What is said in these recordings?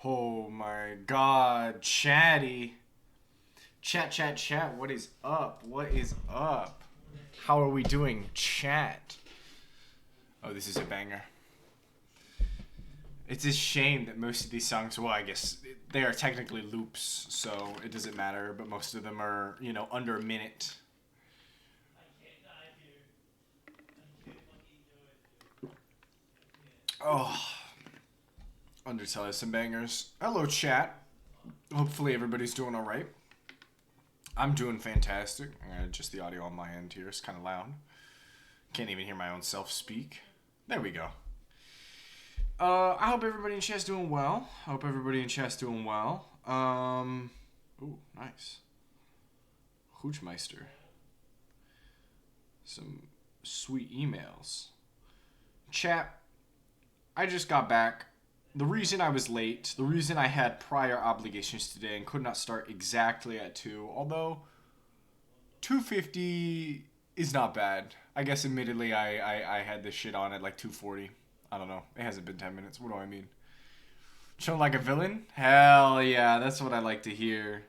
Oh my god, chatty. Chat, chat, chat. What is up? What is up? How are we doing, chat? Oh, this is a banger. It's a shame that most of these songs, well, I guess they are technically loops, so it doesn't matter, but most of them are, under a minute. Oh, Undertale has some bangers. Hello, chat. Hopefully everybody's doing alright. I'm doing fantastic. Just the audio on my end here is kind of loud. Can't even hear my own self speak. There we go. I hope everybody in chat's doing well. Ooh, nice. Hoochmeister. Some sweet emails. Chat, I just got back. The reason I was late, the reason I had prior obligations today and could not start exactly at 2, although 2:50 is not bad. I guess admittedly I had this shit on at like 2:40. I don't know. It hasn't been 10 minutes. What do I mean? Chilling like a villain? Hell yeah, that's what I like to hear.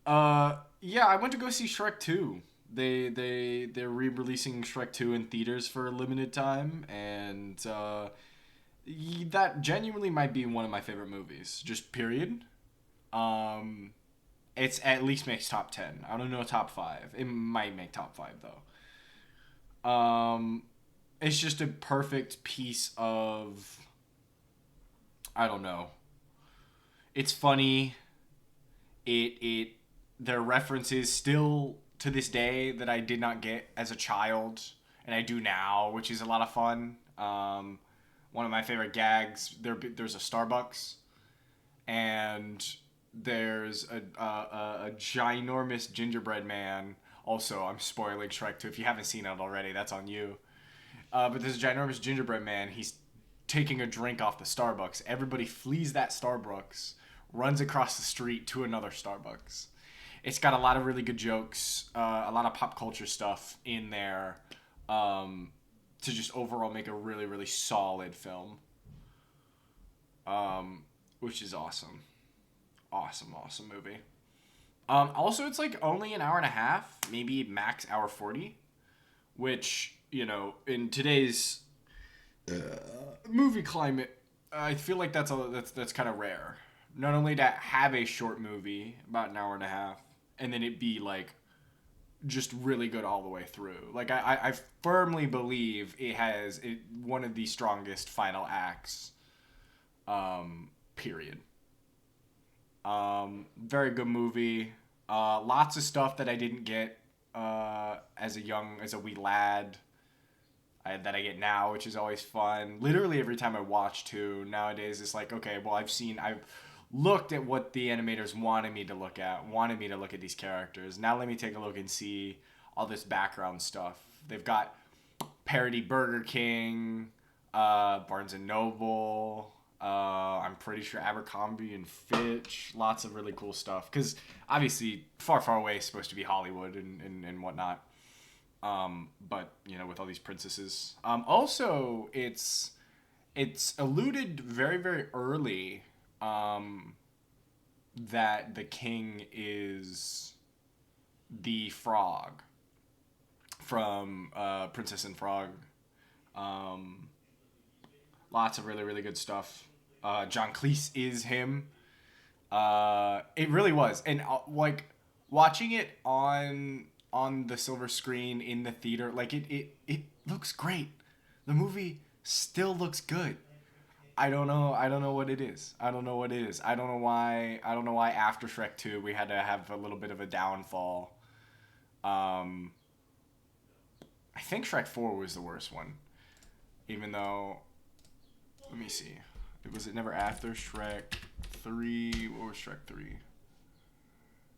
Yeah, I went to go see Shrek 2. They're re-releasing Shrek 2 in theaters for a limited time, and that genuinely might be one of my favorite movies. Just period. Um, it's at least makes top 10. I don't know top 5. It might make top 5 though. It's just a perfect piece of, I don't know. It's funny. It there are references still to this day that I did not get as a child, and I do now, which is a lot of fun. One of my favorite gags. There's a Starbucks, and there's a ginormous gingerbread man. Also, I'm spoiling Shrek 2. If you haven't seen it already, that's on you. But there's a ginormous gingerbread man. He's taking a drink off the Starbucks. Everybody flees that Starbucks, runs across the street to another Starbucks. It's got a lot of really good jokes, a lot of pop culture stuff in there, to just overall make a really, really solid film, which is awesome. Awesome movie. Also, it's like only an hour and a half, maybe max hour 40, which, in today's movie climate, I feel like that's kind of rare. Not only to have a short movie, about an hour and a half, and then it be like just really good all the way through. Like I firmly believe it has one of the strongest final acts. Period. Very good movie. Lots of stuff that I didn't get as a wee lad. That I get now, which is always fun. Literally every time I watch two nowadays, it's like, okay, well, I've looked at what the animators wanted me to look at these characters. Now let me take a look and see all this background stuff. They've got parody Burger King, Barnes and Noble. I'm pretty sure Abercrombie and Fitch. Lots of really cool stuff. Because obviously, far away is supposed to be Hollywood and whatnot. But with all these princesses. Also, it's alluded very early that the king is the frog from Princess and Frog. Lots of really good stuff. John Cleese is him. It really was, and like watching it on the silver screen in the theater, like it looks great. The movie still looks good. I don't know. I don't know what it is. I don't know what it is. I don't know why. I don't know why after Shrek 2 we had to have a little bit of a downfall. Um, I think Shrek 4 was the worst one. Even though, let me see. Was it never after Shrek 3? What was Shrek 3?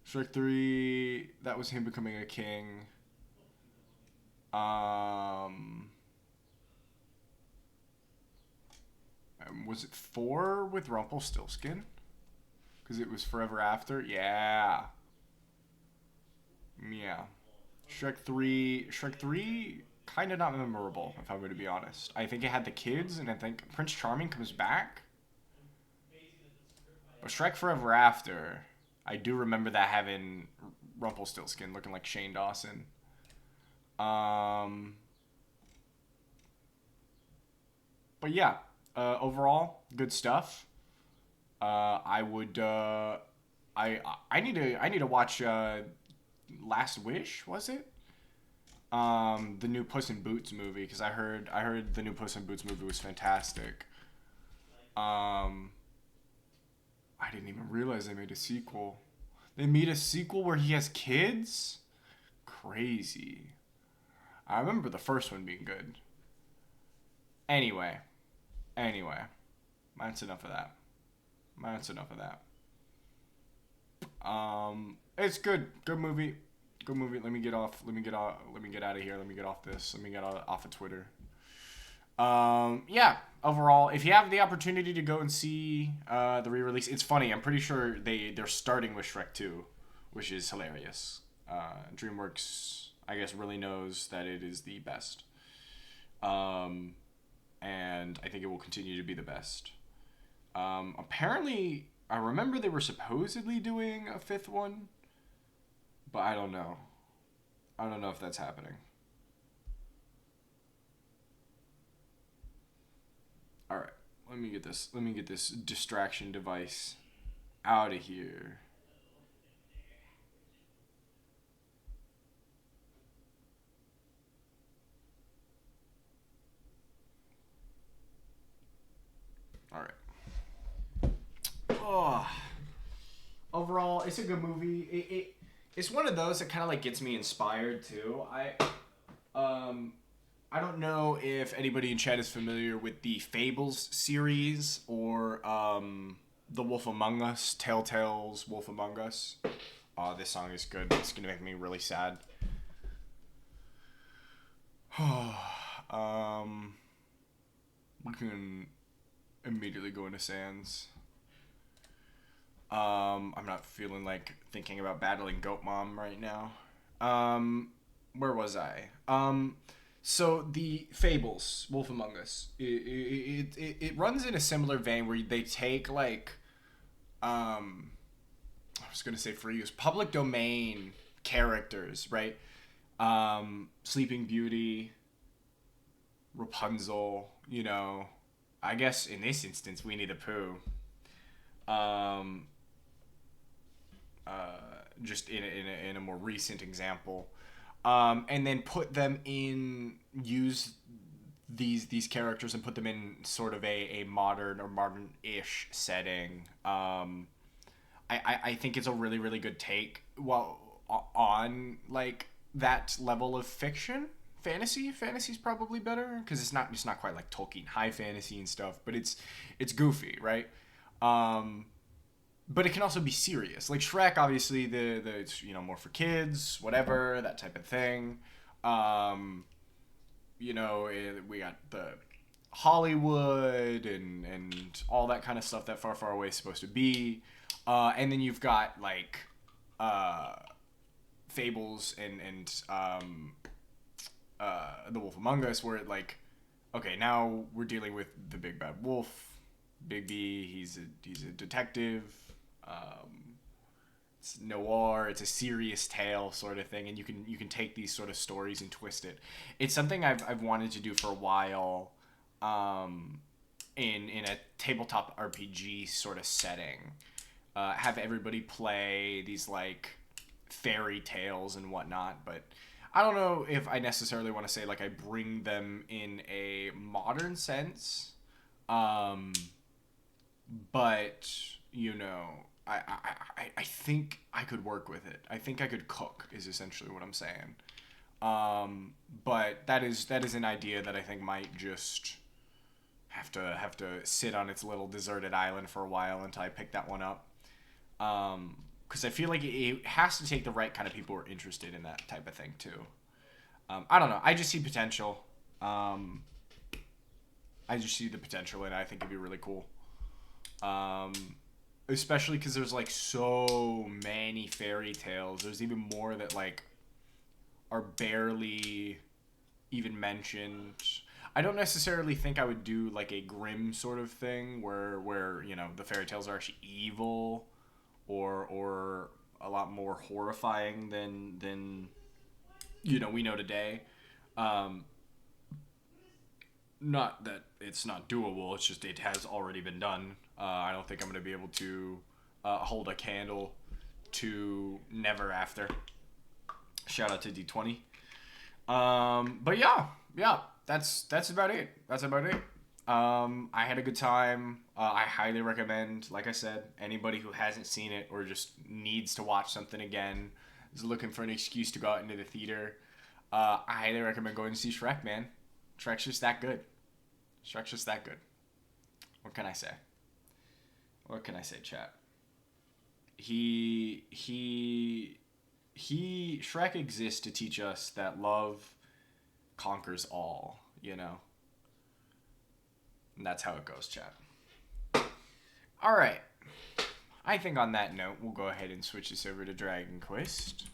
Shrek 3, that was him becoming a king. Um, was it 4 with Rumpelstiltskin? Because it was forever after? Yeah. Yeah. Shrek 3 kind of not memorable, if I'm going to be honest. I think it had the kids, and I think Prince Charming comes back. Shrek Forever After. I do remember that having Rumpelstiltskin looking like Shane Dawson. Um, but yeah, overall, good stuff. I would. I need to watch Last Wish. Was it? The new Puss in Boots movie, because I heard the new Puss in Boots movie was fantastic. Um, I didn't even realize they made a sequel. They made a sequel where he has kids? Crazy. I remember the first one being good. Anyway, anyway, that's enough of that. That's enough of that. It's good. Good movie. Good movie. Let me get off. Let me get off. Let me get out of here. Let me get off this. Let me get off of Twitter. Yeah. Overall, if you have the opportunity to go and see the re-release, it's funny. I'm pretty sure they're starting with Shrek 2, which is hilarious. DreamWorks, I guess, really knows that it is the best. And I think it will continue to be the best. Apparently, I remember they were supposedly doing a fifth one, but I don't know. I don't know if that's happening. All right, let me get this. Let me get this distraction device out of here. All right. Oh, overall, it's a good movie. It's one of those that kind of like gets me inspired too. Um I don't know if anybody in chat is familiar with the Fables series or The Wolf Among Us, Telltale's Wolf Among Us. Oh, this song is good. It's gonna make me really sad. We can immediately go into Sans. I'm not feeling like thinking about battling Goat Mom right now. Where was I? So the Fables, Wolf Among Us, it runs in a similar vein where they take like, I was gonna say free use, public domain characters, right? Sleeping Beauty, Rapunzel, you know, I guess in this instance Winnie the Pooh. Um, just in a more recent example, and then put them in use these characters and put them in sort of a modern or modern-ish setting. I think it's a really really good take on like that level of fiction. Fantasy's probably better because it's not quite like Tolkien high fantasy and stuff, but it's goofy, right? um but it can also be serious. Like Shrek, obviously, the it's, you know, more for kids, whatever, that type of thing. Um, we got the Hollywood and all that kind of stuff that Far Far Away is supposed to be. And then you've got like uh, Fables and The Wolf Among Us, where it like, okay, now we're dealing with the big bad wolf, Big B. He's a detective. It's noir. It's a serious tale sort of thing, and you can take these sort of stories and twist it. It's something I've wanted to do for a while, in a tabletop RPG sort of setting. Have everybody play these like fairy tales and whatnot, but I don't know if I necessarily want to say like I bring them in a modern sense. Um, but you know, I think I could work with it. I think I could cook is essentially what I'm saying. But that is an idea that I think might just have to sit on its little deserted island for a while until I pick that one up. Because I feel like it has to take the right kind of people who are interested in that type of thing too. I don't know. I just see potential. I just see the potential, and I think it'd be really cool. Um, Especially because there's like so many fairy tales. There's even more that like are barely even mentioned. I don't necessarily think I would do like a grim sort of thing where you know the fairy tales are actually evil, or a lot more horrifying than you know we know today. Um, Not that it's not doable. It's just it has already been done. I don't think I'm gonna be able to hold a candle to Never After. Shout out to D20. But yeah, that's about it. That's about it. I had a good time. I highly recommend, like I said, anybody who hasn't seen it or just needs to watch something again, is looking for an excuse to go out into the theater. I highly recommend going to see Shrek, man. Shrek's just that good. Shrek's just that good. What can I say? What can I say, chat? Shrek exists to teach us that love conquers all, you know? And that's how it goes, chat. Alright. I think on that note, we'll go ahead and switch this over to Dragon Quest.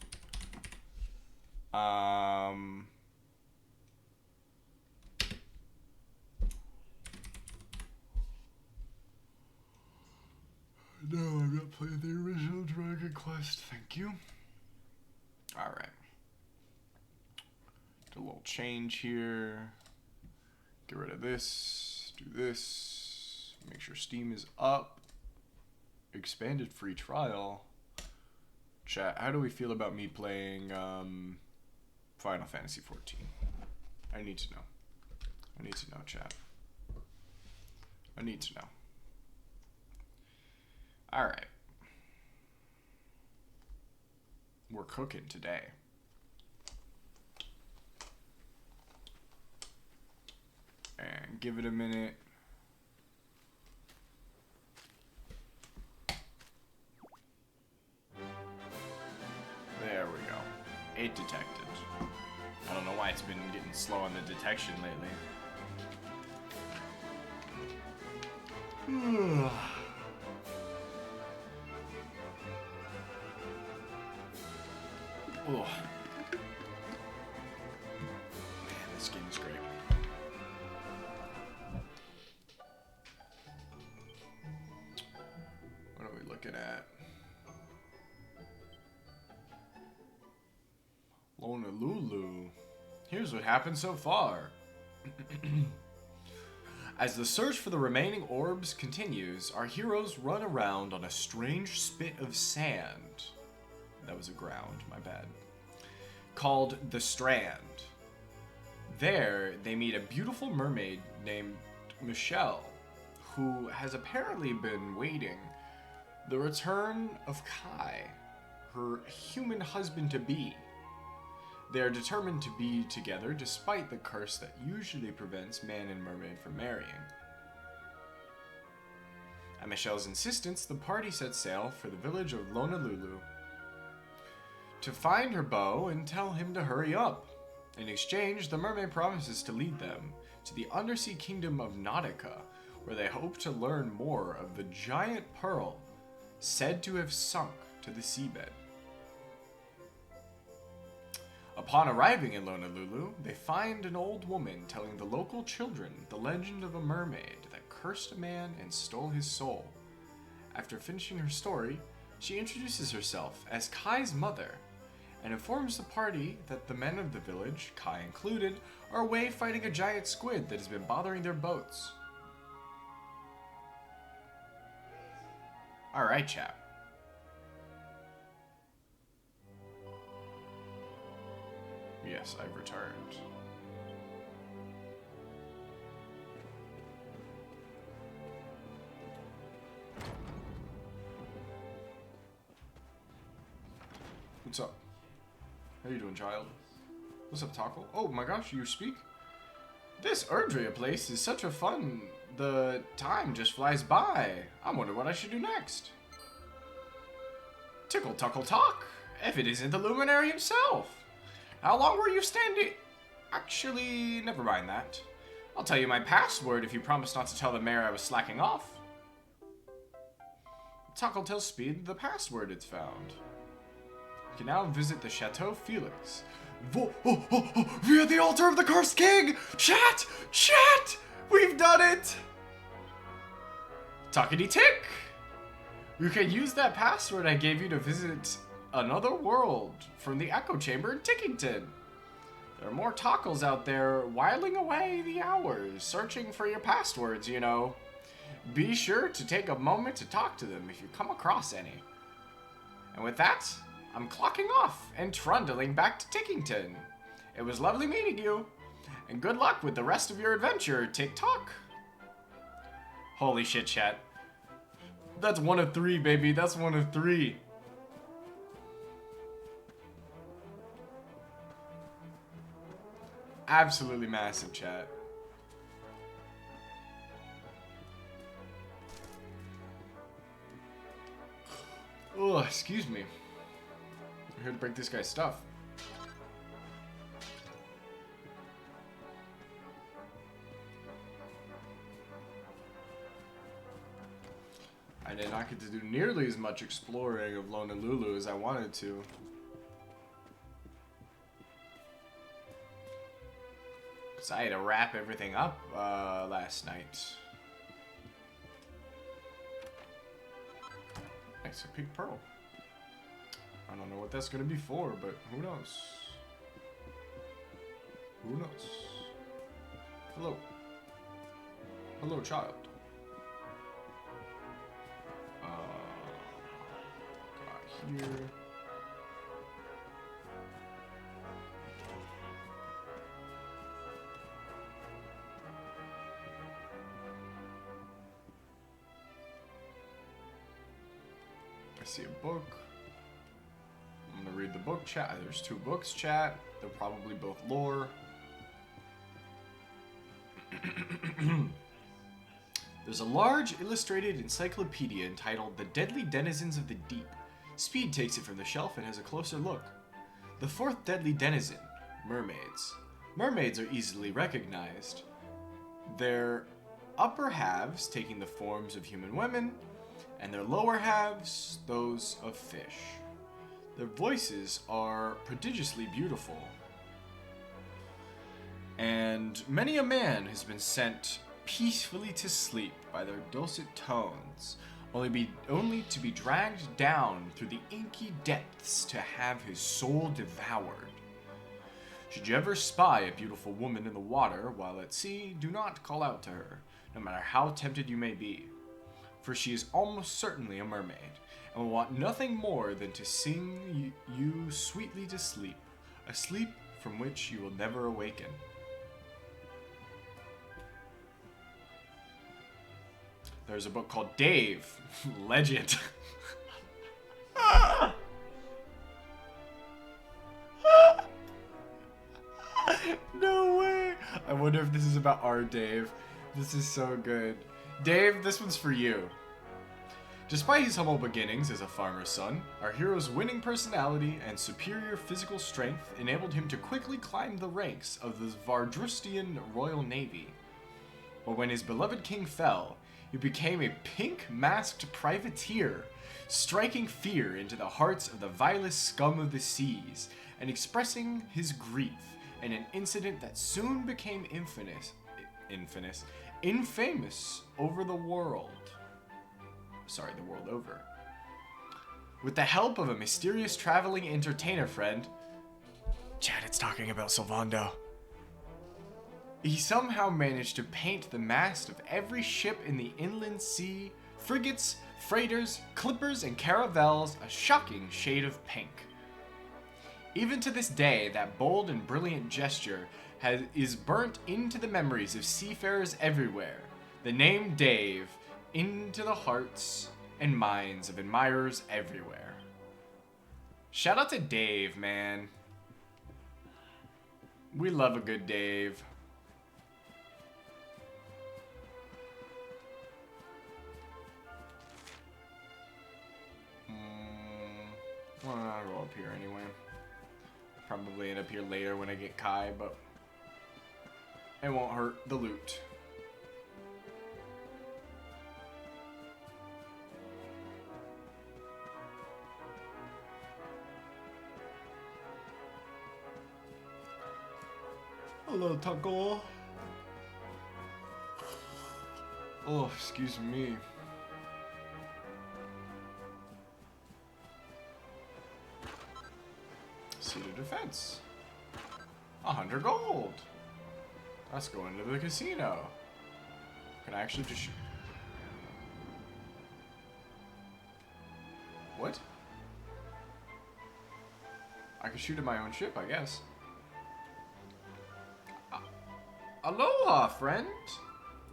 No, I'm not playing the original Dragon Quest. Thank you. Alright. Do a little change here. Get rid of this. Do this. Make sure Steam is up. Expanded free trial. Chat, how do we feel about me playing Final Fantasy 14? I need to know. I need to know, chat. I need to know. Alright. We're cooking today. And give it a minute. There we go. 8 detected. I don't know why it's been getting slow on the detection lately. Oh. Man, this game is great. What are we looking at? Honolulu. Here's what happened so far. As the search for the remaining orbs continues, our heroes run around on a strange spit of sand. That was a ground, my bad. Called the Strand. There, they meet a beautiful mermaid named Michelle, who has apparently been waiting the return of Kai, her human husband-to-be. They are determined to be together despite the curse that usually prevents man and mermaid from marrying. At Michelle's insistence, the party sets sail for the village of Honolulu to find her beau and tell him to hurry up. In exchange, the mermaid promises to lead them to the undersea kingdom of Nautica, where they hope to learn more of the giant pearl said to have sunk to the seabed. Upon arriving in Honolulu, they find an old woman telling the local children the legend of a mermaid that cursed a man and stole his soul. After finishing her story, she introduces herself as Kai's mother and informs the party that the men of the village, Kai included, are away fighting a giant squid that has been bothering their boats. Alright, chap. Yes, I've returned. What's up? How you doing, child? What's up, Taco? Oh my gosh, you speak? This Erdrea place is such a fun... The time just flies by. I wonder what I should do next. Tickle, tuckle, talk. If it isn't the luminary himself. How long were you standing? Actually, never mind that. I'll tell you my password if you promise not to tell the mayor I was slacking off. Tuckle tells Speed the password it's found. You can now visit the Chateau Felix, Via the altar of the cursed king! Chat! Chat! We've done it! Talkity tick! You can use that password I gave you to visit another world from the echo chamber in Tickington. There are more tackles out there whiling away the hours, searching for your passwords, you know. Be sure to take a moment to talk to them if you come across any. And with that, I'm clocking off and trundling back to Tickington. It was lovely meeting you, and good luck with the rest of your adventure, Tick-Tock. Holy shit, chat. That's 1 of 3, baby. That's 1 of 3. Absolutely massive, chat. Oh, excuse me. I'm here to break this guy's stuff. I did not get to do nearly as much exploring of Lone and Lulu as I wanted to. Because I had to wrap everything up last night. Nice, a pink pearl. I don't know what that's going to be for, but who knows? Who knows? Hello. Hello, child. Got here. I see a book. I'm gonna read the book, chat. There's 2 books, chat. They're probably both lore. There's a large illustrated encyclopedia entitled The Deadly Denizens of the Deep. Speed takes it from the shelf and has a closer look. The 4th deadly denizen, mermaids. Mermaids are easily recognized. Their upper halves taking the forms of human women, and their lower halves those of fish. Their voices are prodigiously beautiful. And many a man has been sent peacefully to sleep by their dulcet tones, only to be dragged down through the inky depths to have his soul devoured. Should you ever spy a beautiful woman in the water while at sea, do not call out to her, no matter how tempted you may be, for she is almost certainly a mermaid, and will want nothing more than to sing you sweetly to sleep, a sleep from which you will never awaken. There's a book called Dave, Legend. No way! I wonder if this is about our Dave. This is so good. Dave, this one's for you. Despite his humble beginnings as a farmer's son, our hero's winning personality and superior physical strength enabled him to quickly climb the ranks of the Vardrustian Royal Navy. But when his beloved king fell, he became a pink-masked privateer, striking fear into the hearts of the vilest scum of the seas, and expressing his grief in an incident that soon became infamous over the world. Sorry, the world over. With the help of a mysterious traveling entertainer friend, Chad, it's talking about Sylvando. He somehow managed to paint the mast of every ship in the inland sea, frigates, freighters, clippers, and caravels a shocking shade of pink. Even to this day, that bold and brilliant gesture is burnt into the memories of seafarers everywhere. The name Dave into the hearts and minds of admirers everywhere. Shout out to Dave, man. We love a good Dave. Well, I'll go up here anyway. Probably end up here later when I get Kai, but it won't hurt the loot. Hello, Taco. Oh, excuse me. Seat of defense. 100 gold. Let's go into the casino. Can I actually just shoot? What? I can shoot at my own ship, I guess. Aloha, friend.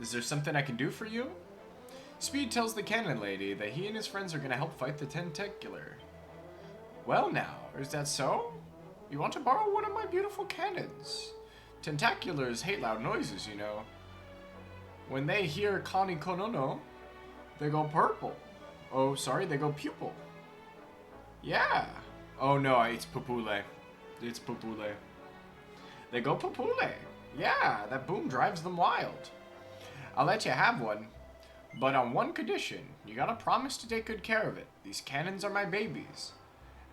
Is there something I can do for you? Speed tells the cannon lady that he and his friends are going to help fight the Tentacular. Well now, is that so? You want to borrow one of my beautiful cannons? Tentaculars hate loud noises, you know. When they hear Kani Konono, they go purple. Oh, sorry, they go pupil. Yeah. Oh no, it's Pupule. It's Pupule. They go Pupule. Yeah, that boom drives them wild. I'll let you have one, but on one condition. You gotta promise to take good care of it. These cannons are my babies,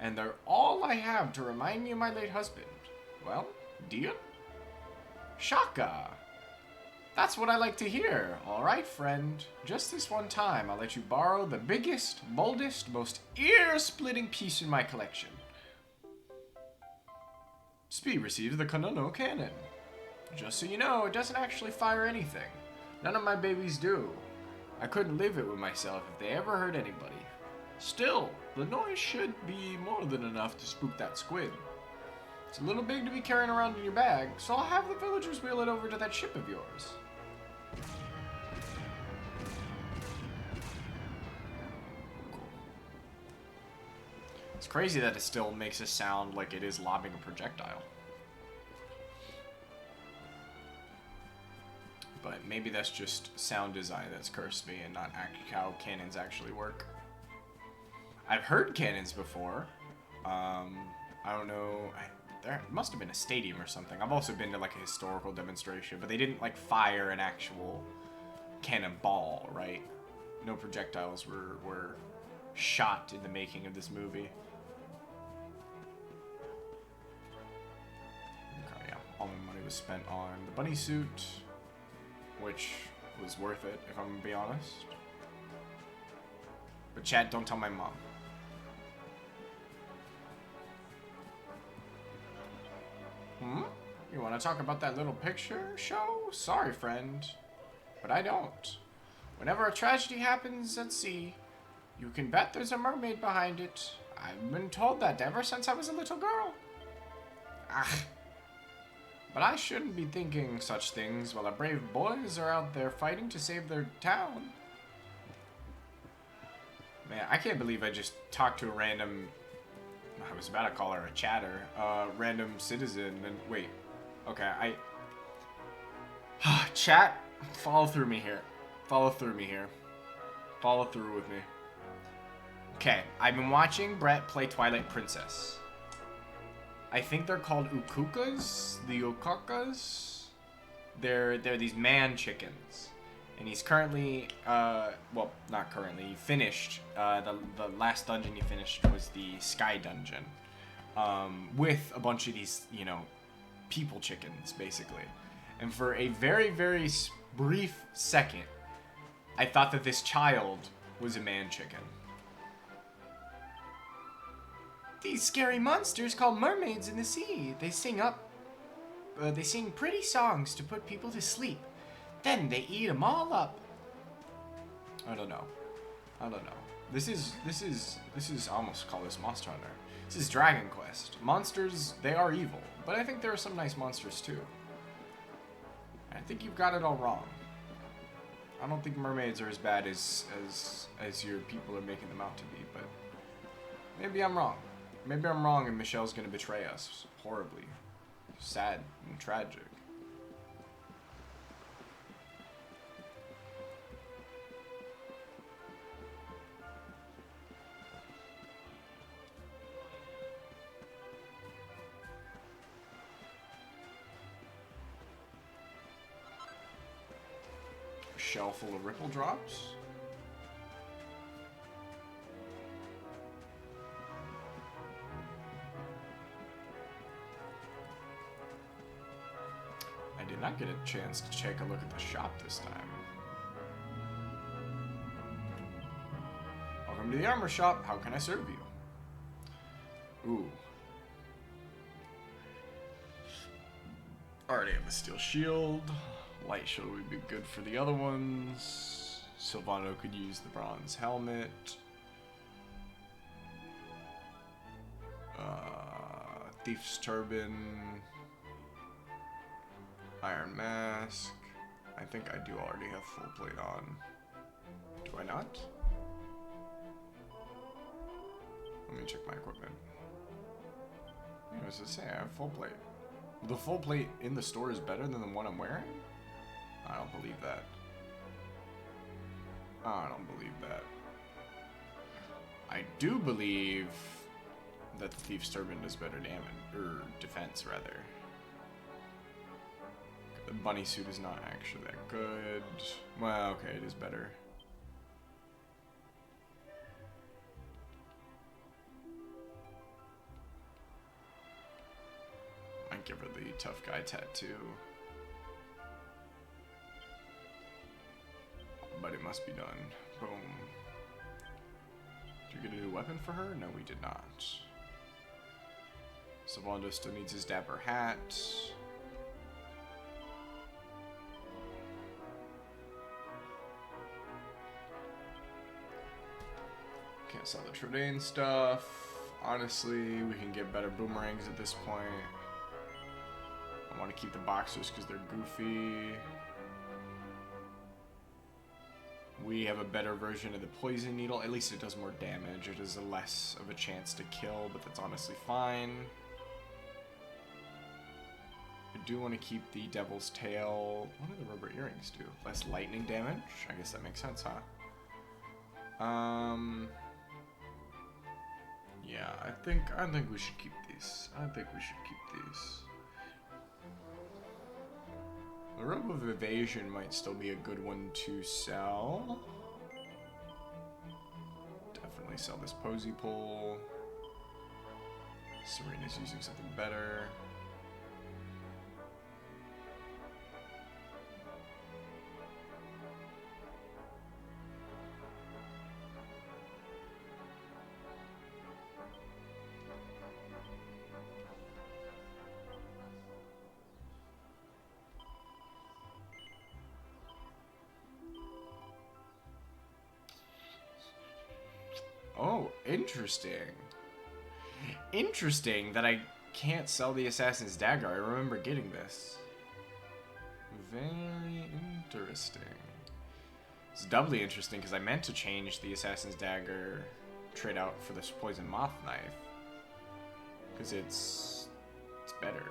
and they're all I have to remind me of my late husband. Well, deal? Shaka. That's what I like to hear. All right, friend. Just this one time, I'll let you borrow the biggest, boldest, most ear-splitting piece in my collection. Speed receives the Konono cannon. Just so you know, it doesn't actually fire anything. None of my babies do. I couldn't live it with myself if they ever hurt anybody. Still, the noise should be more than enough to spook that squid. It's a little big to be carrying around in your bag, so I'll have the villagers wheel it over to that ship of yours. Cool. It's crazy that it still makes it sound like it is lobbing a projectile. But maybe that's just sound design that's cursed me and not how cannons actually work. I've heard cannons before. I don't know. There must have been a stadium or something. I've also been to like a historical demonstration, but they didn't like fire an actual cannonball, right? No projectiles were shot in the making of this movie. Okay, yeah. All my money was spent on the bunny suit, which was worth it, if I'm gonna be honest. But Chad, don't tell my mom. You want to talk about that little picture show? Sorry, friend, but I don't. Whenever a tragedy happens at sea, you can bet there's a mermaid behind it. I've been told that ever since I was a little girl. Ah. But I shouldn't be thinking such things while our brave boys are out there fighting to save their town. Man, I can't believe I just talked to a random... I was about to call her a chatter. Random citizen, and wait. Okay, Chat, follow through me here. Follow through me here. Follow through with me. Okay, I've been watching Brett play Twilight Princess. I think they're called ukukas, the ukakas. They're these man chickens, and he's currently, well, not currently. He finished the last dungeon he finished was the Sky Dungeon, with a bunch of these, you know, people chickens basically. And for a very very brief second, I thought that this child was a man chicken. These scary monsters called mermaids in the sea. They sing pretty songs to put people to sleep. Then they eat them all up. I don't know. This is I almost call this Monster Hunter. This is Dragon Quest. Monsters, they are evil, but I think there are some nice monsters too. I think you've got it all wrong. I don't think mermaids are as bad as your people are making them out to be, but maybe I'm wrong. Maybe I'm wrong and Michelle's gonna betray us horribly. Sad and tragic. A shell full of ripple drops. Did not get a chance to take a look at the shop this time. Welcome to the armor shop. How can I serve you? Ooh. Already have a steel shield. Light shield would be good for the other ones. Sylvano could use the bronze helmet. Thief's turban. Iron mask. I think I do already have full plate on. Do I not? Let me check my equipment. What does it say? I have full plate. The full plate in the store is better than the one I'm wearing? I don't believe that. I don't believe that. I do believe that the Thief's Turban does better damage, or defense, rather. The bunny suit is not actually that good. Well, okay, it is better. I'd give her the tough guy tattoo. But it must be done. Boom. Did we get a new weapon for her? No, we did not. Sylvando still needs his dapper hat. Can't sell the Trevane stuff. Honestly, we can get better boomerangs at this point. I want to keep the boxers because they're goofy. We have a better version of the poison needle. At least it does more damage. It is a less of a chance to kill, but that's honestly fine. I do want to keep the devil's tail. What do the rubber earrings do? Less lightning damage? I guess that makes sense, huh? Yeah, I think we should keep these. The Robe of Evasion might still be a good one to sell. Definitely sell this posy pole. Serena's using something better. Oh, interesting. Interesting that I can't sell the Assassin's Dagger. I remember getting this. Very interesting. It's doubly interesting because I meant to change the Assassin's Dagger trade out for this Poison Moth knife. Because it's better.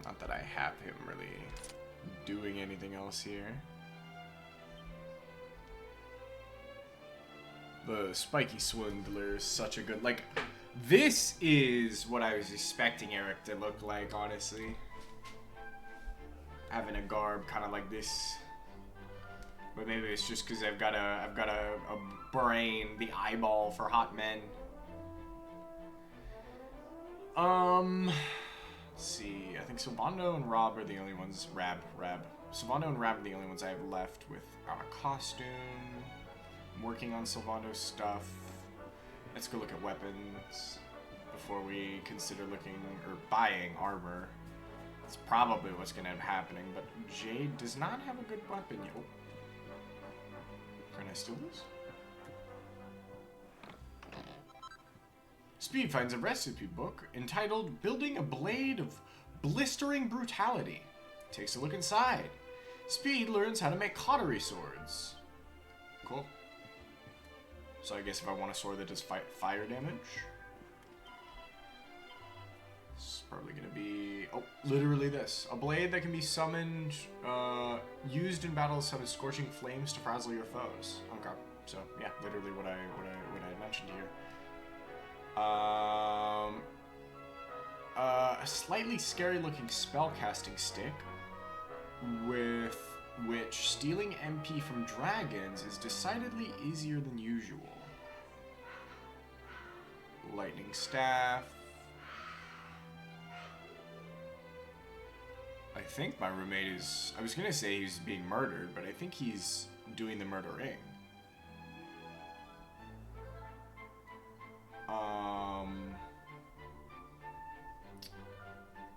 Not that I have him really doing anything else here. The Spiky Swindler is such a good... Like, this is what I was expecting Eric to look like, honestly. Having a garb kind of like this. But maybe it's just because I've got a brain, the eyeball for hot men. Let's see, I think Sylvando and Rob are the only ones, Rab. Sylvando and Rab are the only ones I have left without a costume. I'm working on Sylvando's stuff. Let's go look at weapons before we consider looking, or buying armor. That's probably what's going to end up happening, but Jade does not have a good weapon yet. Oh. Can I steal this? Speed finds a recipe book entitled Building a Blade of Blistering Brutality. Takes a look inside. Speed learns how to make cautery swords. Cool. So I guess if I want a sword that does fire damage, it's probably going to be... Oh, literally this. A blade that can be summoned, used in battle to summon scorching flames to frazzle your foes. Okay. So, yeah, literally what I mentioned here. A slightly scary-looking spellcasting stick, with which stealing MP from dragons is decidedly easier than usual. Lightning staff. I think my roommate is... I was gonna say he's being murdered, but I think he's doing the murdering.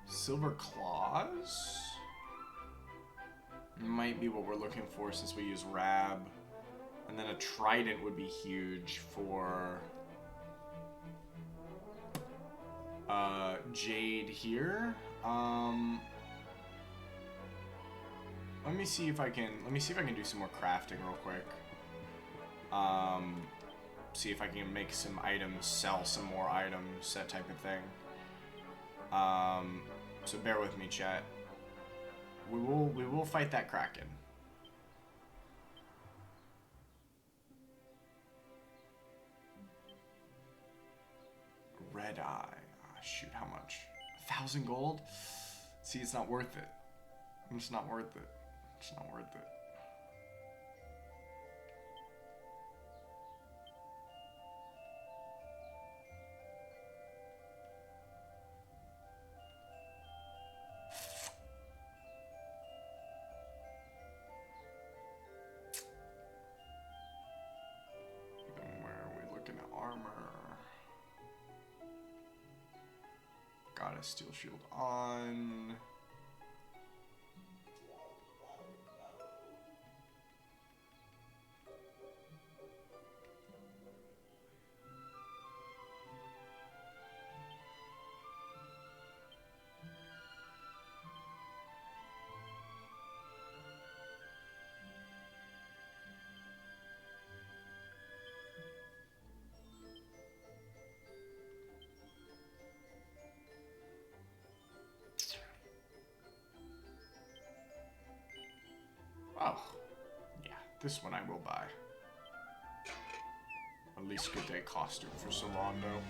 Silver claws? Might be what we're looking for since we use Rab. And then a trident would be huge for... Jade here. Let me see if I can do some more crafting real quick. See if I can make some items, sell some more items, that type of thing. So bear with me, chat. We will fight that Kraken. Red eye. Ah, shoot, how much? 1,000 gold? See, it's not worth it. It's not worth it. It's not worth it. Then where are we looking at armor? Got a steel shield on. Oh, yeah, this one I will buy. At least get a costume for Solando.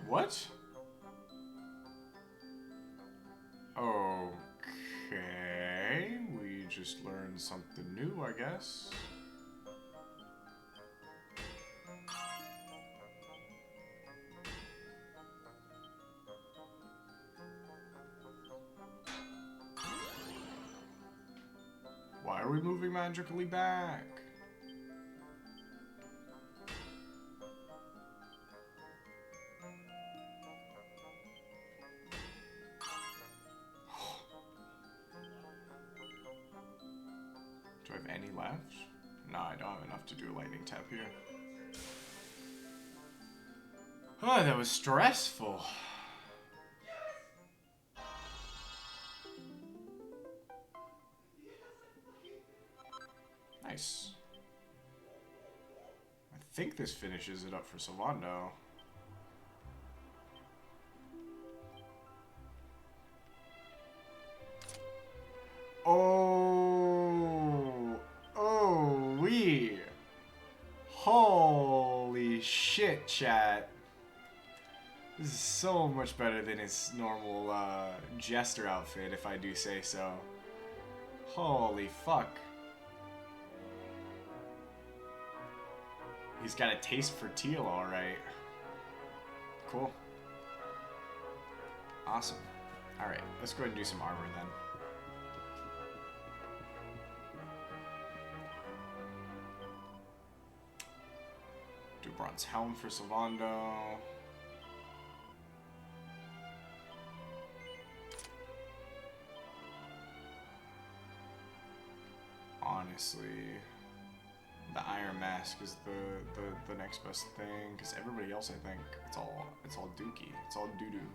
What? Okay, we just learned something new, I guess. Why are we moving magically back? Do I have any left? No, I don't have enough to do a lightning tap here. Oh, that was stressful. Nice. I think this finishes it up for Solando. Holy shit, chat. This is so much better than his normal jester outfit, if I do say so. Holy fuck. He's got a taste for teal, alright. Cool. Awesome. Alright, let's go ahead and do some armor then. Do bronze helm for Solando. Honestly, the iron mask is the next best thing, because everybody else, I think, it's all dookie. It's all doo-doo.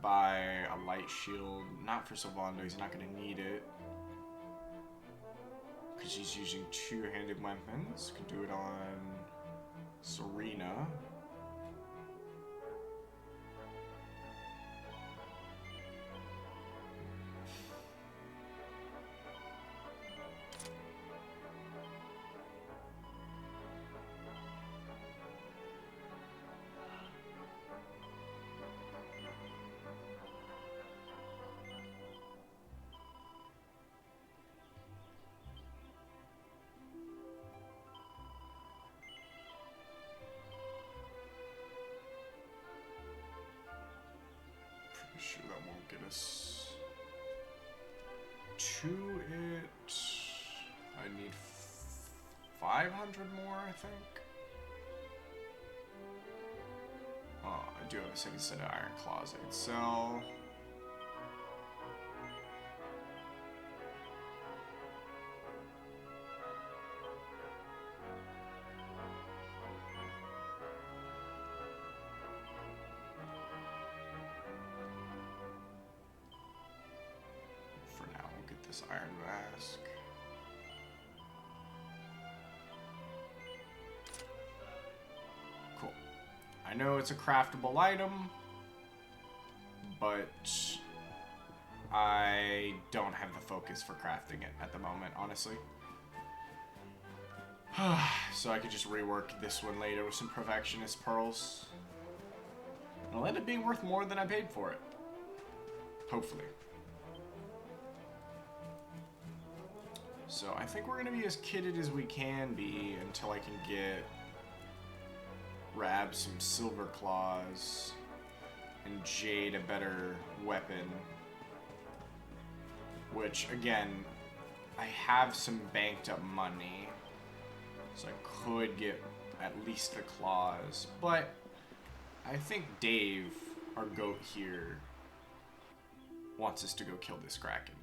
Buy a light shield, not for Solando, he's not gonna need it. Because he's using two-handed weapons. Could do it on Serena. Sure, that won't get us to it. I need 500 more, I think. Oh, I do have a second set of iron closet, so... this iron mask. Cool. I know it's a craftable item, but I don't have the focus for crafting it at the moment, honestly. So I could just rework this one later with some perfectionist pearls. It'll end up being worth more than I paid for it. Hopefully. So I think we're going to be as kitted as we can be until I can grab some silver claws and Jade a better weapon. Which, again, I have some banked up money, so I could get at least the claws. But I think Dave, our goat here, wants us to go kill this Kraken.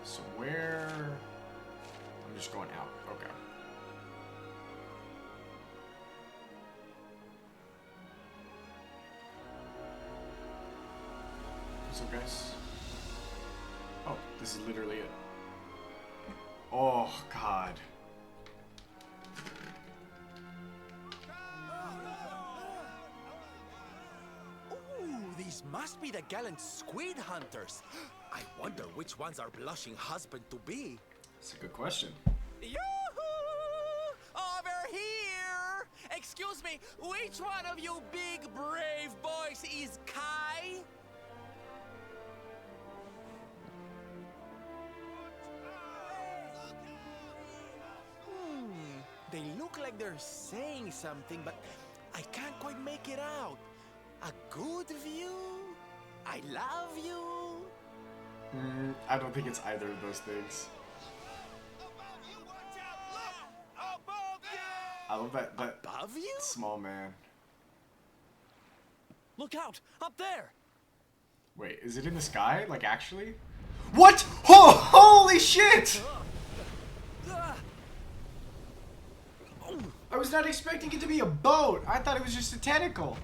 So where... I'm just going out. Okay. What's up, guys? Oh, this is literally it. Oh, God. Ooh, these must be the gallant squid hunters. I wonder which ones our blushing husband to be. That's a good question. Yoo-hoo! Over here! Excuse me, which one of you big brave boys is Kai? They look like they're saying something, but I can't quite make it out. A good view? I love you? I don't think it's either of those things. I love that Above you? small man. Look out! Up there! Wait, is it in the sky? Like, actually? What? Oh, holy shit! I was not expecting it to be a boat. I thought it was just a tentacle.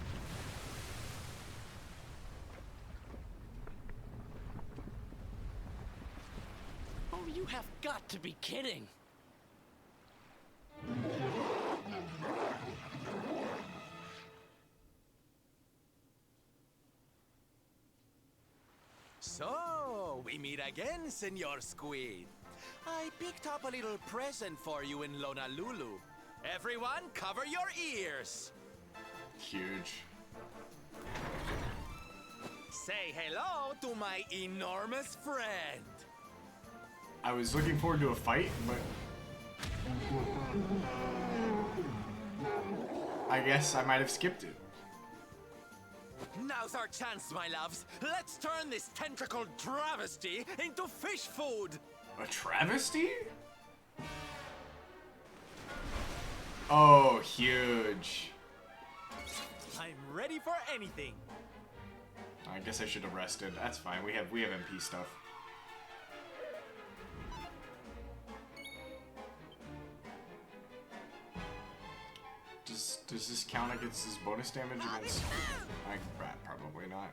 Oh, you have got to be kidding. So, we meet again, Senor Squid. I picked up a little present for you in Lonalulu. Everyone, cover your ears. Huge. Say hello to my enormous friend. I was looking forward to a fight, but I guess I might have skipped it. Now's our chance, my loves. Let's turn this tentacled travesty into fish food. A travesty? Oh, huge. I'm ready for anything. I guess I should have rested. That's fine. We have MP stuff. Does this count against his bonus damage against? Probably not.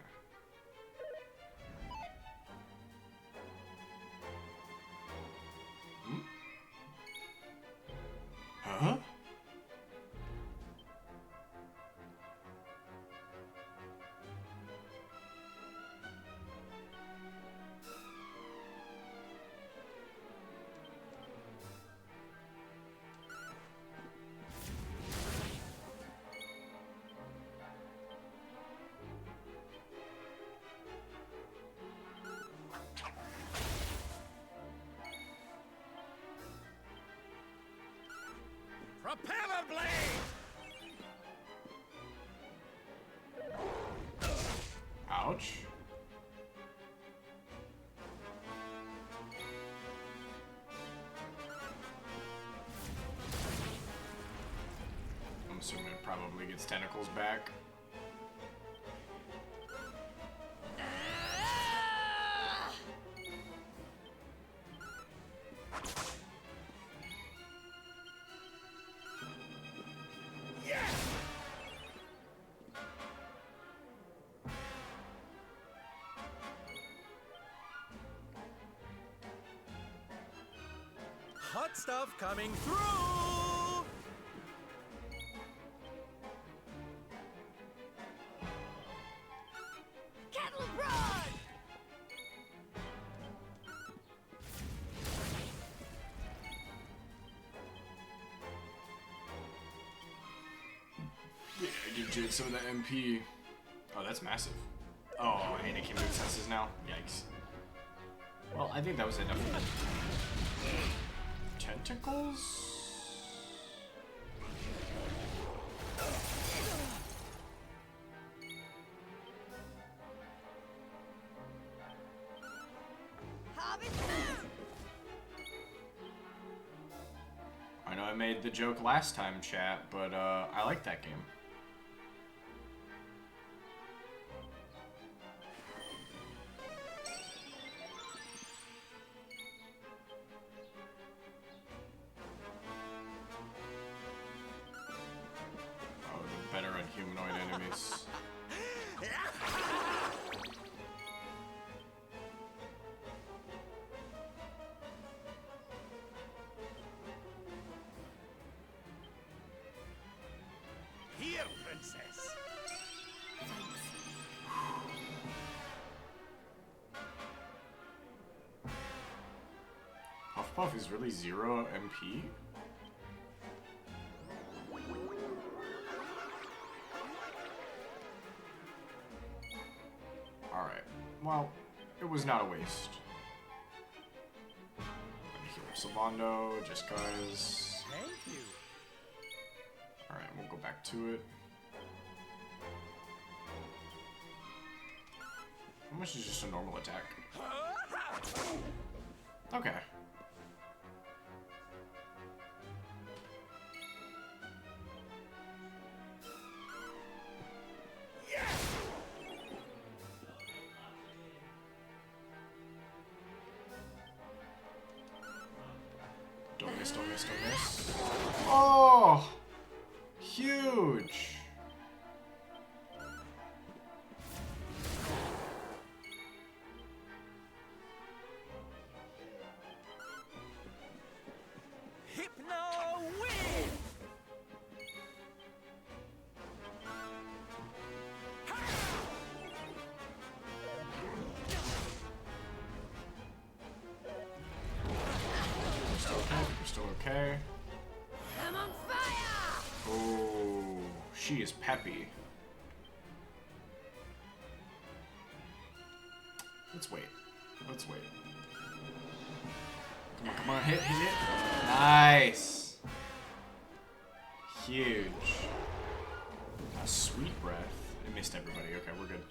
Propeller blade! Ouch. I'm assuming it probably gets tentacles back. Hot stuff coming through! Kettle abroad! Yeah, give Jade some of that MP. Oh, that's massive. Oh, and it came to its senses now. Yikes. Well, I think that was enough. Tentacles? I know I made the joke last time, chat, but I like that game. Oh, they're better on humanoid enemies. Here, princess. Puff is really 0 MP? Alright. Well, it was not a waste. Let me heal Sylvando, just cause. Thank you. Alright, we'll go back to it. How much is just a normal attack? Okay. Don't miss, don't miss, don't miss. Oh! Huge! Hypno win! We're still okay. I'm on fire! Oh, she is peppy. Let's wait. Let's wait. Come on, come on, hit, hit, hit. Nice. Huge. A sweet breath. It missed everybody. Okay, we're good.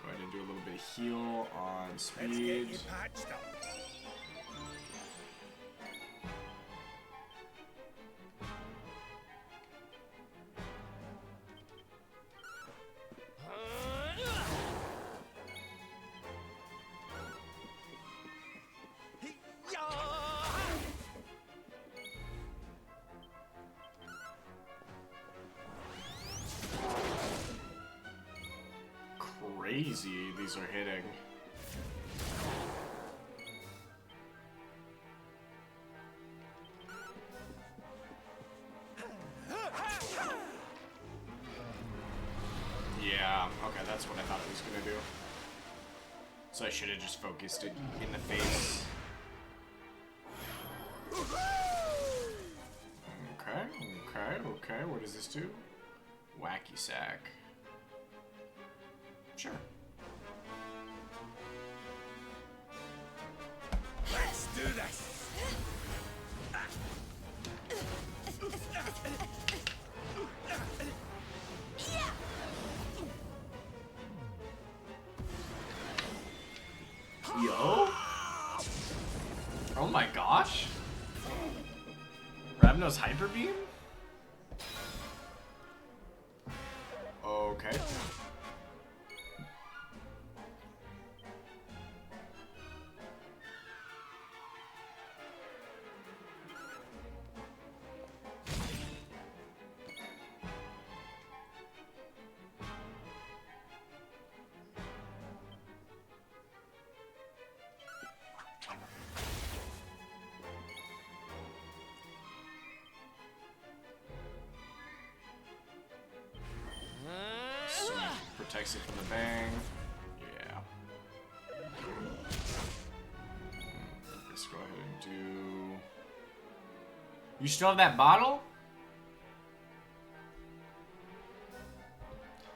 Go ahead and do a little bit of heal on Let's get speed. you patched up. Crazy, these are hitting. Yeah, okay, that's what I thought it was gonna do. So I should have just focused it in the face. Okay, okay, okay, what does this do? Wacky sack. Sure. Let's do this! my gosh. Ravno's Hyper Beam? Okay. Protects it from the bang. Yeah. Let's go ahead and do... You still have that bottle?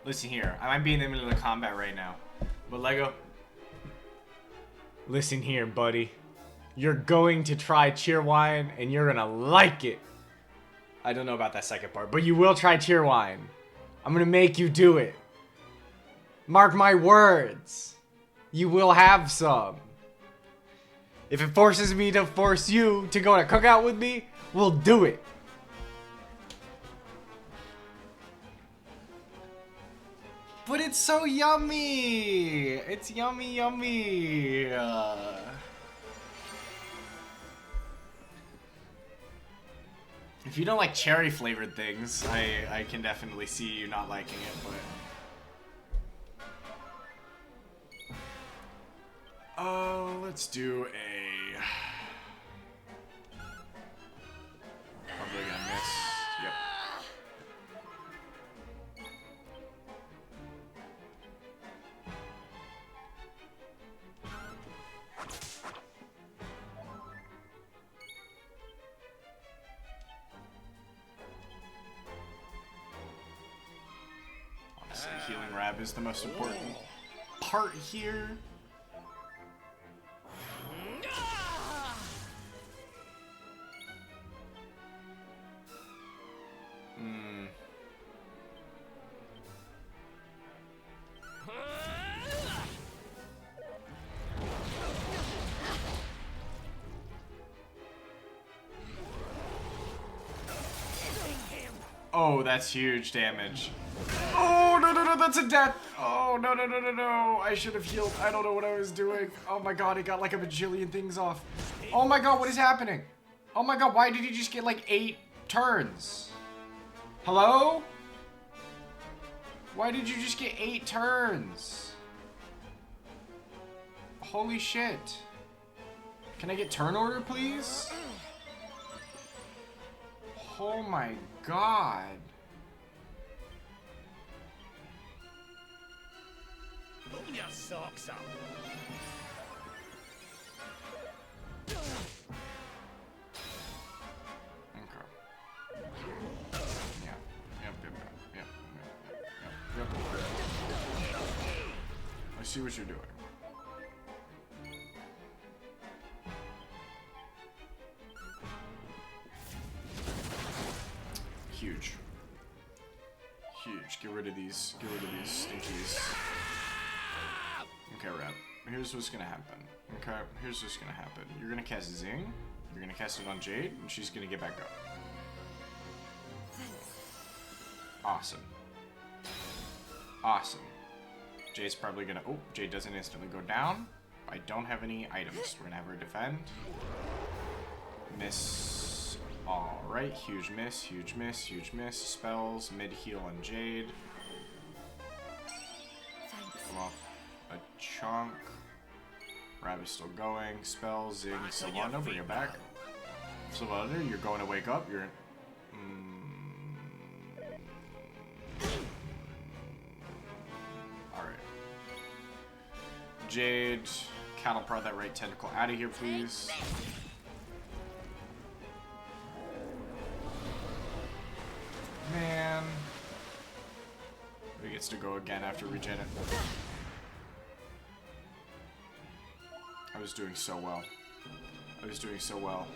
Listen here. I might be in the middle of the combat right now. But Lego... Listen here, buddy. You're going to try Cheerwine, and you're gonna like it. I don't know about that second part, but you will try Cheerwine. I'm gonna make you do it. Mark my words. You will have some. If it forces me to force you to go on a cookout with me, we'll do it. But it's so yummy. It's yummy, yummy. If you don't like cherry flavored things, I can definitely see you not liking it, but... let's do a... Probably gonna miss. Yep. Honestly, healing Rab is the most important part here. Oh, that's huge damage. Oh, no, no, no, that's a death. Oh, no, no, no, no, no. I should have healed. I don't know what I was doing. Oh my god, he got like a bajillion things off. Oh my god, what is happening? Oh my god, why did he just get like 8 turns? Hello? Why did you just get 8 turns? Holy shit. Can I get turn order, please? Oh my god. Pull your socks up. Okay. Yeah. Yep. I see what you're doing. Huge. Huge. Get rid of these. Get rid of these stinkies. Okay, Rap. Here's what's gonna happen. Okay, here's what's gonna happen. You're gonna cast Zing. You're gonna cast it on Jade, and she's gonna get back up. Awesome. Awesome. Jade's probably gonna... Oh, Jade doesn't instantly go down. I don't have any items. We're gonna have her defend. Miss. Alright, huge miss, huge miss, huge miss. Spells, mid-heal on Jade. Come on. A chunk. Rab is still going. Spells, Zing, Sylvana, bring it back. Sylvana, you're going to wake up. You're... Alright. Jade, cattle prod that right tentacle out of here, please. Man. He gets to go again after regen it. I was doing so well. I was doing so well.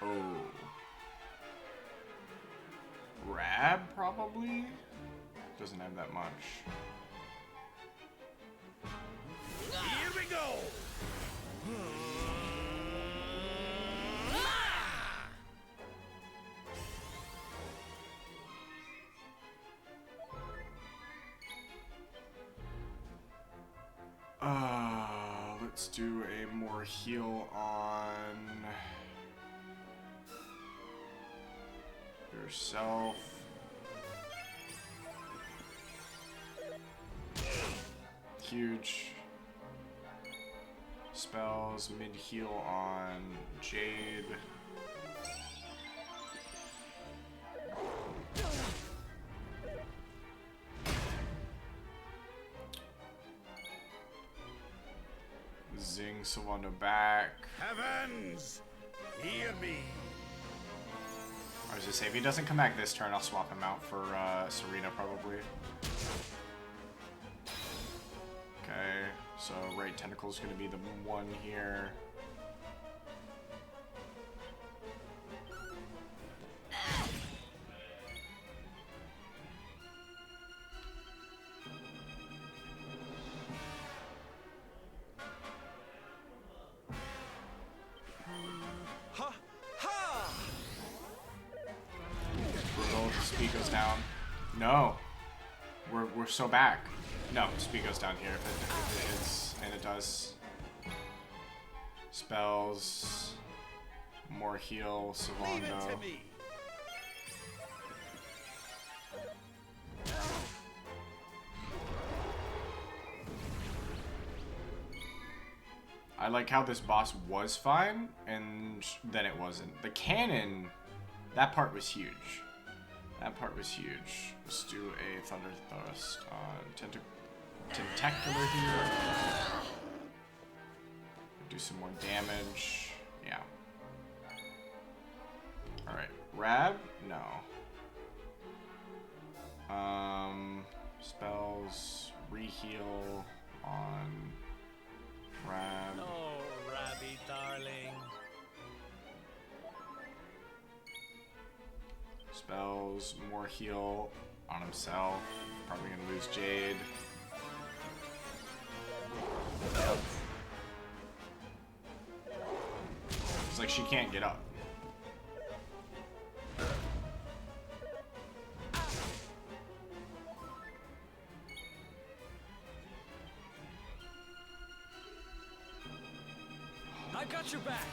Oh. Rab? probably. Doesn't have that much. Here we go! Let's do a more heal on yourself. Huge. Spells, mid heal on Jade. Zing Sylvando back. Heavens, hear me. I was just saying, if he doesn't come back this turn, I'll swap him out for Serena probably. Okay, so right tentacle is going to be the one here. Ha ha! Brutal, speed goes down. No. We're so back. No, speed goes down here if it is, and it does. Spells, more heal, Leave it Sylvando. to me. I like how this boss was fine, and then it wasn't. The cannon, that part was huge. That part was huge. Let's do a Thunder Thrust on Tentacular here. Do some more damage. Yeah. Alright. Rab? No. Spells, reheal on Rab. Oh, Rabby, darling. Spells, more heal on himself. Probably gonna lose Jade. Yep. It's like she can't get up. I got your back.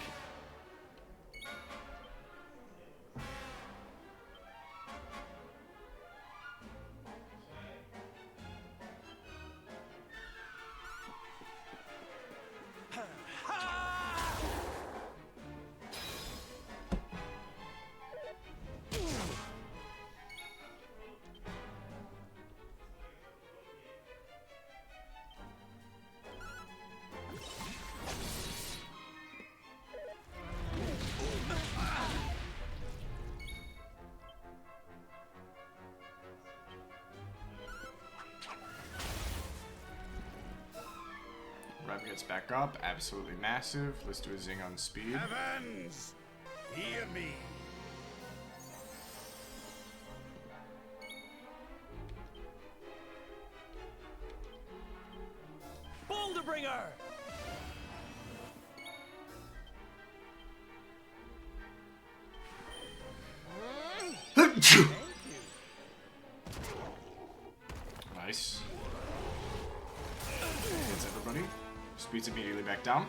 Rab gets back up, absolutely massive. Let's do a zing on speed. Heavens, hear me. Boulder Bringer! Nice. Hits everybody. Speeds immediately back down.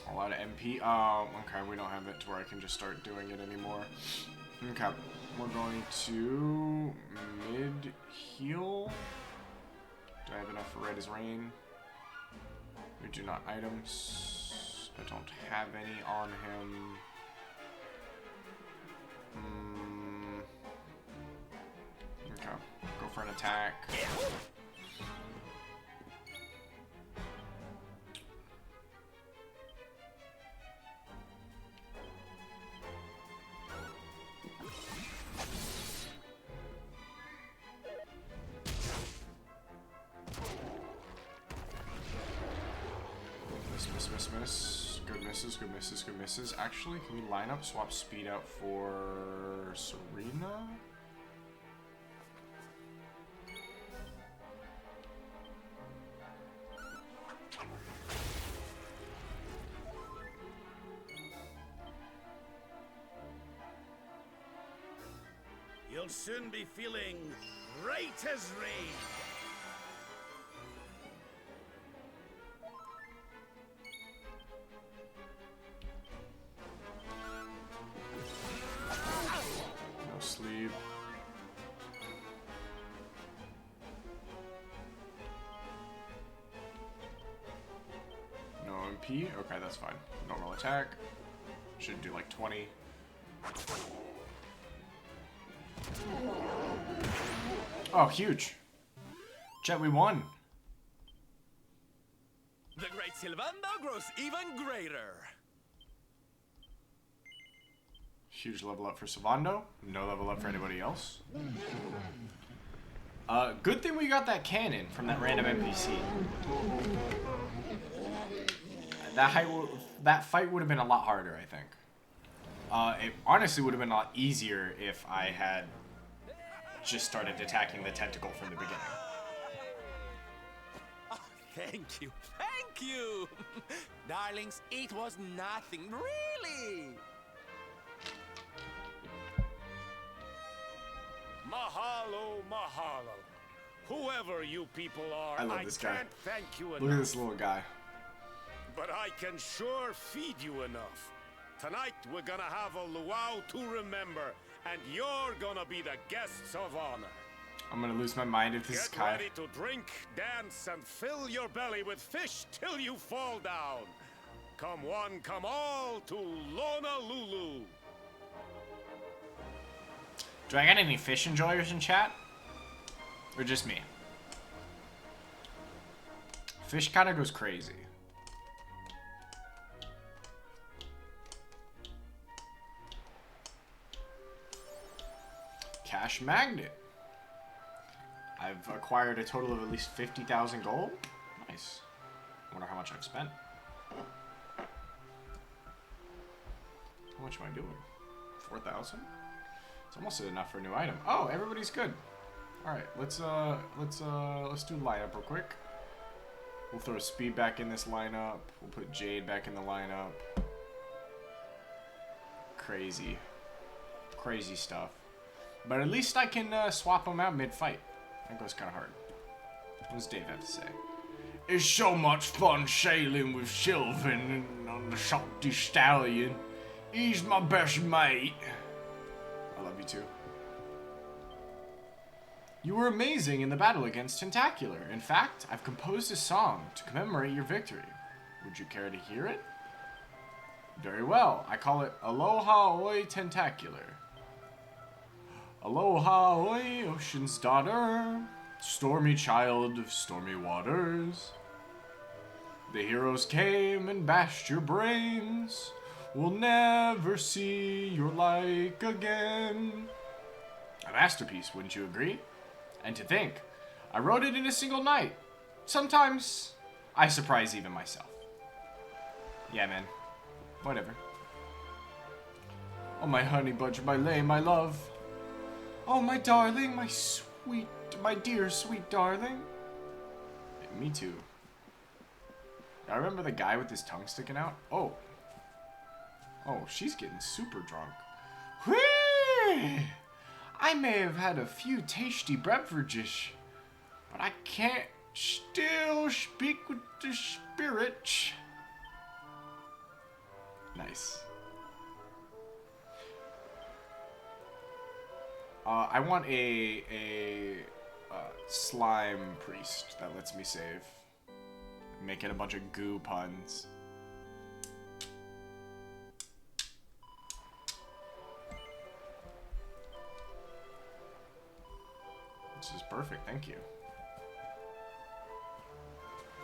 A lot of MP. Okay, we don't have it to where I can just start doing it anymore. Okay, we're going to mid heal. Do I have enough for Red as Rain? We do not. Items. I don't have any on him. Okay, go for an attack. Miss. Good misses, good misses, good misses. Actually, can we line up, swap speed out for Serena? You'll soon be feeling right as rain. No sleep. No MP? Okay, that's fine. Normal attack. Should do like 20. Oh, huge. Chet, we won. The great Silvando grows even greater. Huge level up for Silvando. No level up for anybody else. Good thing we got that cannon from that random NPC. That fight would have been a lot harder, I think. It honestly would have been a lot easier if I had just started attacking the tentacle from the beginning. Oh, thank you. Thank you. Darlings, it was nothing, really. Mahalo, mahalo. Whoever you people are, I love this guy. can't thank you enough. Look at this little guy. But I can sure feed you enough. Tonight we're gonna have a luau to remember, and you're gonna be the guests of honor. I'm gonna lose my mind if this is Get Kai. ready to drink, dance, and fill your belly with fish till you fall down. Come one, come all to Honolulu. Do I got any fish enjoyers in chat? Or just me? Fish kind of goes crazy. Cash magnet. I've acquired a total of at least 50,000 gold. Nice. Wonder how much I've spent. How much am I doing? 4,000? It's almost enough for a new item. Oh, everybody's good. All right, let's do lineup real quick. We'll throw Speed back in this lineup. We'll put Jade back in the lineup. Crazy stuff. But at least I can swap them out mid-fight. That goes kind of hard. What does Dave have to say? It's so much fun sailing with Sylvan on the salty stallion. He's my best mate. I love you too. You were amazing in the battle against Tentacular. In fact, I've composed a song to commemorate your victory. Would you care to hear it? Very well. I call it Aloha Oi Tentacular. Aloha Oi, ocean's daughter, stormy child of stormy waters. The heroes came and bashed your brains. We'll never see your like again. A masterpiece, wouldn't you agree? And to think, I wrote it in a single night. Sometimes, I surprise even myself. Yeah, man. Whatever. Oh, my honey bunch, my lay, my love. Oh, my darling, my dear, sweet darling. Yeah, me too. I remember the guy with his tongue sticking out. Oh. Oh, she's getting super drunk. Whee! I may have had a few tasty beverages, but I can't still speak with the spirit. Nice. I want a slime priest that lets me save. Making a bunch of goo puns. This is perfect, thank you.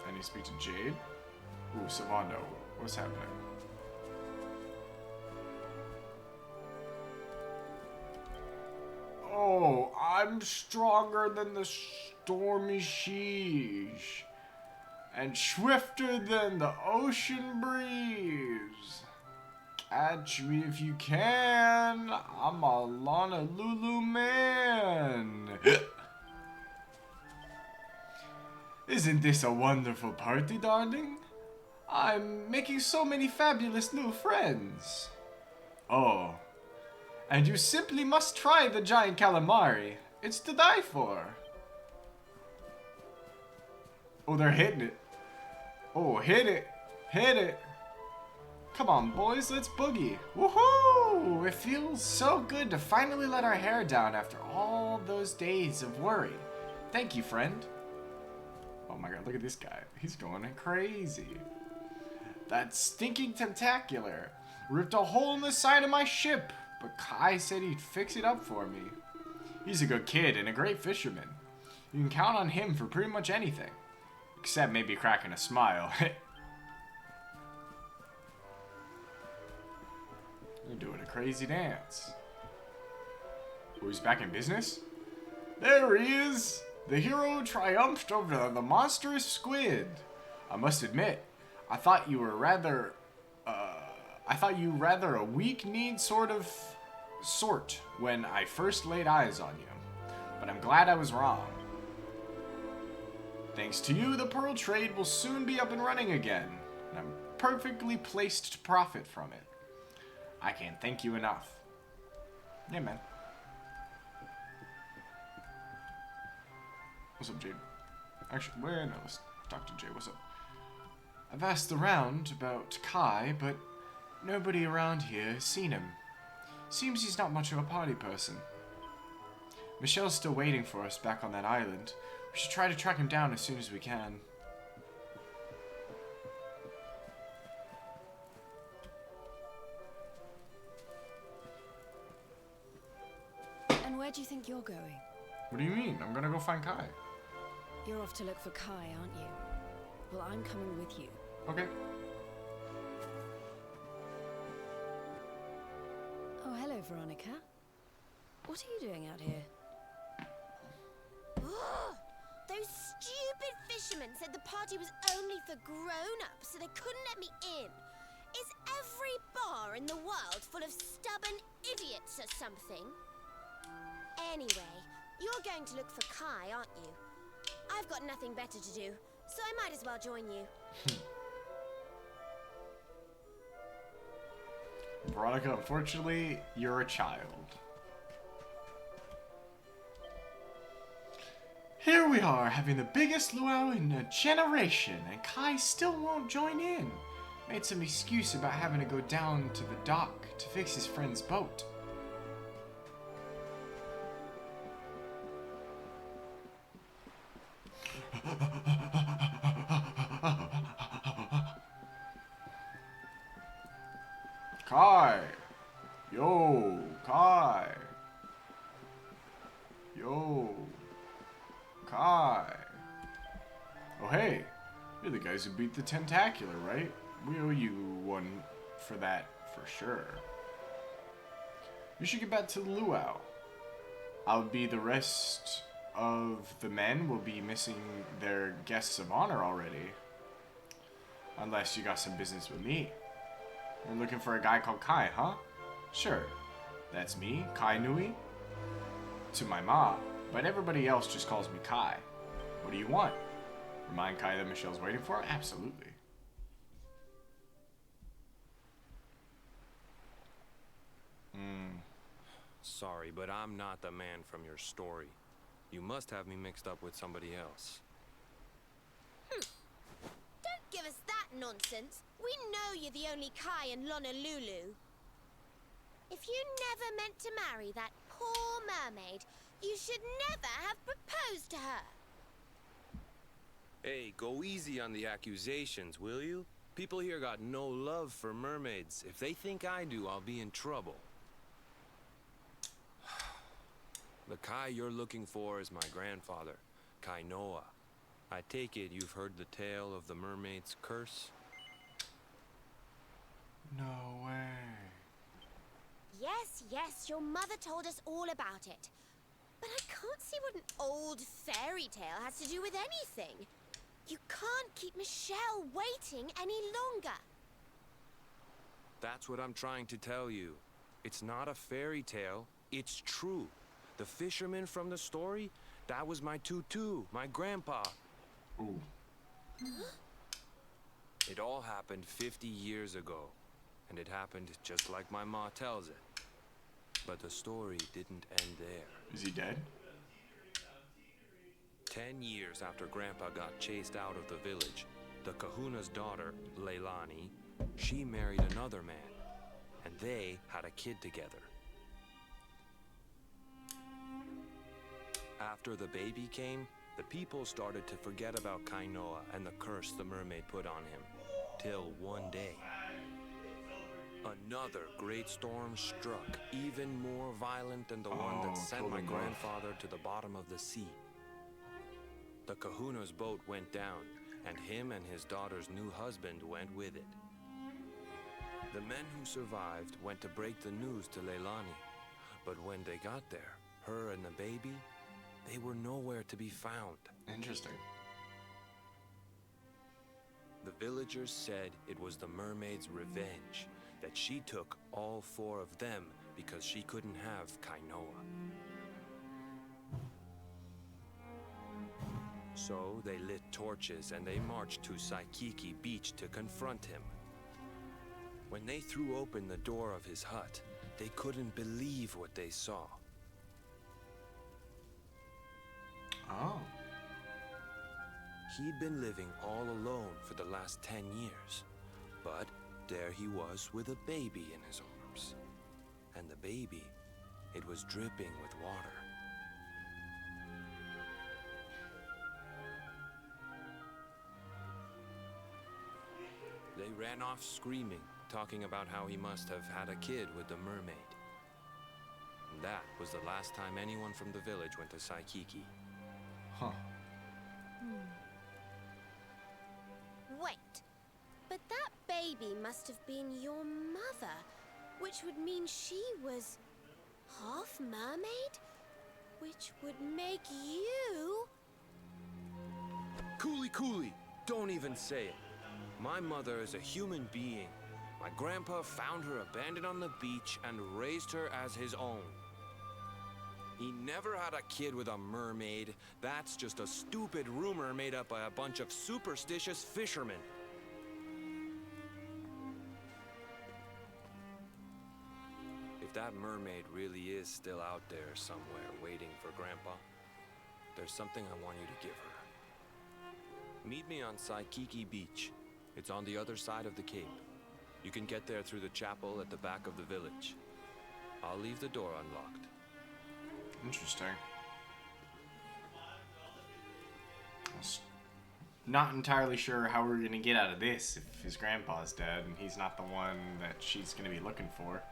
I need to speak to Jade. Ooh, Savando. What's happening? Oh, I'm stronger than the stormy sheesh. and swifter than the ocean breeze. Catch me if you can. I'm a Honolulu man. Isn't this a wonderful party, darling? I'm making so many fabulous new friends. Oh, and you simply must try the giant calamari. It's to die for. Oh, they're hitting it. Oh, hit it. Hit it. Come on, boys, let's boogie. Woohoo! It feels so good to finally let our hair down after all those days of worry. Thank you, friend. Oh my god, look at this guy. He's going crazy. That stinking tentacular ripped a hole in the side of my ship, but Kai said he'd fix it up for me. He's a good kid and a great fisherman. You can count on him for pretty much anything. Except maybe cracking a smile. You're doing a crazy dance. Oh, he's back in business? There he is! The hero triumphed over the monstrous squid. I must admit, I thought you rather a weak-kneed sort when I first laid eyes on you. But I'm glad I was wrong. Thanks to you, the pearl trade will soon be up and running again, and I'm perfectly placed to profit from it. I can't thank you enough. Yeah, man. What's up, Jade? Actually, wait, no, let's talk to Jay. What's up? I've asked around about Kai, but nobody around here has seen him. Seems he's not much of a party person. Michelle's still waiting for us back on that island. We should try to track him down as soon as we can. And where do you think you're going? What do you mean? I'm gonna go find Kai. You're off to look for Kai, aren't you? Well, I'm coming with you. Okay. Oh, hello, Veronica. What are you doing out here? Those stupid fishermen said the party was only for grown-ups, so they couldn't let me in. Is every bar in the world full of stubborn idiots or something? Anyway, you're going to look for Kai, aren't you? I've got nothing better to do, so I might as well join you. Veronica, unfortunately, you're a child. Here we are, having the biggest luau in a generation, and Kai still won't join in. Made some excuse about having to go down to the dock to fix his friend's boat. Kai! Yo! Kai! Yo! Kai! Oh hey! You're the guys who beat the Tentacular, right? We owe you one for that, for sure. You should get back to the luau. I'll be the rest of the men will be missing their guests of honor already. Unless you got some business with me. You're looking for a guy called Kai, huh? Sure. That's me, Kai Nui. To my ma, but everybody else just calls me Kai. What do you want? Remind Kai that Michelle's waiting for? Absolutely. Sorry, but I'm not the man from your story. You must have me mixed up with somebody else. Don't give us that nonsense. We know you're the only Kai in Honolulu. If you never meant to marry that poor mermaid, you should never have proposed to her. Hey, go easy on the accusations, will you? People here got no love for mermaids. If they think I do, I'll be in trouble. The Kai you're looking for is my grandfather, Kai Noah. I take it you've heard the tale of the mermaid's curse? No way. Yes, your mother told us all about it. But I can't see what an old fairy tale has to do with anything. You can't keep Michelle waiting any longer. That's what I'm trying to tell you. It's not a fairy tale, it's true. The fisherman from the story, that was my tutu, my grandpa. Ooh. It all happened 50 years ago, and it happened just like my ma tells it. But the story didn't end there. Is he dead? 10 years after Grandpa got chased out of the village, the kahuna's daughter, Leilani, she married another man, and they had a kid together. After the baby came, the people started to forget about Kainoa and the curse the mermaid put on him, till one day, another great storm struck, even more violent than the one that sent my grandfather to the bottom of the sea. The kahuna's boat went down, and him and his daughter's new husband went with it. The men who survived went to break the news to Leilani, but when they got there, her and the baby, they were nowhere to be found. Interesting. The villagers said it was the mermaid's revenge, that she took all 4 of them because she couldn't have Kainoa. So they lit torches and they marched to Saikiki Beach to confront him. When they threw open the door of his hut, they couldn't believe what they saw. Oh. He'd been living all alone for the last 10 years, but there he was with a baby in his arms. And the baby, it was dripping with water. They ran off screaming, talking about how he must have had a kid with the mermaid. And that was the last time anyone from the village went to Saikiki. Huh. Wait, but that baby must have been your mother, which would mean she was half mermaid, which would make you... Cooley, don't even say it. My mother is a human being. My grandpa found her abandoned on the beach and raised her as his own. He never had a kid with a mermaid. That's just a stupid rumor made up by a bunch of superstitious fishermen. If that mermaid really is still out there somewhere waiting for Grandpa, there's something I want you to give her. Meet me on Saikiki Beach. It's on the other side of the cape. You can get there through the chapel at the back of the village. I'll leave the door unlocked. Interesting. Not entirely sure how we're gonna get out of this if his grandpa's dead and he's not the one that she's gonna be looking for.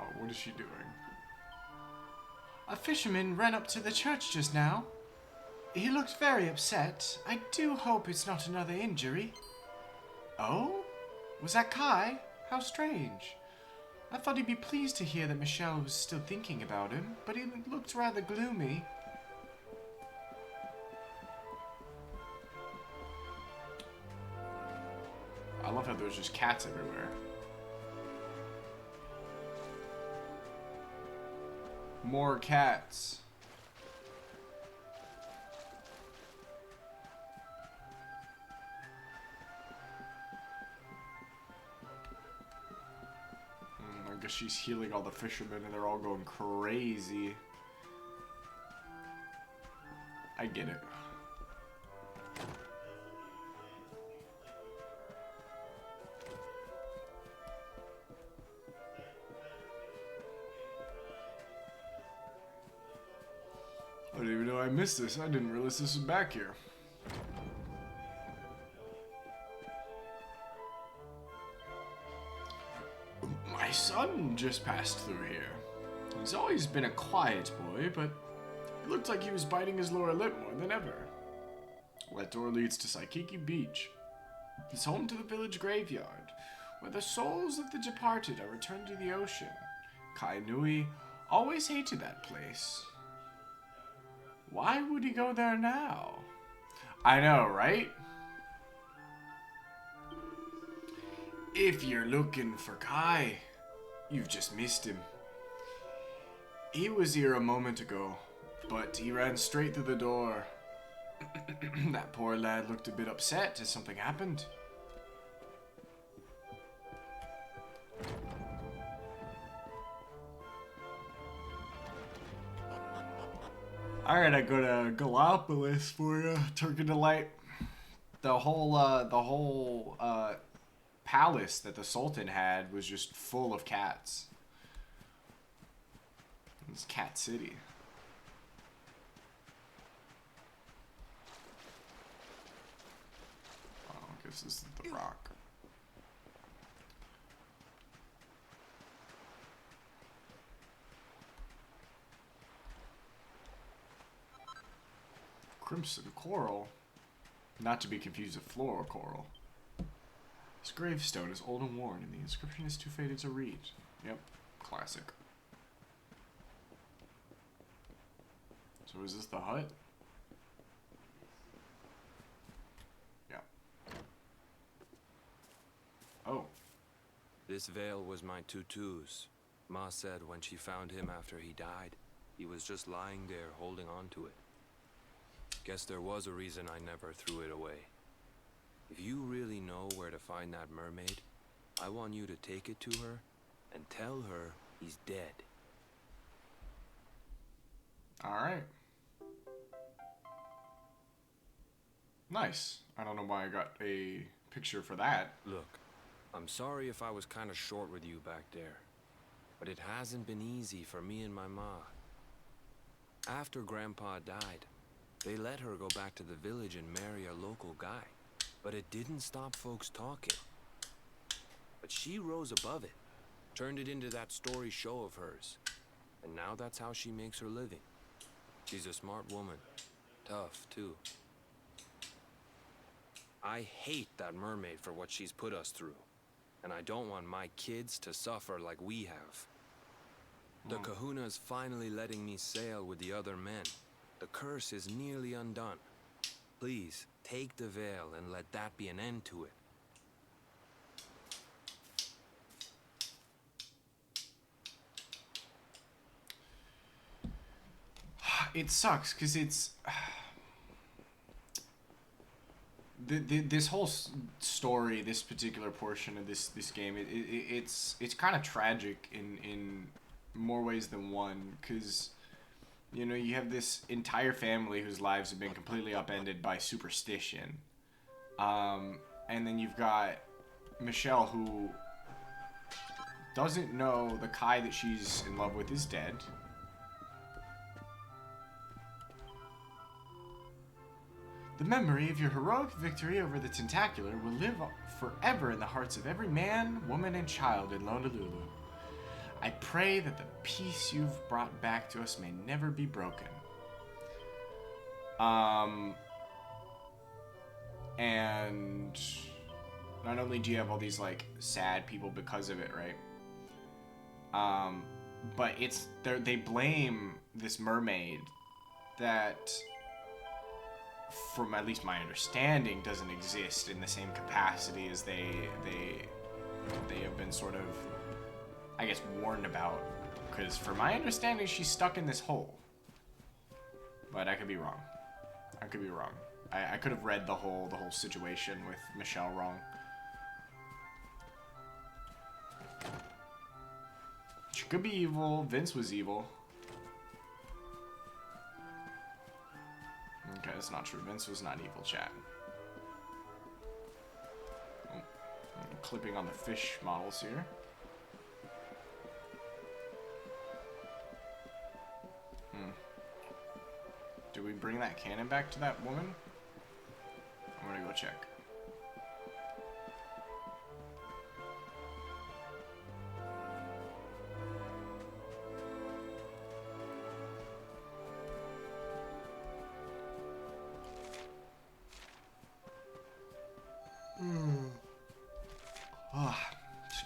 Oh, what is she doing? A fisherman ran up to the church just now. He looked very upset. I do hope it's not another injury. Oh? Was that Kai? How strange. I thought he'd be pleased to hear that Michelle was still thinking about him, but he looked rather gloomy. I love how there's just cats everywhere. More cats. I guess she's healing all the fishermen and they're all going crazy. I get it. I didn't even know I missed this. I didn't realize this was back here. My son just passed through here. He's always been a quiet boy, but it looked like he was biting his lower lip more than ever. That door leads to Saikiki Beach. It's home to the village graveyard, where the souls of the departed are returned to the ocean. Kai Nui always hated that place. Why would he go there now? I know, right? If you're looking for Kai, you've just missed him. He was here a moment ago, but he ran straight through the door. That poor lad looked a bit upset. Has something happened? Alright, I got a Galapagos for you, Turkey Delight. The whole palace that the Sultan had was just full of cats. It's Cat City. Oh, I guess this is the rock. Crimson coral, not to be confused with floral coral. This gravestone is old and worn, and the inscription is too faded to read. Yep, classic. So is this the hut? Yeah. Oh. This veil was my tutu's. Ma said when she found him after he died, he was just lying there holding on to it. Guess there was a reason I never threw it away. If you really know where to find that mermaid, I want you to take it to her and tell her he's dead. Alright. Nice. I don't know why I got a picture for that. Look, I'm sorry if I was kind of short with you back there, but it hasn't been easy for me and my ma. After Grandpa died, they let her go back to the village and marry a local guy, but it didn't stop folks talking. But she rose above it, turned it into that story show of hers, and now that's how she makes her living. She's a smart woman, tough too. I hate that mermaid for what she's put us through, and I don't want my kids to suffer like we have. The Kahuna's finally letting me sail with the other men. The curse is nearly undone. Please, take the veil and let that be an end to it. It sucks, because it's... this whole story, this particular portion of this game, it's kind of tragic in more ways than one, because... You know, you have this entire family whose lives have been completely upended by superstition. And then you've got Michelle, who doesn't know the Kai that she's in love with is dead. The memory of your heroic victory over the Tentacular will live forever in the hearts of every man, woman, and child in Honolulu. I pray that the peace you've brought back to us may never be broken. And not only do you have all these, like, sad people because of it, right? But they blame this mermaid that, from at least my understanding, doesn't exist in the same capacity as they have been sort of, I guess, warned about. Because from my understanding, she's stuck in this hole. But I could be wrong. I could be wrong. I could have read the whole situation with Michelle wrong. She could be evil. Vince was evil. Okay, that's not true. Vince was not evil, chat. Oh, I'm clipping on the fish models here. Do we bring that cannon back to that woman? I'm gonna go check.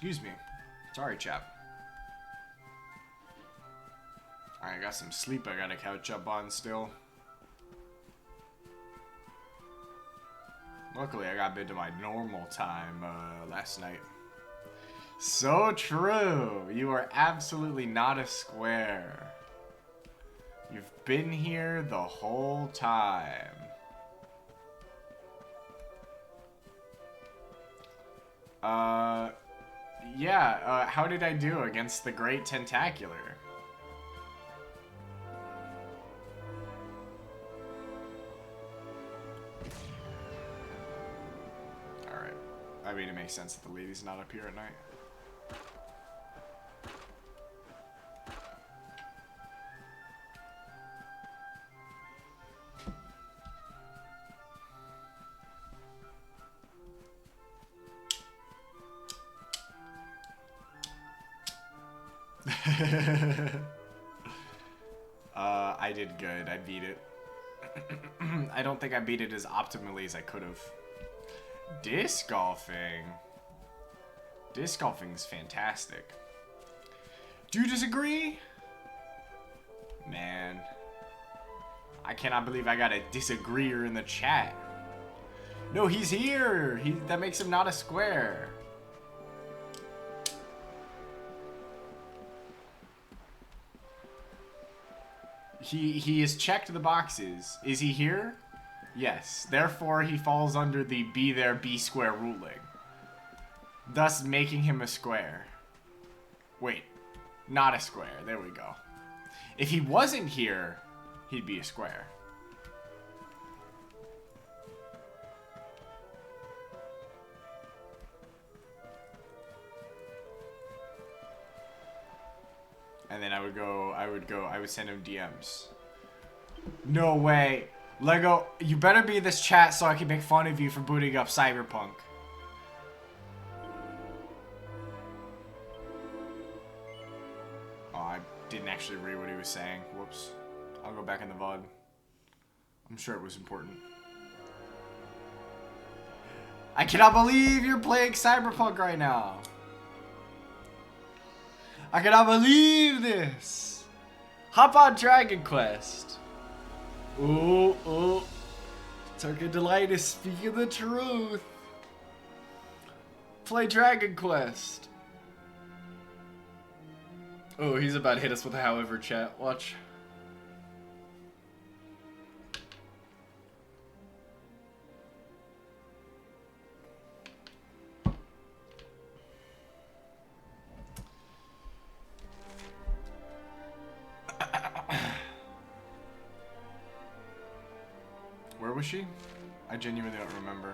Excuse me. Sorry, chap. I got some sleep I gotta catch up on still. Luckily, I got bid to my normal time last night. So true! You are absolutely not a square. You've been here the whole time. Yeah, how did I do against the Great Tentacular? Alright. I mean, it makes sense that the lady's not up here at night. I did good. I beat it. I don't think I beat it as optimally as I could have. Disc golfing. Disc golfing's fantastic. Do you disagree? Man. I cannot believe I got a disagreeer in the chat. No, he's here. That makes him not a square. He has checked the boxes. Is he here? Yes. Therefore, he falls under the be there, be square ruling. Thus making him a square. Wait. Not a square. There we go. If he wasn't here, he'd be a square. And then I would send him DMs. No way. Lego, you better be in this chat so I can make fun of you for booting up Cyberpunk. Oh, I didn't actually read what he was saying. Whoops. I'll go back in the VOD. I'm sure it was important. I cannot believe you're playing Cyberpunk right now. I cannot believe this! Hop on Dragon Quest! Ooh, ooh. Turkey Delight is speaking the truth. Play Dragon Quest. Oh, he's about to hit us with a however chat. Watch. Where was she? I genuinely don't remember.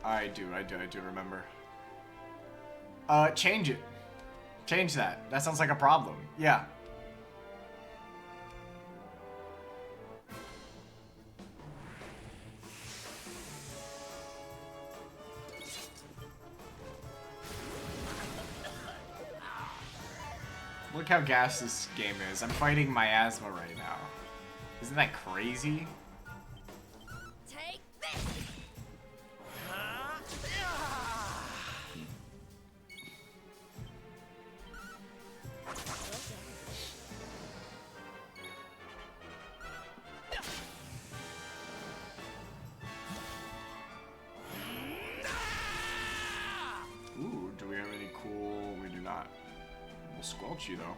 I do remember. Change it. Change that. That sounds like a problem. Yeah. Look how gassed this game is. I'm fighting miasma right now. Isn't that crazy? Take this! Ooh, do we have any cool... We do not. We'll squelch you, though.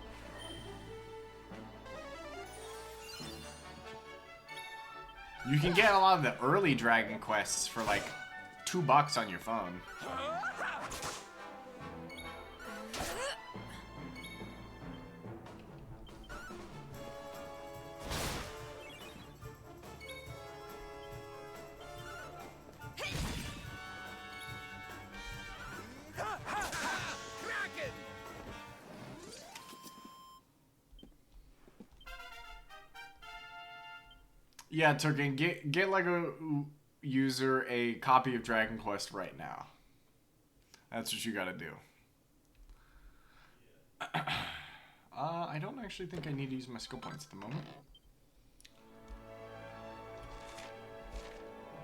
You can get a lot of the early Dragon Quests for like $2 on your phone. Yeah, Turkin, get like a user a copy of Dragon Quest right now. That's what you gotta do. I don't actually think I need to use my skill points at the moment.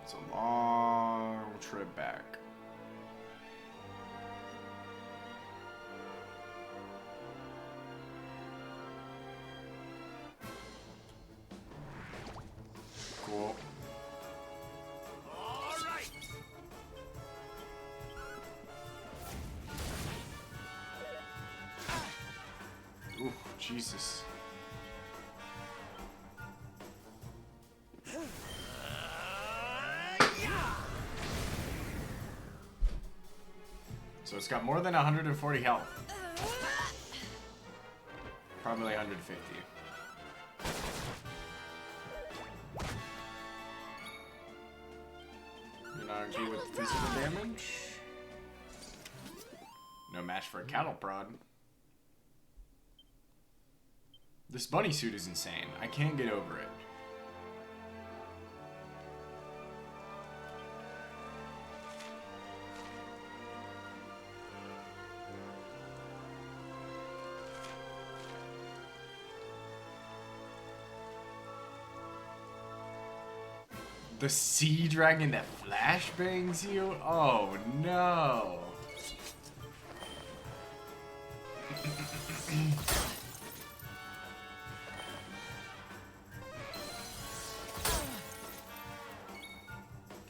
It's a long trip back. Jesus. So it's got more than 140 health. Probably 150. You're not okay with physical damage? No match for a cattle prod. This bunny suit is insane. I can't get over it. The sea dragon that flashbangs you? Oh no.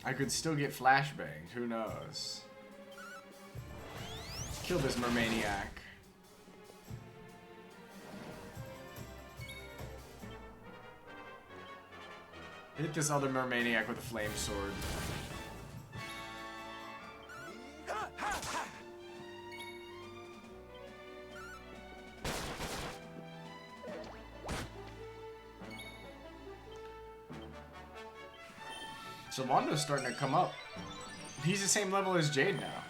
I could still get flashbanged, who knows? Kill this mermaniac. Hit this other mermaniac with a flame sword. So Wando's starting to come up. He's the same level as Jade now.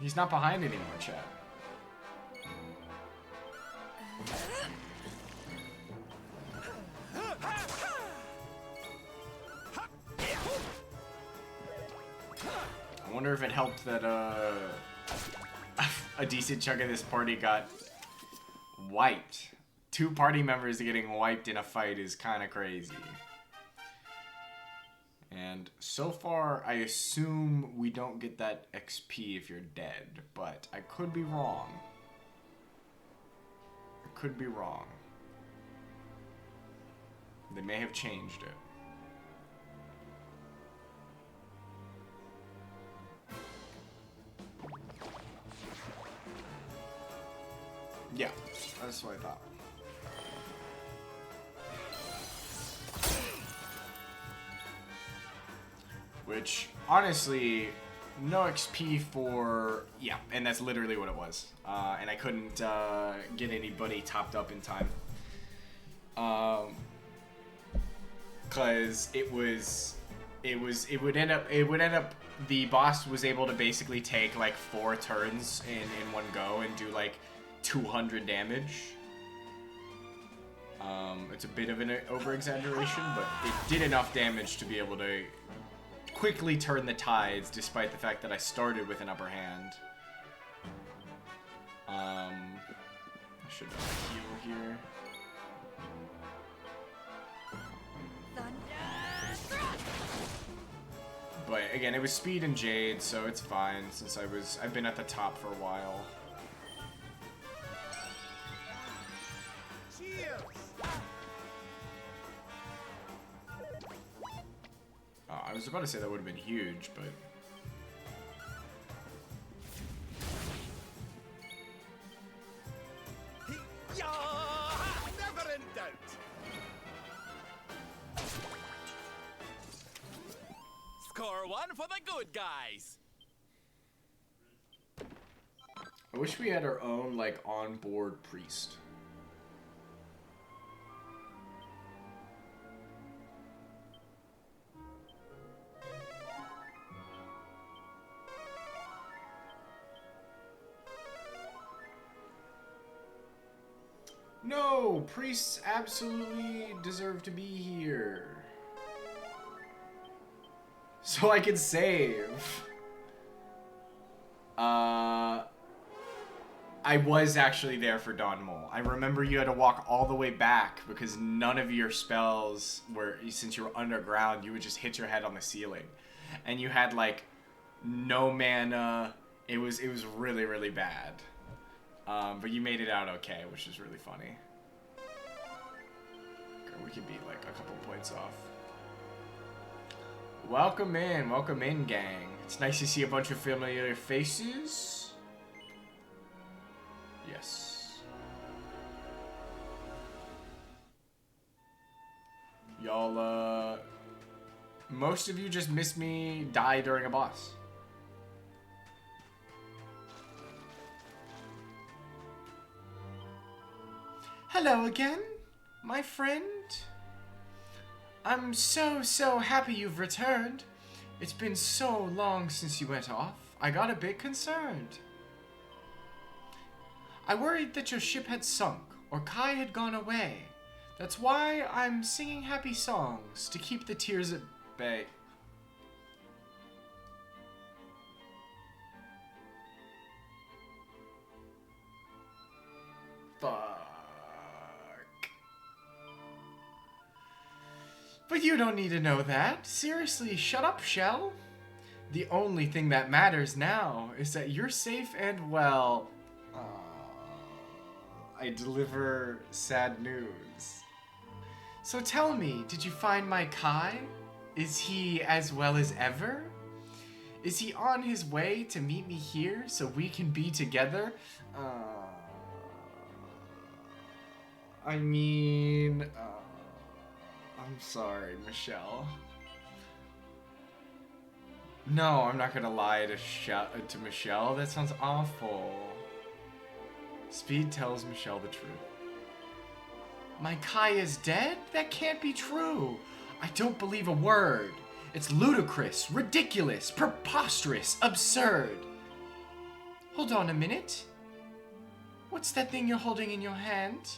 He's not behind anymore, chat. I wonder if it helped that a decent chunk of this party got wiped. 2 party members getting wiped in a fight is kind of crazy. And so far, I assume we don't get that XP if you're dead, but I could be wrong. I could be wrong. They may have changed it. Yeah, that's what I thought. Which, honestly, no XP for... Yeah, and that's literally what it was. And I couldn't get anybody topped up in time. Because it would end up... The boss was able to basically take, like, 4 turns in one go and do, like, 200 damage. It's a bit of an over-exaggeration, but it did enough damage to be able to quickly turn the tides, despite the fact that I started with an upper hand. I should heal here. But again, it was speed and Jade, so it's fine since I've been at the top for a while. I was about to say that would have been huge, but... Never in doubt. Score 1 for the good guys. I wish we had our own, like, onboard priest. No! Priests absolutely deserve to be here. So I can save. I was actually there for Dawn Mole. I remember you had to walk all the way back because none of your spells were, since you were underground, you would just hit your head on the ceiling. And you had, like, no mana. It was really, really bad. But you made it out okay, which is really funny. Okay, we could be like a couple points off. Welcome in, gang. It's nice to see a bunch of familiar faces. Yes. Y'all, most of you just missed me die during a boss. Hello again, my friend. I'm so happy you've returned. It's been so long since you went off. I got a bit concerned. I worried that your ship had sunk or Kai had gone away. That's why I'm singing happy songs to keep the tears at bay. Fuck. But you don't need to know that. Seriously, shut up, Shell. The only thing that matters now is that you're safe and well. I deliver sad news. So tell me, did you find my Kai? Is he as well as ever? Is he on his way to meet me here so we can be together? I'm sorry, Michelle. No, I'm not gonna lie to Michelle. That sounds awful. Speed tells Michelle the truth. My Kai is dead? That can't be true. I don't believe a word. It's ludicrous, ridiculous, preposterous, absurd. Hold on a minute. What's that thing you're holding in your hand?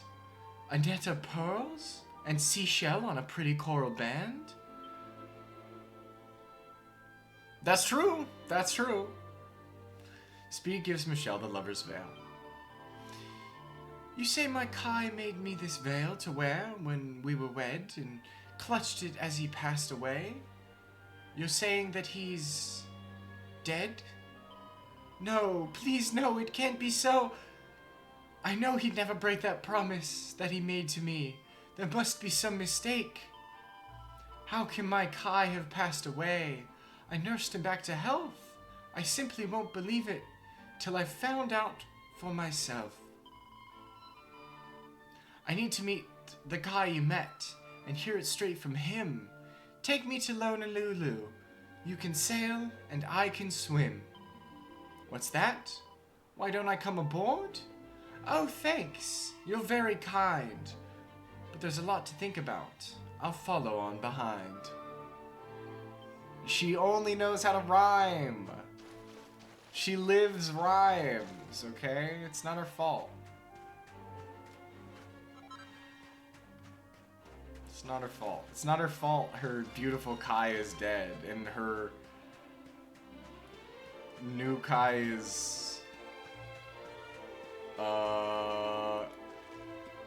A net of pearls? And seashell on a pretty coral band? That's true. That's true. Speed gives Michelle the lover's veil. You say my Kai made me this veil to wear when we were wed and clutched it as he passed away? You're saying that he's dead? No, please no, it can't be so. I know he'd never break that promise that he made to me. There must be some mistake. How can my Kai have passed away? I nursed him back to health. I simply won't believe it till I've found out for myself. I need to meet the guy you met and hear it straight from him. Take me to Honolulu. You can sail and I can swim. What's that? Why don't I come aboard? Oh, thanks. You're very kind. But there's a lot to think about. I'll follow on behind. She only knows how to rhyme. She lives rhymes, okay? It's not her fault. It's not her fault. It's not her fault her beautiful Kai is dead and her new Kai is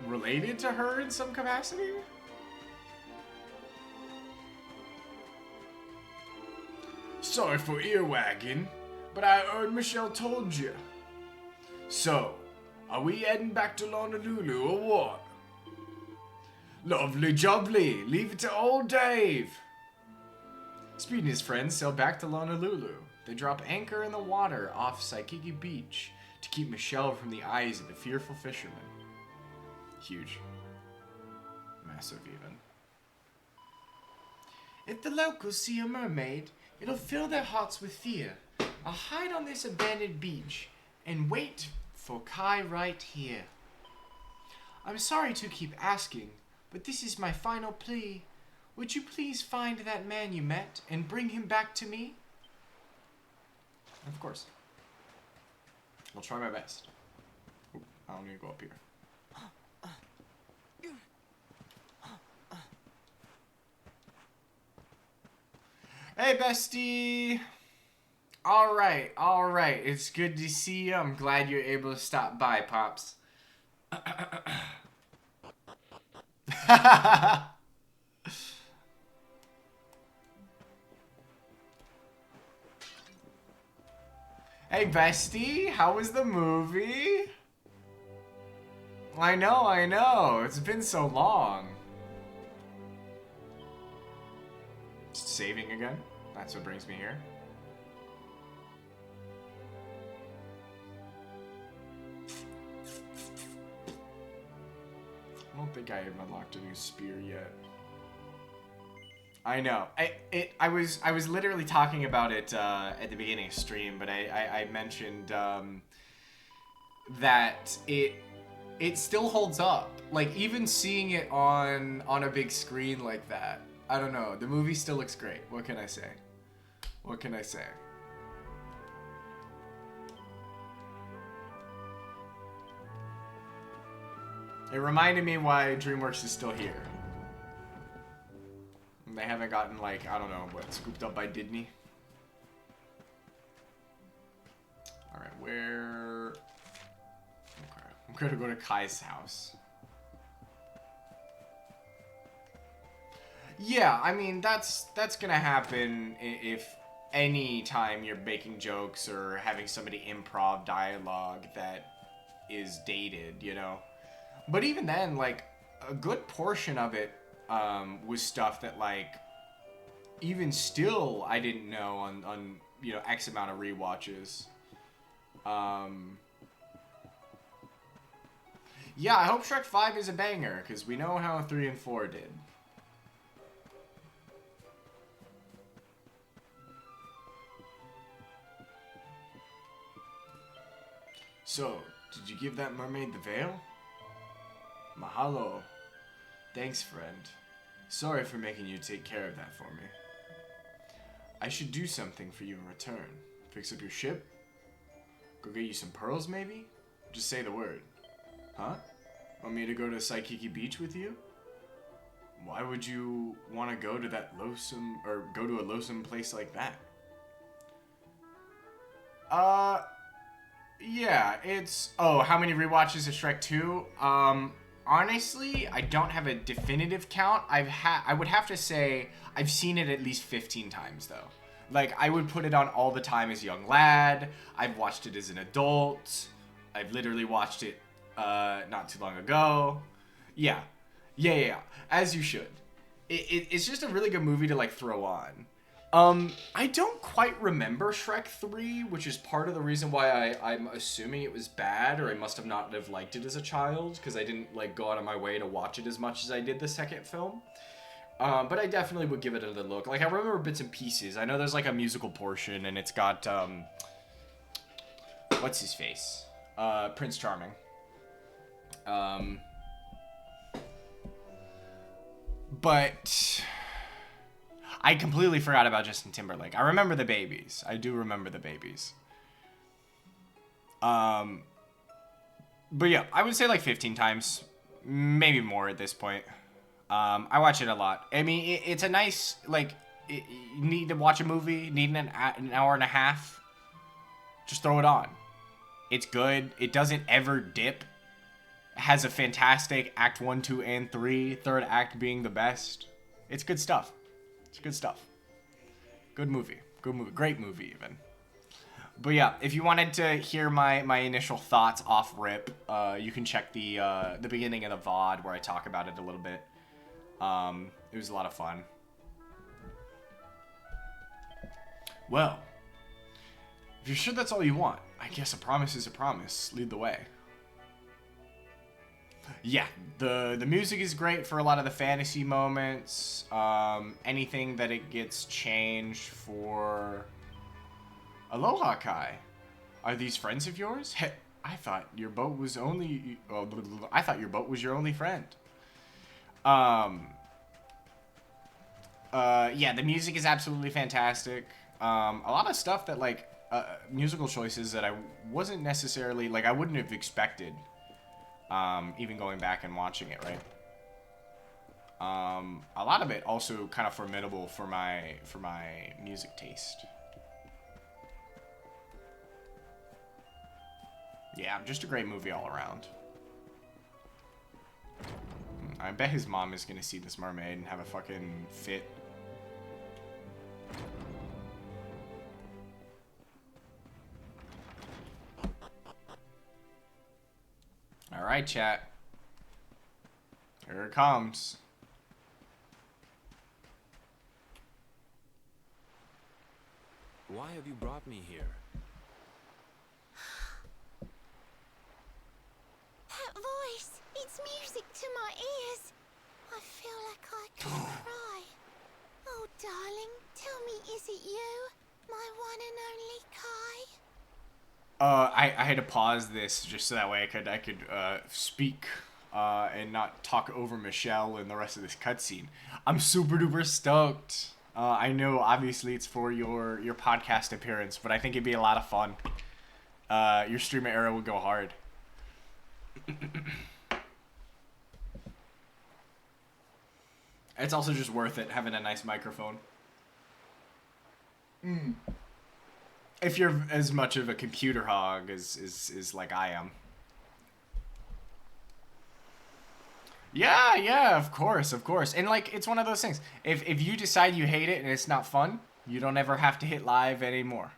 related to her in some capacity? Sorry for earwagging, but I heard Michelle told you. So, are we heading back to Honolulu or what? Lovely jubbly, leave it to old Dave. Speed and his friends sail back to Honolulu. They drop anchor in the water off Saikiki Beach to keep Michelle from the eyes of the fearful fishermen. Huge. Massive, even. If the locals see a mermaid, it'll fill their hearts with fear. I'll hide on this abandoned beach and wait for Kai right here. I'm sorry to keep asking, but this is my final plea. Would you please find that man you met and bring him back to me? Of course. I'll try my best. Oop, I don't need to go up here. Hey, bestie! Alright. It's good to see you. I'm glad you're able to stop by, Pops. Hey, bestie, how was the movie? I know. It's been so long. Saving again? That's what brings me here. I don't think I have unlocked a new spear yet. I know. I was literally talking about it at the beginning of stream, but I mentioned that it still holds up. Like, even seeing it on a big screen like that, I don't know. The movie still looks great. What can I say? What can I say? It reminded me why DreamWorks is still here. They haven't gotten, like, I don't know, what, scooped up by Disney? Alright, where... Okay, I'm gonna go to Kai's house. Yeah, I mean, that's gonna happen if any time you're making jokes or having somebody improv dialogue that is dated, you know? But even then, like, a good portion of it was stuff that, like, even still I didn't know on you know, X amount of rewatches. Yeah, I hope Shrek 5 is a banger, because we know how 3 and 4 did. So, did you give that mermaid the veil? Mahalo. Thanks, friend. Sorry for making you take care of that for me. I should do something for you in return. Fix up your ship? Go get you some pearls, maybe? Just say the word. Huh? Want me to go to Saikiki Beach with you? Why would you want to go to that loathsome, or go to a loathsome place like that? Yeah, it's... Oh, how many rewatches of Shrek 2? Honestly, I don't have a definitive count. I would have to say I've seen it at least 15 times, though. Like, I would put it on all the time as a young lad. I've watched it as an adult. I've literally watched it, not too long ago. Yeah. As you should. It's just a really good movie to, like, throw on. I don't quite remember Shrek 3, which is part of the reason why I'm assuming it was bad, or I must have not have liked it as a child, because I didn't, like, go out of my way to watch it as much as I did the second film. But I definitely would give it another look. Like, I remember bits and pieces. I know there's, like, a musical portion, and it's got, what's his face? Prince Charming. But... I completely forgot about Justin Timberlake. I remember the babies. I do remember the babies. But yeah, I would say like 15 times. Maybe more at this point. I watch it a lot. I mean, it's a nice, like, you need to watch a movie, need an hour and a half. Just throw it on. It's good. It doesn't ever dip. It has a fantastic Act 1, 2, and 3. Third act being the best. It's good stuff. It's good stuff. Good movie. Good movie. Great movie, even. But yeah, if you wanted to hear my initial thoughts off rip, you can check the beginning of the VOD where I talk about it a little bit. It was a lot of fun. Well, if you're sure that's all you want, I guess a promise is a promise. Lead the way. Yeah, the music is great for a lot of the fantasy moments. Anything that it gets changed for... Aloha, Kai. Are these friends of yours? Hey, I thought your boat was only... I thought your boat was your only friend. Yeah, the music is absolutely fantastic. A lot of stuff that, like, musical choices that I wasn't necessarily... Like, I wouldn't have expected... even going back and watching it, right? A lot of it also kind of formidable for my music taste. Yeah, just a great movie all around. I bet his mom is gonna see this mermaid and have a fucking fit. Alright, chat. Here it comes. Why have you brought me here? That voice, it's music to my ears. I feel like I could cry. Oh, darling, tell me, is it you? My one and only Kai? I had to pause this just so that way I could speak and not talk over Michelle and the rest of this cutscene. I'm super duper stoked. I know obviously it's for your podcast appearance, but I think it'd be a lot of fun. Your streamer era would go hard. It's also just worth it having a nice microphone. If you're as much of a computer hog as like I am. Yeah, of course. And like, it's one of those things. If you decide you hate it and it's not fun, you don't ever have to hit live anymore.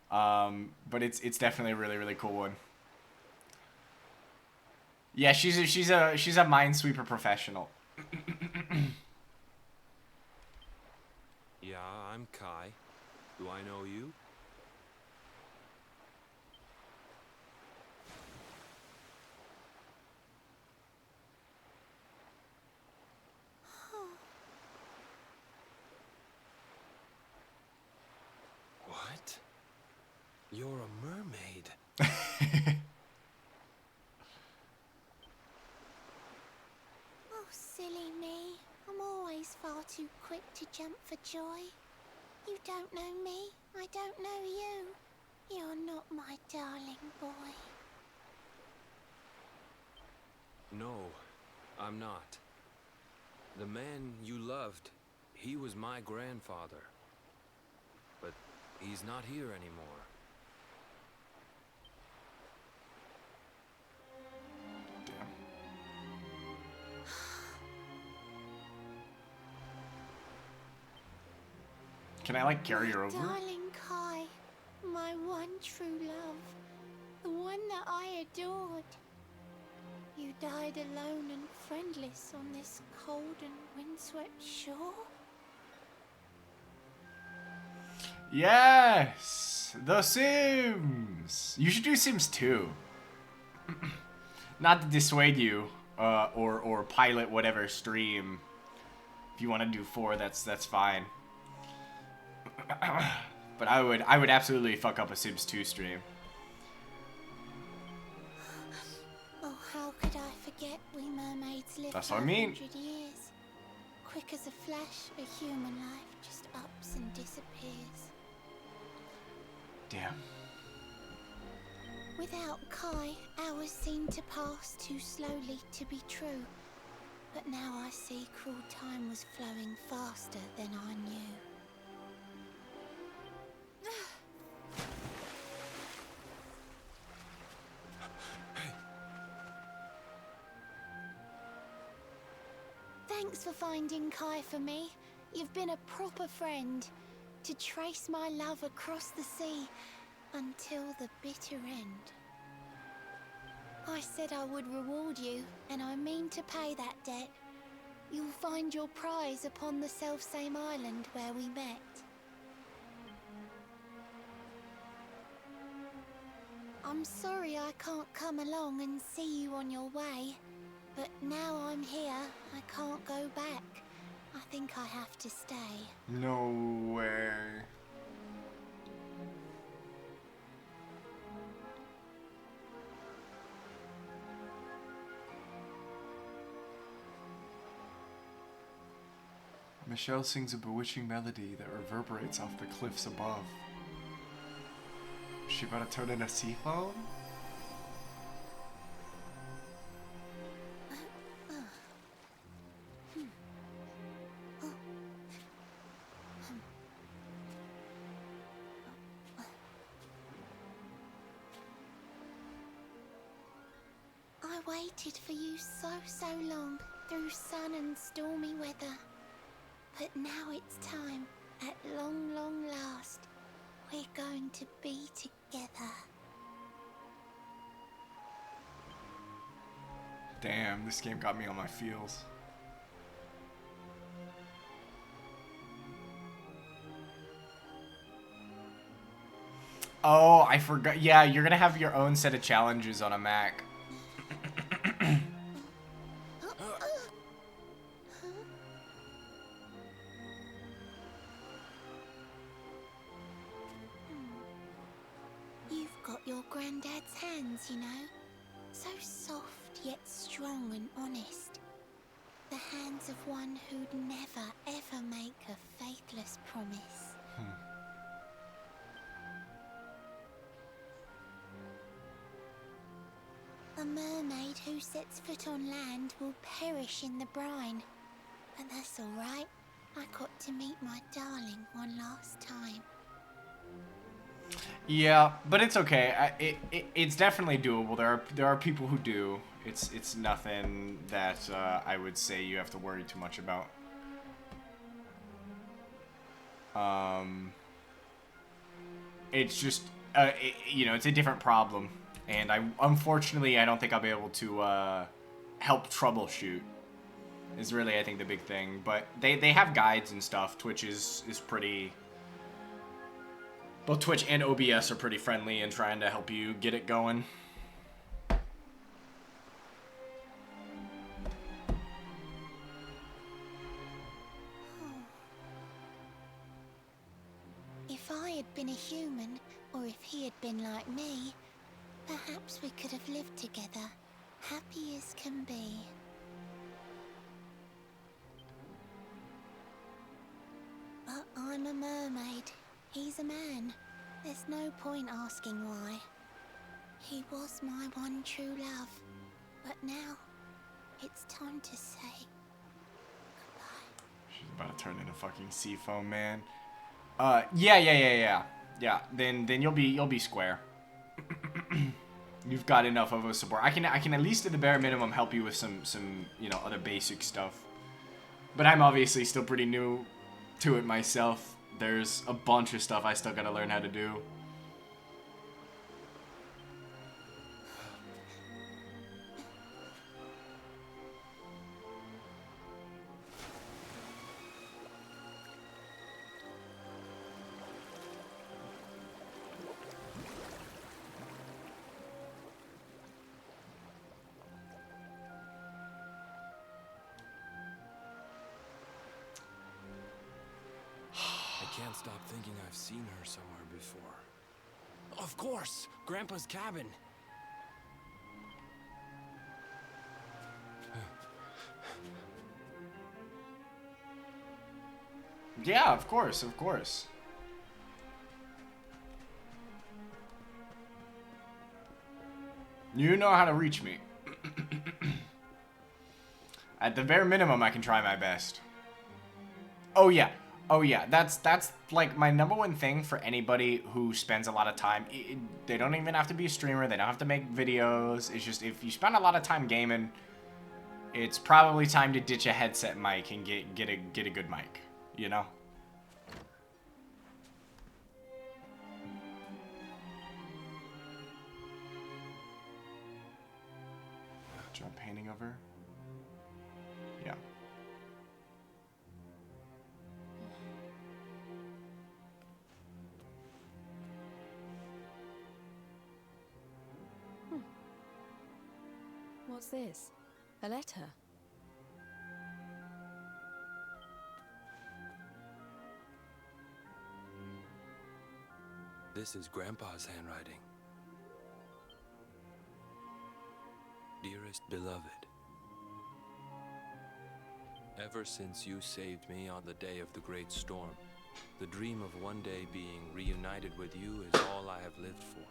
But it's definitely a really, really cool one. Yeah, she's a Minesweeper professional. Yeah, I'm Kai. Do I know you? What? You're a mermaid. Oh, silly me. I'm always far too quick to jump for joy. You don't know me, I don't know you. You're not my darling boy. No, I'm not. The man you loved, he was my grandfather. But he's not here anymore. Damn. Can I like carry her over? Darling Kai, my one true love, the one that I adored. You died alone and friendless on this cold and windswept shore? Yes! The Sims! You should do Sims 2. Not to dissuade you, or pilot whatever stream. If you want to do 4, that's fine. But I would absolutely fuck up a Sims 2 stream. Oh, how could I forget we mermaids live That's for what I mean. 100 years? Quick as a flash, a human life just ups and disappears. Damn. Without Kai, hours seem to pass too slowly to be true. But now I see cruel time was flowing faster than I knew. Thanks for finding Kai for me. You've been a proper friend. To trace my love across the sea until the bitter end. I said I would reward you, and I mean to pay that debt. You'll find your prize upon the selfsame island where we met. I'm sorry I can't come along and see you on your way. But now I'm here, I can't go back. I think I have to stay. No way. Michelle sings a bewitching melody that reverberates off the cliffs above. Is she about to turn in a seafoam? I waited for you so long, through sun and stormy weather. But now it's time, at long last, we're going to be together. Damn, this game got me on my feels. Oh, I forgot. Yeah, you're gonna have your own set of challenges on a Mac. Granddad's hands, you know. So soft yet strong and honest. The hands of one who'd never ever make a faithless promise. A mermaid who sets foot on land will perish in the brine. But that's all right. I got to meet my darling one last time. Yeah, but it's okay. It's definitely doable. There are people who do. It's nothing that I would say you have to worry too much about. It's just you know, it's a different problem, and unfortunately I don't think I'll be able to help troubleshoot. Is really I think the big thing, but they have guides and stuff. Twitch is pretty. Both Twitch and OBS are pretty friendly in trying to help you get it going. If I had been a human, or if he had been like me, perhaps we could have lived together, happy as can be. But I'm a mermaid. He's a man. There's no point asking why. He was my one true love. But now, it's time to say goodbye. She's about to turn into fucking seafoam, man. Yeah. Then you'll be square. You've got enough of a support. I can at least at the bare minimum help you with some you know, other basic stuff. But I'm obviously still pretty new to it myself. There's a bunch of stuff I still gotta learn how to do. I can't stop thinking I've seen her somewhere before. Of course! Grandpa's cabin! Yeah, of course. You know how to reach me. At the bare minimum, I can try my best. Oh yeah, that's like my number one thing for anybody who spends a lot of time. They don't even have to be a streamer. They don't have to make videos. It's just if you spend a lot of time gaming, it's probably time to ditch a headset mic and get a good mic. You know. Try painting over. Yeah. What's this? A letter? This is Grandpa's handwriting. Dearest beloved, ever since you saved me on the day of the great storm, the dream of one day being reunited with you is all I have lived for.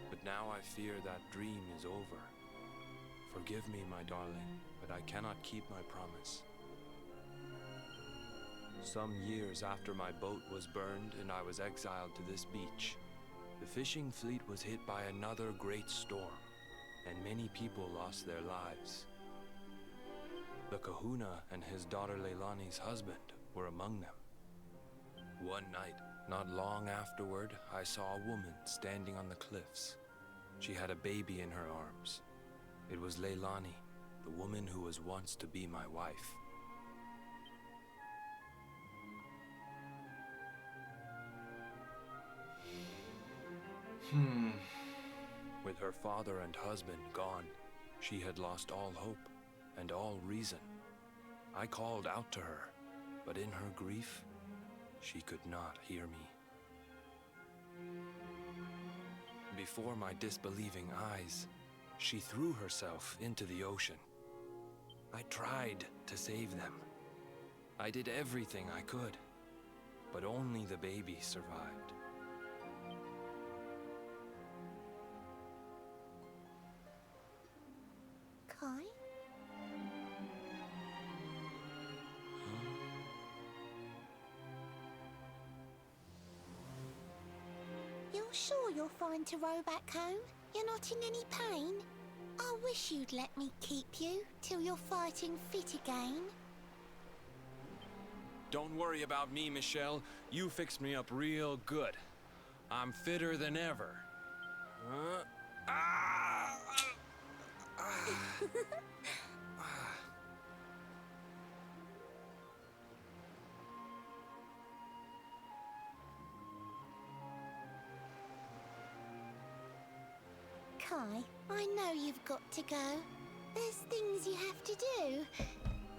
But now I fear that dream is over. Forgive me, my darling, but I cannot keep my promise. Some years after my boat was burned and I was exiled to this beach, the fishing fleet was hit by another great storm, and many people lost their lives. The kahuna and his daughter Leilani's husband were among them. One night, not long afterward, I saw a woman standing on the cliffs. She had a baby in her arms. It was Leilani, the woman who was once to be my wife. With her father and husband gone, she had lost all hope and all reason. I called out to her, but in her grief, she could not hear me. Before my disbelieving eyes, she threw herself into the ocean. I tried to save them. I did everything I could, but only the baby survived. Kai? You're sure you're fine to row back home? You're not in any pain? I wish you'd let me keep you till you're fighting fit again. Don't worry about me, Michelle. You fixed me up real good. I'm fitter than ever. Kai, I know you've got to go. There's things you have to do.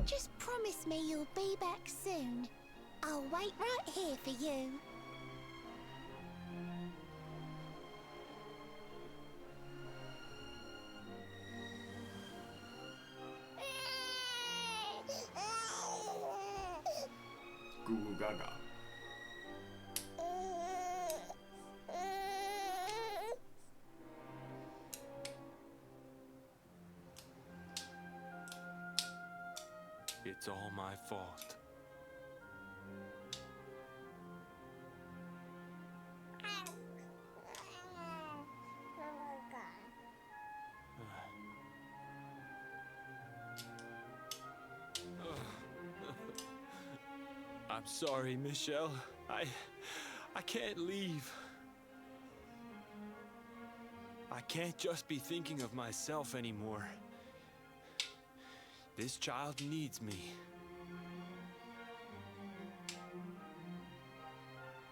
Just promise me you'll be back soon. I'll wait right here for you. Goo goo gaga. It's all my fault. I'm sorry, Michelle. I can't leave. I can't just be thinking of myself anymore. This child needs me.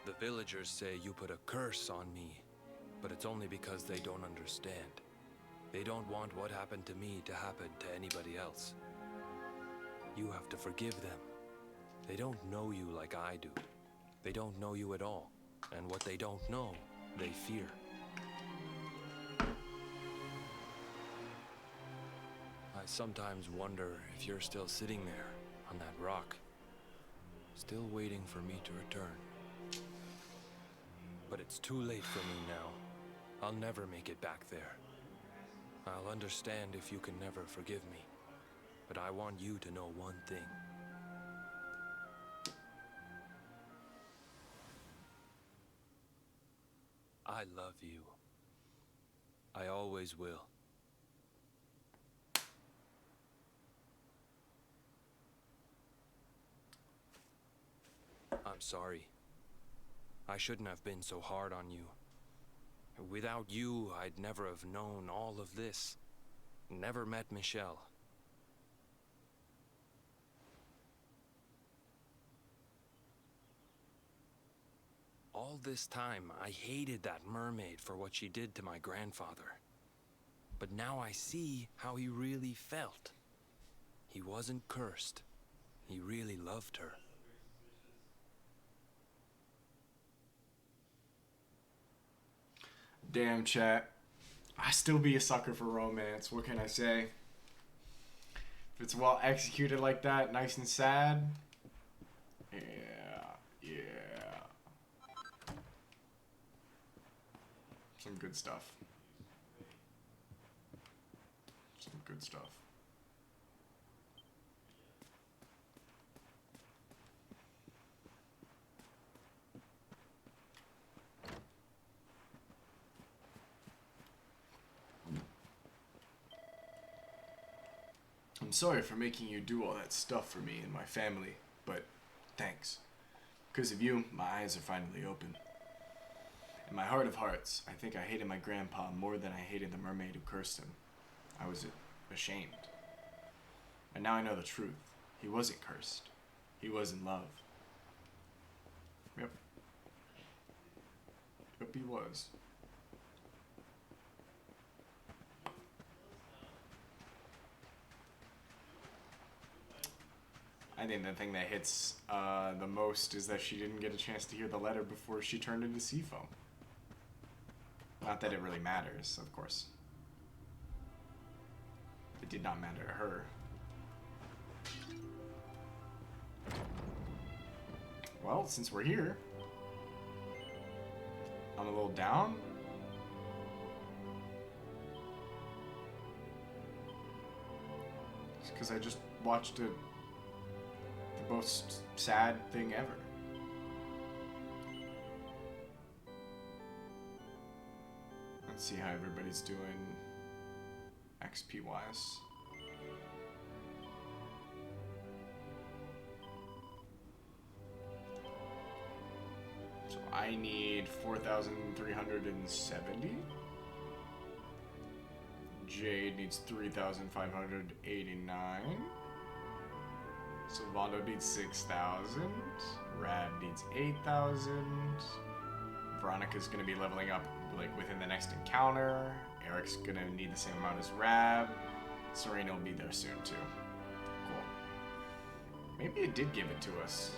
The villagers say you put a curse on me, but it's only because they don't understand. They don't want what happened to me to happen to anybody else. You have to forgive them. They don't know you like I do. They don't know you at all. And what they don't know, they fear. I sometimes wonder if you're still sitting there on that rock, still waiting for me to return. But it's too late for me now. I'll never make it back there. I'll understand if you can never forgive me. But I want you to know one thing. I love you. I always will. I'm sorry. I shouldn't have been so hard on you. Without you, I'd never have known all of this. Never met Michelle. All this time, I hated that mermaid for what she did to my grandfather. But now I see how he really felt. He wasn't cursed. He really loved her. Damn, chat. I still be a sucker for romance. What can I say? If it's well executed like that, nice and sad. Yeah. Some good stuff. Some good stuff. I'm sorry for making you do all that stuff for me and my family, but thanks. Because of you, my eyes are finally open. In my heart of hearts, I think I hated my grandpa more than I hated the mermaid who cursed him. I was ashamed. And now I know the truth. He wasn't cursed. He was in love. Yep. Yep, he was. I think the thing that hits the most is that she didn't get a chance to hear the letter before she turned into sea foam. Not that it really matters, of course. It did not matter to her. Well, since we're here, I'm a little down. It's because I just watched the most sad thing ever. Let's see how everybody's doing XP wise. So I need 4,370. Jade needs 3,589. Sylvando needs 6,000. Rad needs 8,000. Veronica's gonna be leveling up like within the next encounter. Eric's gonna need the same amount as Rab. Serena will be there soon too. Cool. Maybe it did give it to us.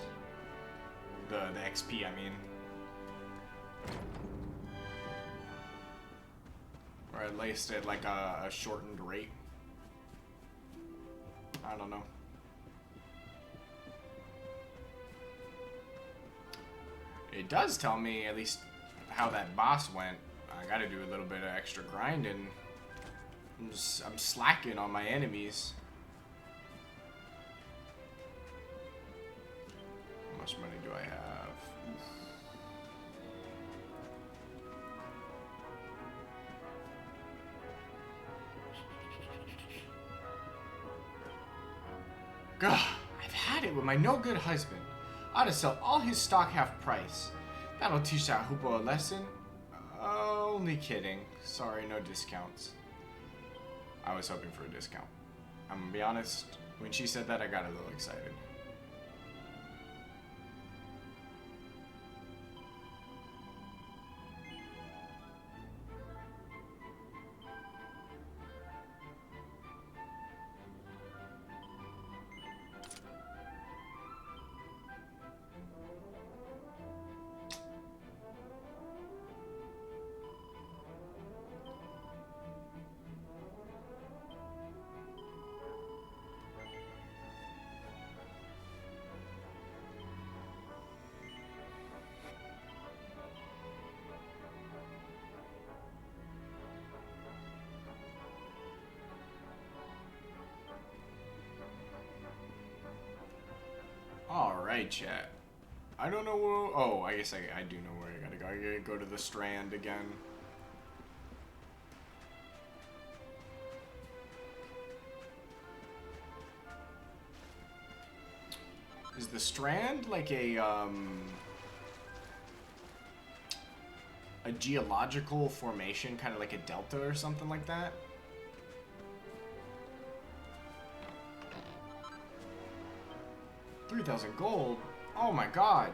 The XP, I mean. Or at least at like a shortened rate. I don't know. It does tell me at least how that boss went. I gotta do a little bit of extra grinding. I'm slacking on my enemies. How much money do I have? Gah, I've had it with my no-good husband. I ought to sell all his stock half price. That'll teach that hoopo a lesson. Only kidding. Sorry, no discounts. I was hoping for a discount. I'm gonna be honest, when she said that, I got a little excited. Alright, chat. I don't know where... Oh, I guess I do know where I gotta go. I gotta go to the Strand again. Is the Strand like a geological formation, kind of like a delta or something like that? 3,000 gold? Oh my god.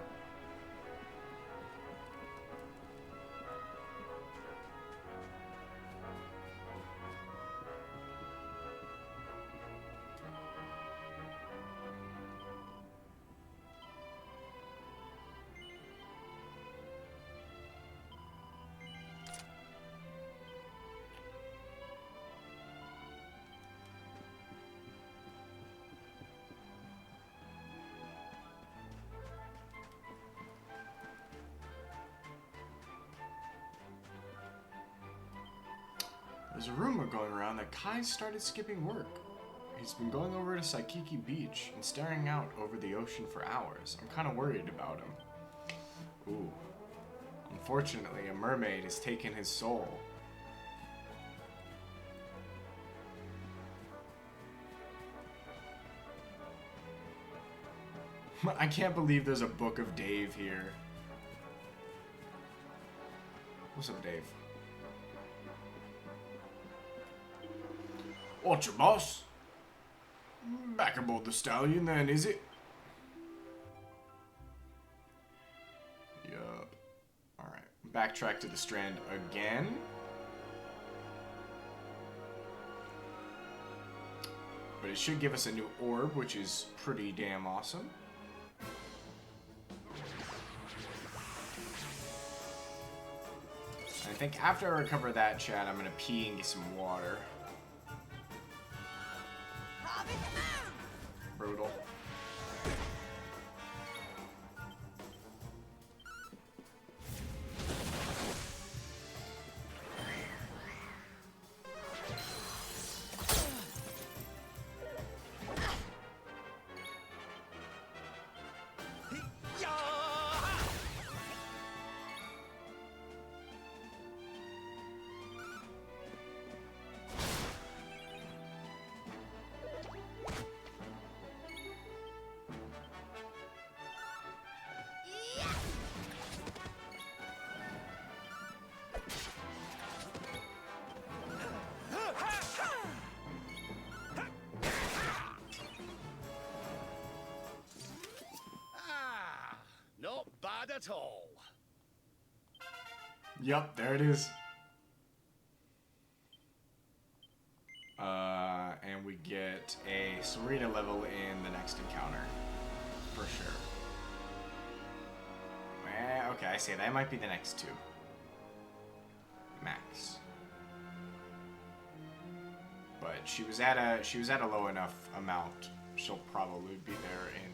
There's a rumor going around that Kai started skipping work. He's been going over to Saikiki Beach and staring out over the ocean for hours. I'm kind of worried about him. Ooh. Unfortunately, a mermaid has taken his soul. I can't believe there's a book of Dave here. What's up, Dave? What's your boss? Back aboard the stallion then, is it? Yup. Alright. Backtrack to the Strand again. But it should give us a new orb, which is pretty damn awesome. I think after I recover that, chat, I'm gonna pee and get some water. Brutal. Not bad at all. Yup, there it is. And we get a Serena level in the next encounter. For sure. Okay, I see. That might be the next two. Max. But she was at a low enough amount. She'll probably be there in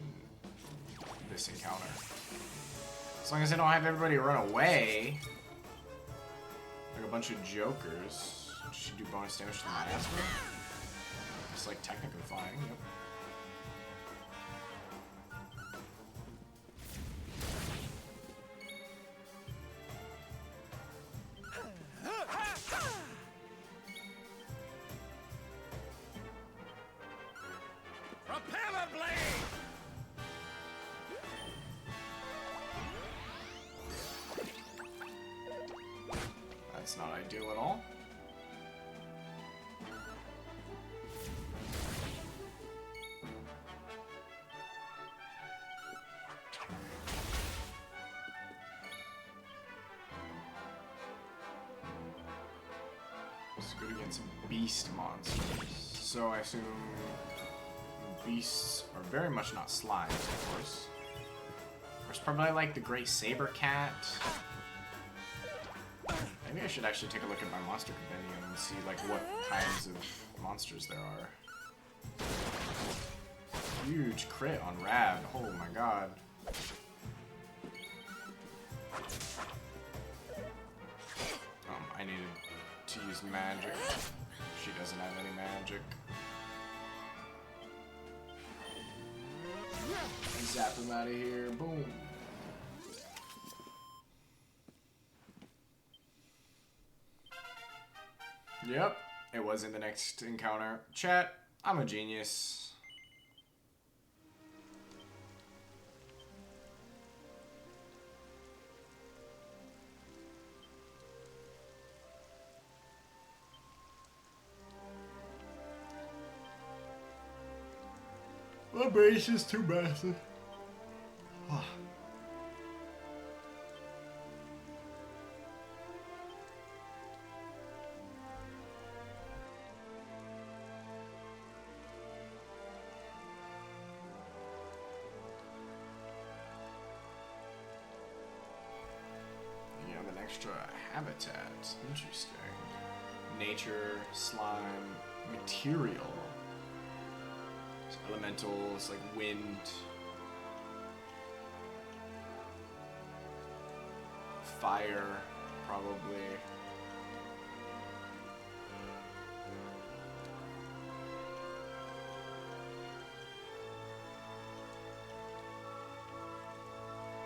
this encounter. As long as I don't have everybody run away. Like a bunch of jokers. Should do bonus damage to my ass. It's like technically flying, yep. Propeller blade! That's not ideal at all. It's good against beast monsters. So I assume beasts are very much not slimes, of course. Of course, probably like the Great Saber Cat. Maybe I should actually take a look at my monster compendium and see like what kinds of monsters there are. Huge crit on Rab. Oh my god. I needed to use magic. She doesn't have any magic. Zap him out of here. Boom. Yep, it was in the next encounter. Chat, I'm a genius. My base is too massive. You have an extra habitat. Interesting. Nature, slime, material. Elementals like wind, fire, probably.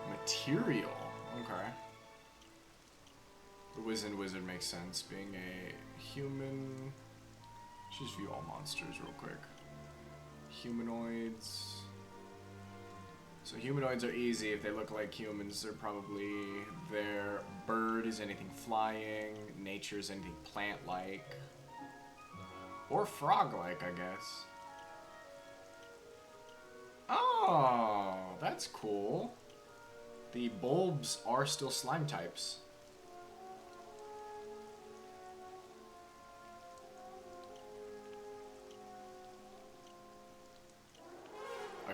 Material, okay. The Wizened Wizard makes sense, being a human. Let's just view all monsters real quick. Humanoids. So humanoids are easy. If they look like humans, they're probably there. Bird is anything flying. Nature is anything plant-like. Or frog-like, I guess. Oh, that's cool. The bulbs are still slime types.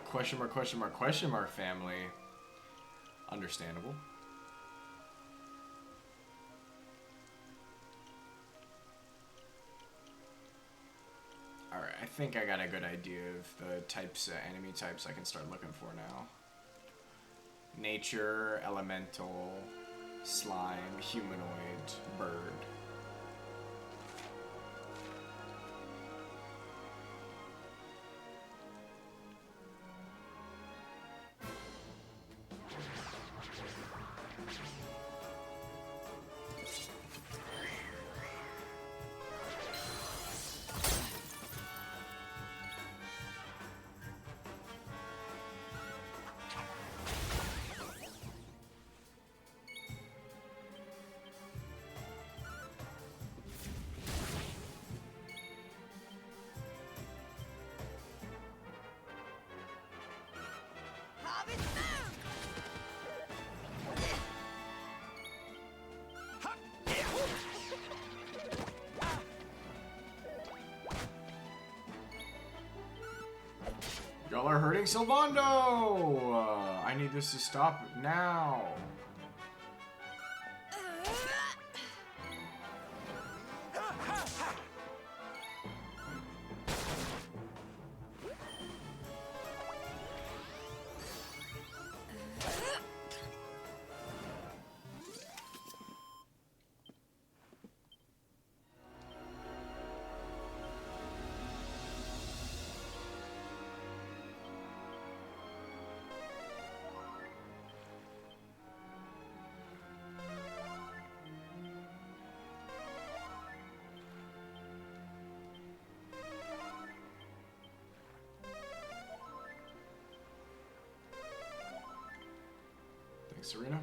Question mark, question mark, question mark, family. Understandable. I think I got a good idea of the types, enemy types I can start looking for now. Nature, elemental, slime, humanoid, bird. Y'all are hurting Sylvando! I need this to stop now. Thanks, Serena.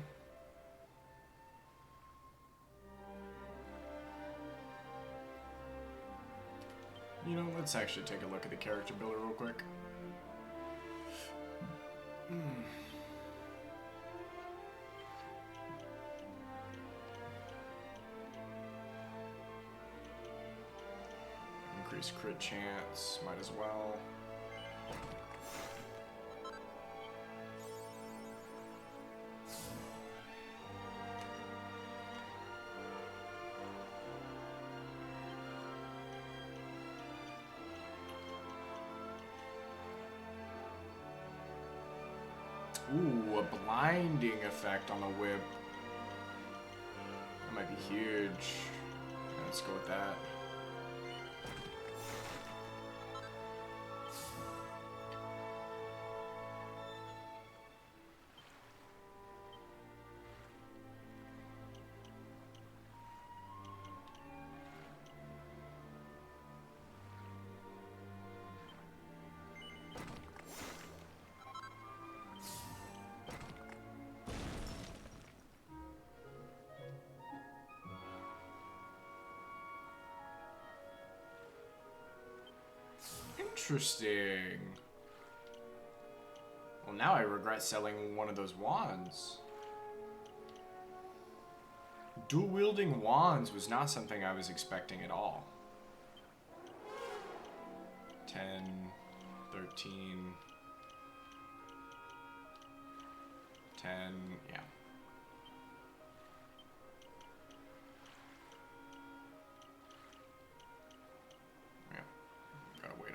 You know, let's actually take a look at the character builder real quick. Increase crit chance, might as well. Ooh, a blinding effect on the whip. That might be huge. Yeah, let's go with that. Interesting. Well, now I regret selling one of those wands. Dual-wielding wands was not something I was expecting at all. 10, 13, 10, yeah.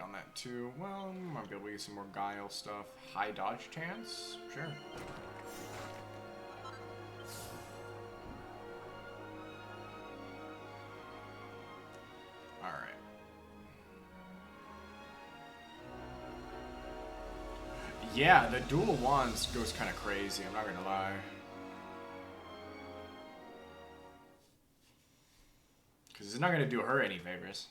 On that too. Well, might be able to get some more guile stuff. High dodge chance? Sure. Alright. Yeah, the dual wands goes kind of crazy, I'm not gonna lie. Because it's not gonna do her any favors.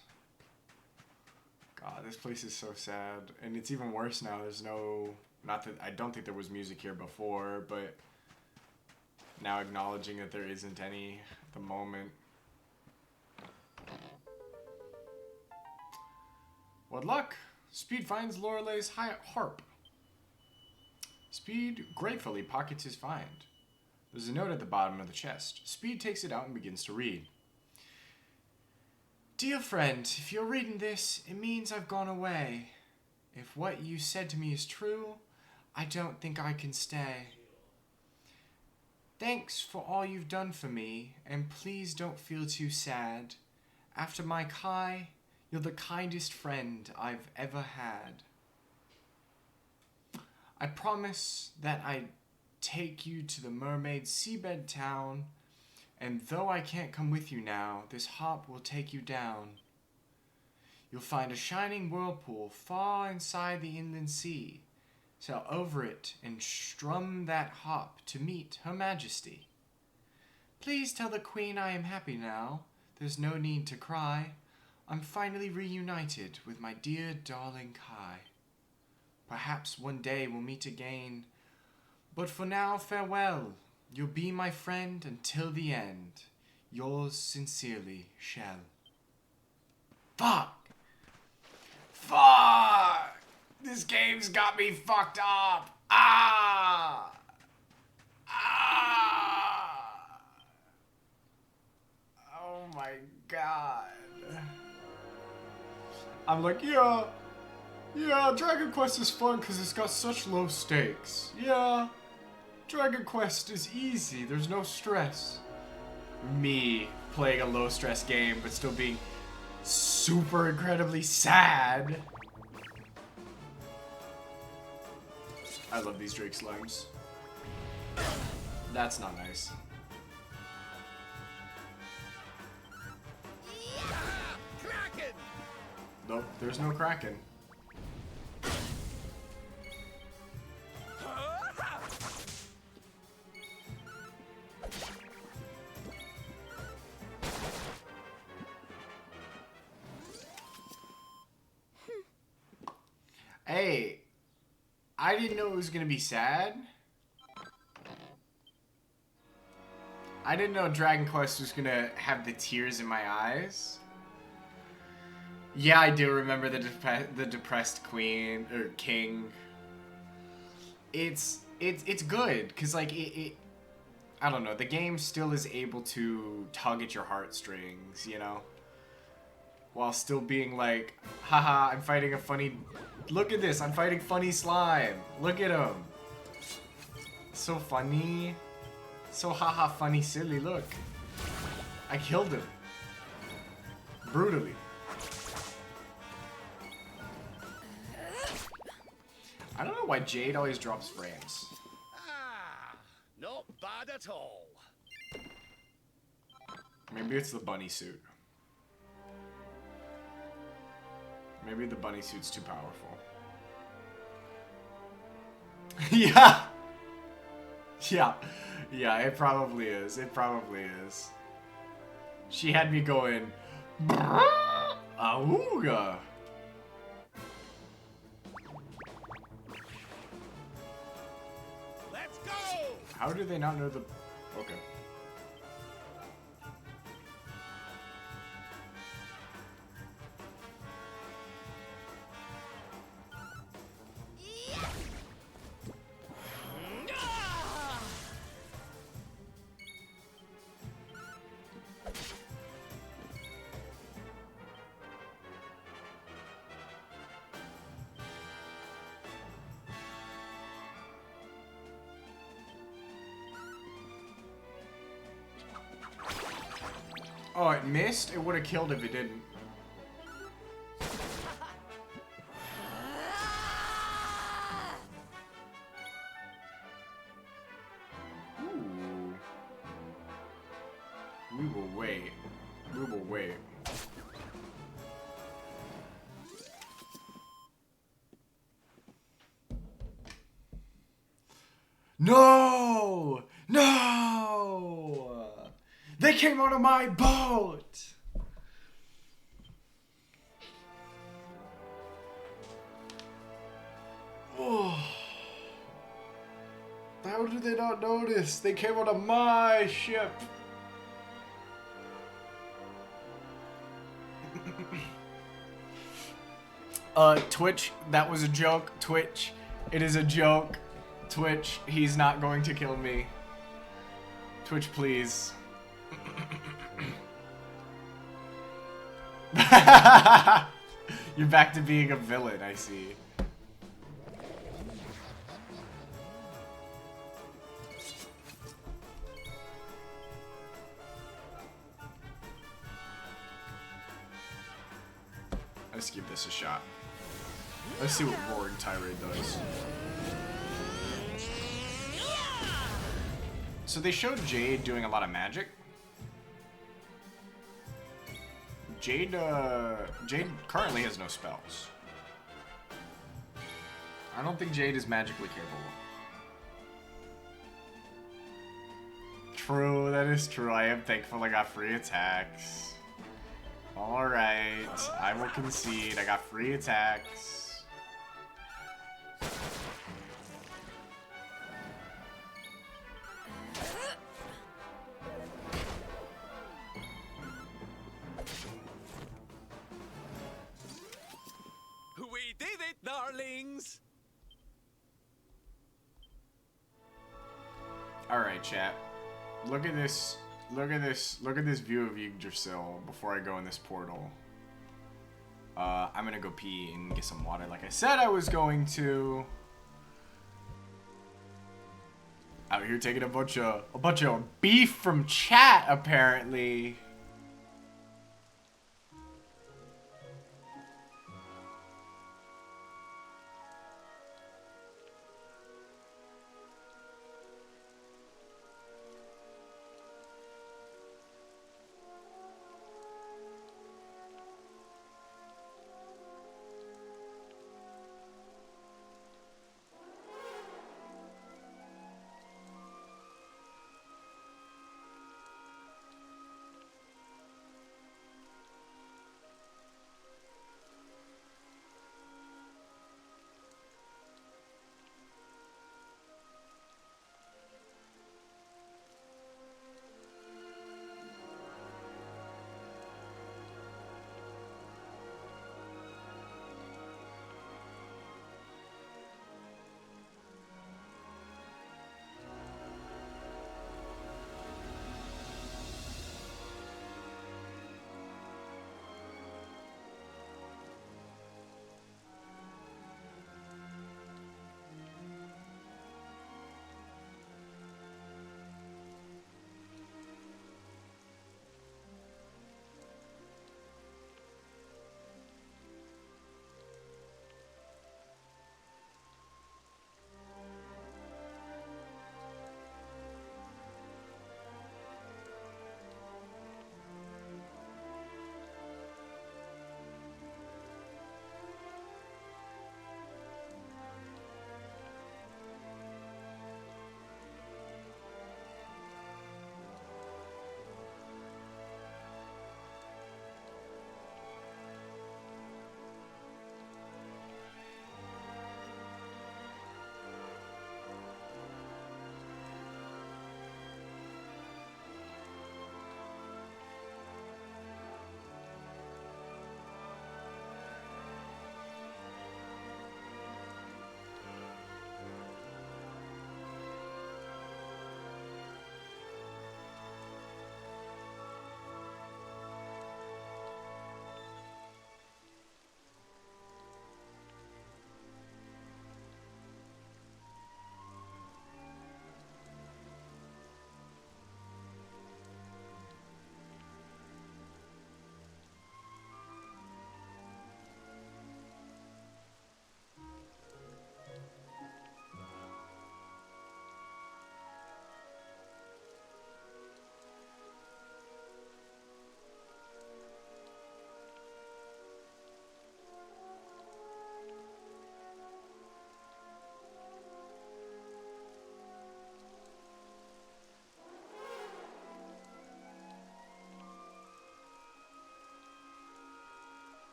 God, this place is so sad. And it's even worse now. There's no... Not that... I don't think there was music here before, but... Now acknowledging that there isn't any at the moment. What luck! Speed finds Lorelei's harp. Speed gratefully pockets his find. There's a note at the bottom of the chest. Speed takes it out and begins to read. Dear friend, if you're reading this, it means I've gone away. If what you said to me is true, I don't think I can stay. Thanks for all you've done for me, and please don't feel too sad. After my Kai, You're the kindest friend I've ever had. I promise that I'd take you to the mermaid seabed town, and though I can't come with you now, this hop will take you down. You'll find a shining whirlpool far inside the inland sea. Sail over it and strum that hop to meet Her Majesty. Please tell the Queen I am happy now. There's no need to cry. I'm finally reunited with my dear darling Kai. Perhaps one day we'll meet again. But for now, farewell. You'll be my friend until the end. Yours sincerely, Shell. Fuck! Fuck! This game's got me fucked up! Ah! Ah! Oh my god. I'm like, yeah, Dragon Quest is fun because it's got such low stakes. Yeah, Dragon Quest is easy, there's no stress. Me playing a low stress game but still being super incredibly sad. I love these Drake slimes. That's not nice. Kraken! Nope, there's no Kraken. Hey, I didn't know it was gonna be sad. I didn't know Dragon Quest was gonna have the tears in my eyes. Yeah, I do remember the depressed queen or king. It's good because like it I don't know, the game still is able to tug at your heartstrings, you know, while still being like, haha, I'm fighting a funny. Look at this, I'm fighting funny slime. Look at him. So funny. So haha funny silly, look. I killed him. Brutally. I don't know why Jade always drops frames. Ah, not bad at all. Maybe it's the bunny suit. Maybe the bunny suit's too powerful. Yeah! Yeah, it probably is. It probably is. She had me going, Auga! Let's go! How do they not know the... Okay. Oh, it missed? It would have killed if it didn't. Ooh. We will wait. We will wait. No! No! They came out of my boat! Oh. How did they not notice? They came out of my ship. Twitch, that was a joke. Twitch, it is a joke. Twitch, he's not going to kill me. Twitch, please. You're back to being a villain, I see. let's give this a shot. Let's see what Roaring Tirade does. So they showed Jade doing a lot of magic. Jade currently has no spells. I don't think Jade is magically capable. True, that is true. I am thankful I got free attacks. Alright, I will concede. I got free attacks. We did it, darlings! Alright, chat. Look at this. Look at this. Look at this view of Yggdrasil before I go in this portal. I'm gonna go pee and get some water like I said I was going to. Out here taking a bunch of beef from chat, apparently.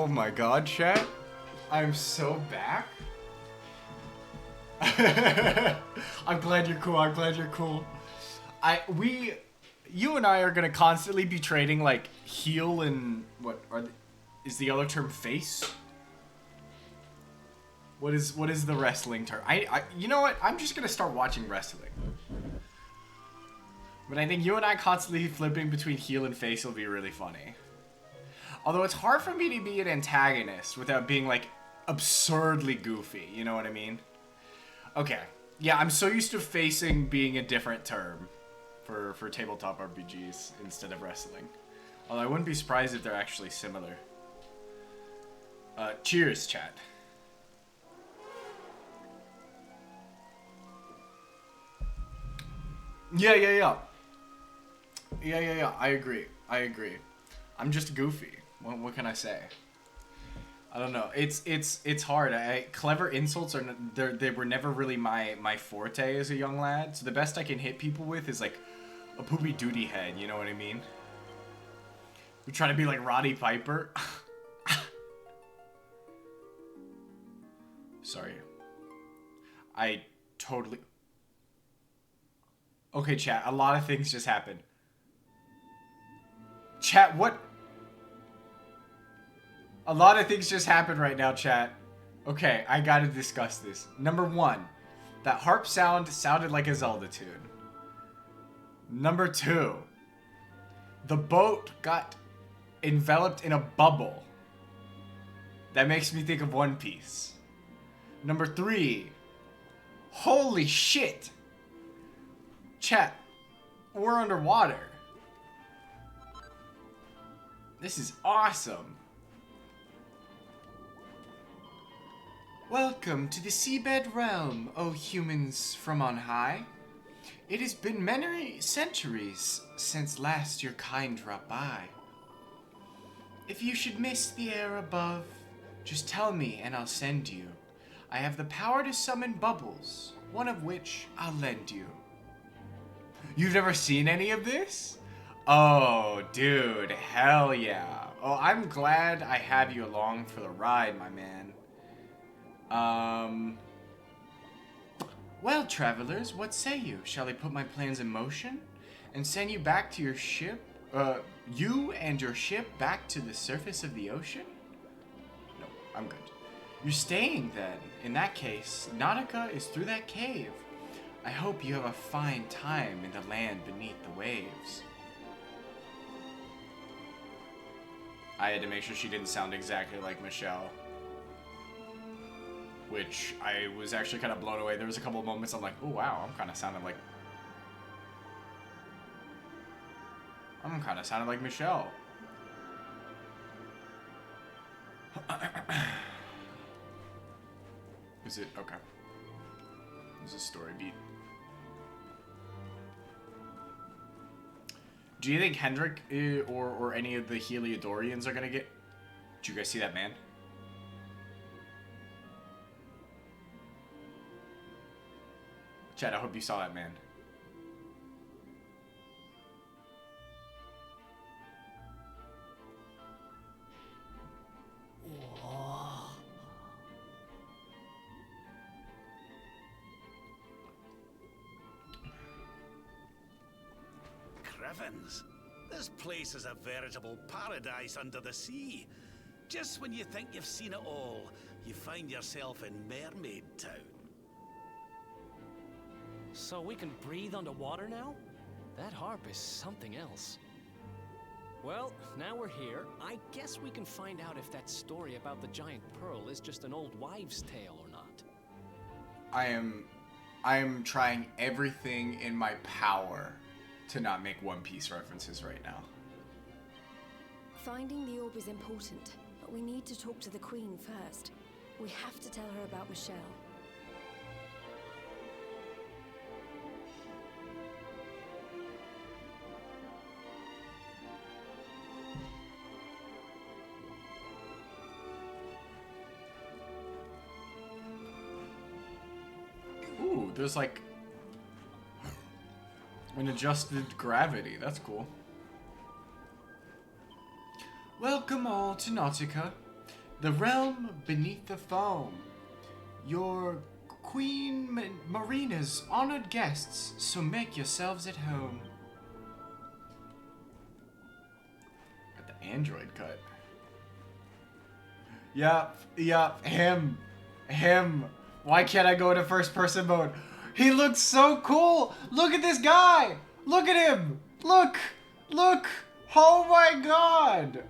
Oh my god, chat. I'm so back. I'm glad you're cool. I'm glad you're cool. You and I are gonna constantly be trading like heel and is the other term face? What is the wrestling term? You know what? I'm just gonna start watching wrestling. But I think you and I constantly flipping between heel and face will be really funny. Although it's hard for me to be an antagonist without being like absurdly goofy. You know what I mean? Okay. Yeah, I'm so used to facing being a different term for tabletop RPGs instead of wrestling. Although I wouldn't be surprised if they're actually similar. Cheers, chat. Yeah. I agree. I'm just goofy. What can I say? I don't know. It's hard. Clever insults they were never really my forte as a young lad. So the best I can hit people with is like a poopy duty head. You know what I mean? You're trying to be like Roddy Piper. Sorry. I totally. Okay, chat. A lot of things just happened. Chat, what? A lot of things just happened right now, chat. Okay, I gotta discuss this. Number one, that harp sound sounded like a Zelda tune. Number two, the boat got enveloped in a bubble. That makes me think of One Piece. Number three, holy shit. Chat, we're underwater. This is awesome. Welcome to the seabed realm, O humans from on high. It has been many centuries since last your kind dropped by. If you should miss the air above, just tell me and I'll send you. I have the power to summon bubbles, one of which I'll lend you. You've never seen any of this? Oh, dude, hell yeah. Oh, I'm glad I have you along for the ride, my man. Well, travelers, what say you? Shall I put my plans in motion and send you back to your ship? You and your ship back to the surface of the ocean? No, I'm good. You're staying then. In that case, Nautica is through that cave. I hope you have a fine time in the land beneath the waves. I had to make sure she didn't sound exactly like Michelle. Which I was actually kind of blown away. There was a couple of moments I'm like, oh wow, I'm kind of sounding like Michelle. Is it? Okay. There's a story beat. Do you think Hendrik or any of the Heliodorians are gonna get... Did you guys see that man? Chad, I hope you saw that man. Crevens, this place is a veritable paradise under the sea. Just when you think you've seen it all, you find yourself in Mermaid Town. So we can breathe underwater now? That harp is something else. Well, now we're here. I guess we can find out if that story about the giant pearl is just an old wives' tale or not. I am trying everything in my power to not make One Piece references right now. Finding the orb is important, but we need to talk to the Queen first. We have to tell her about Michelle. Ooh, there's like an adjusted gravity. That's cool. Welcome all to Nautica. The realm beneath the foam. Your Queen Marina's honored guests, so make yourselves at home. Got the android cut. Yup, him. Why can't I go into first person mode? He looks so cool. Look at this guy. Look at him. Look. Oh my god.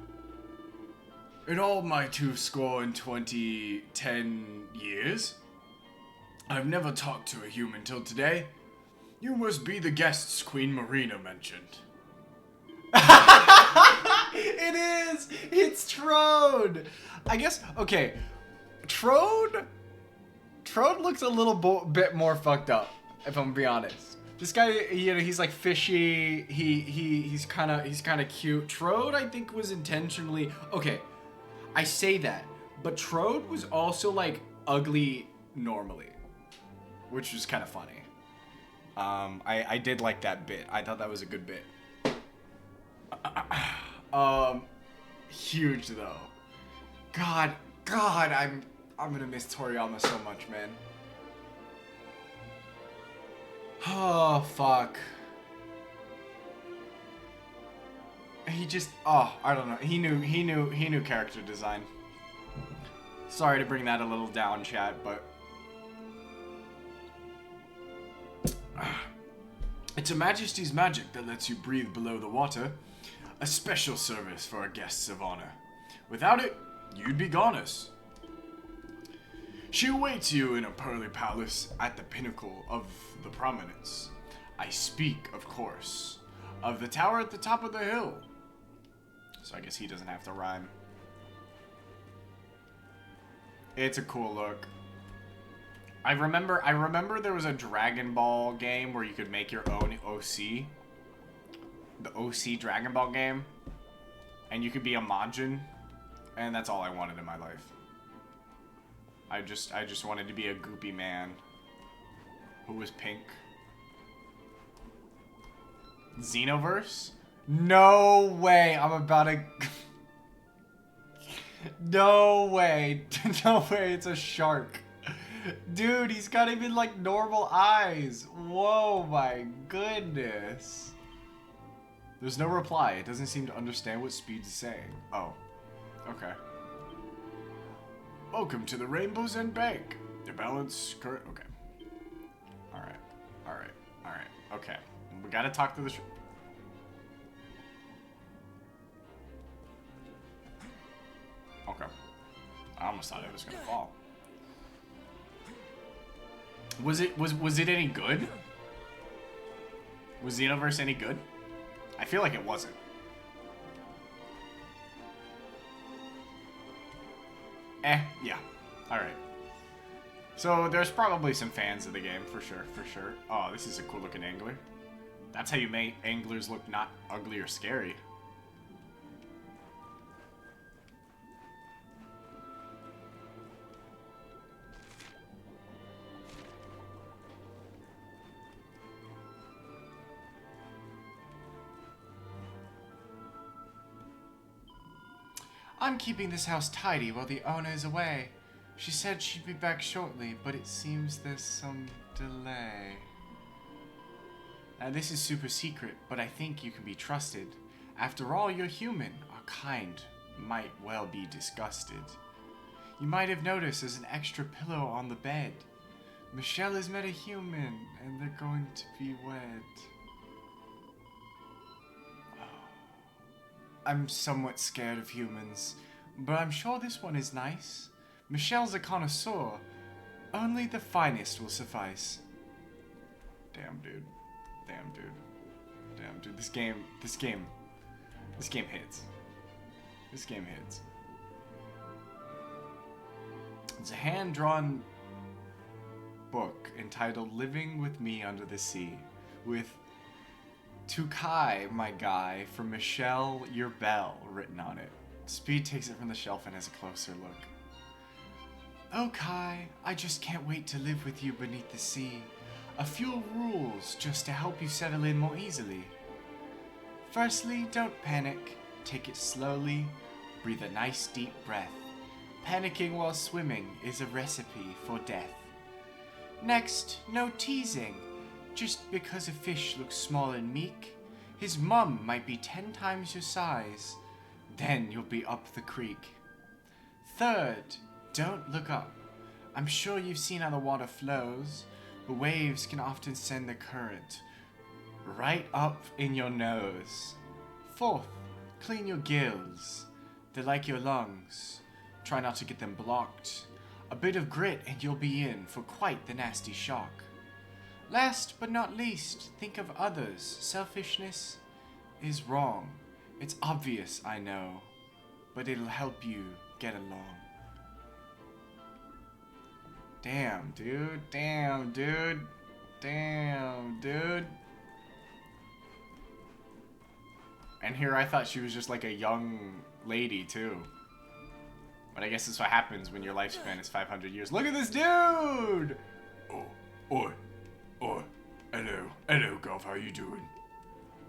In all my 2010 years, I've never talked to a human till today. You must be the guests Queen Marina mentioned. It is! It's Trode! I guess, okay, Trode looks a little bit more fucked up, if I'm gonna be honest. This guy, you know, he's like fishy, he's kind of cute. Trode, I think, was intentionally, okay, I say that, but Trode was also like ugly normally, which was kind of funny. I did like that bit. I thought that was a good bit. Huge though. God, I'm gonna miss Toriyama so much, man. Oh fuck. He just, I don't know. He knew character design. Sorry to bring that a little down, chat, but it's a Majesty's magic that lets you breathe below the water. A special service for our guests of honor. Without it, you'd be goners. She awaits you in a pearly palace at the pinnacle of the prominence. I speak, of course, of the tower at the top of the hill. So I guess he doesn't have to rhyme. It's a cool look. I remember there was a Dragon Ball game where you could make your own OC. The OC Dragon Ball game. And you could be a Majin. And that's all I wanted in my life. I just wanted to be a goopy man who was pink. Xenoverse? No way. I'm about to... No way. No way. It's a shark. Dude, he's got even like normal eyes. Whoa, my goodness. There's no reply. It doesn't seem to understand what Speed is saying. Oh. Okay. Welcome to the Rainbow's End Bank. The balance current. Okay. Alright. Okay. We gotta talk to the Okay. I almost thought it was gonna fall. Was it any good? Was Xenoverse any good? I feel like it wasn't. Yeah. Alright. So there's probably some fans of the game, for sure. Oh, this is a cool looking angler. That's how you make anglers look not ugly or scary. I'm keeping this house tidy while the owner is away. She said she'd be back shortly, but it seems there's some delay. Now this is super secret, but I think you can be trusted. After all, you're human. Our kind might well be disgusted. You might have noticed there's an extra pillow on the bed. Michelle has met a human, and they're going to be wed. I'm somewhat scared of humans, but I'm sure this one is nice. Michelle's a connoisseur. Only the finest will suffice. Damn, dude. This game hits. This game hits. It's a hand-drawn book entitled Living with Me Under the Sea, with "To Kai, my guy, from Michelle, your belle" written on it. Speed takes it from the shelf and has a closer look. Oh Kai, I just can't wait to live with you beneath the sea. A few rules just to help you settle in more easily. Firstly, don't panic. Take it slowly. Breathe a nice deep breath. Panicking while swimming is a recipe for death. Next, no teasing. Just because a fish looks small and meek, his mum might be 10 times your size. Then you'll be up the creek. Third, don't look up. I'm sure you've seen how the water flows. The waves can often send the current right up in your nose. Fourth, clean your gills. They're like your lungs. Try not to get them blocked. A bit of grit and you'll be in for quite the nasty shock. Last but not least, think of others. Selfishness is wrong. It's obvious, I know, but it'll help you get along. Damn, dude. Damn, dude. Damn, dude. And here I thought she was just like a young lady, too. But I guess that's what happens when your lifespan is 500 years. Look at this dude! Oh, oi. Oh, hello, Golf, how you doing?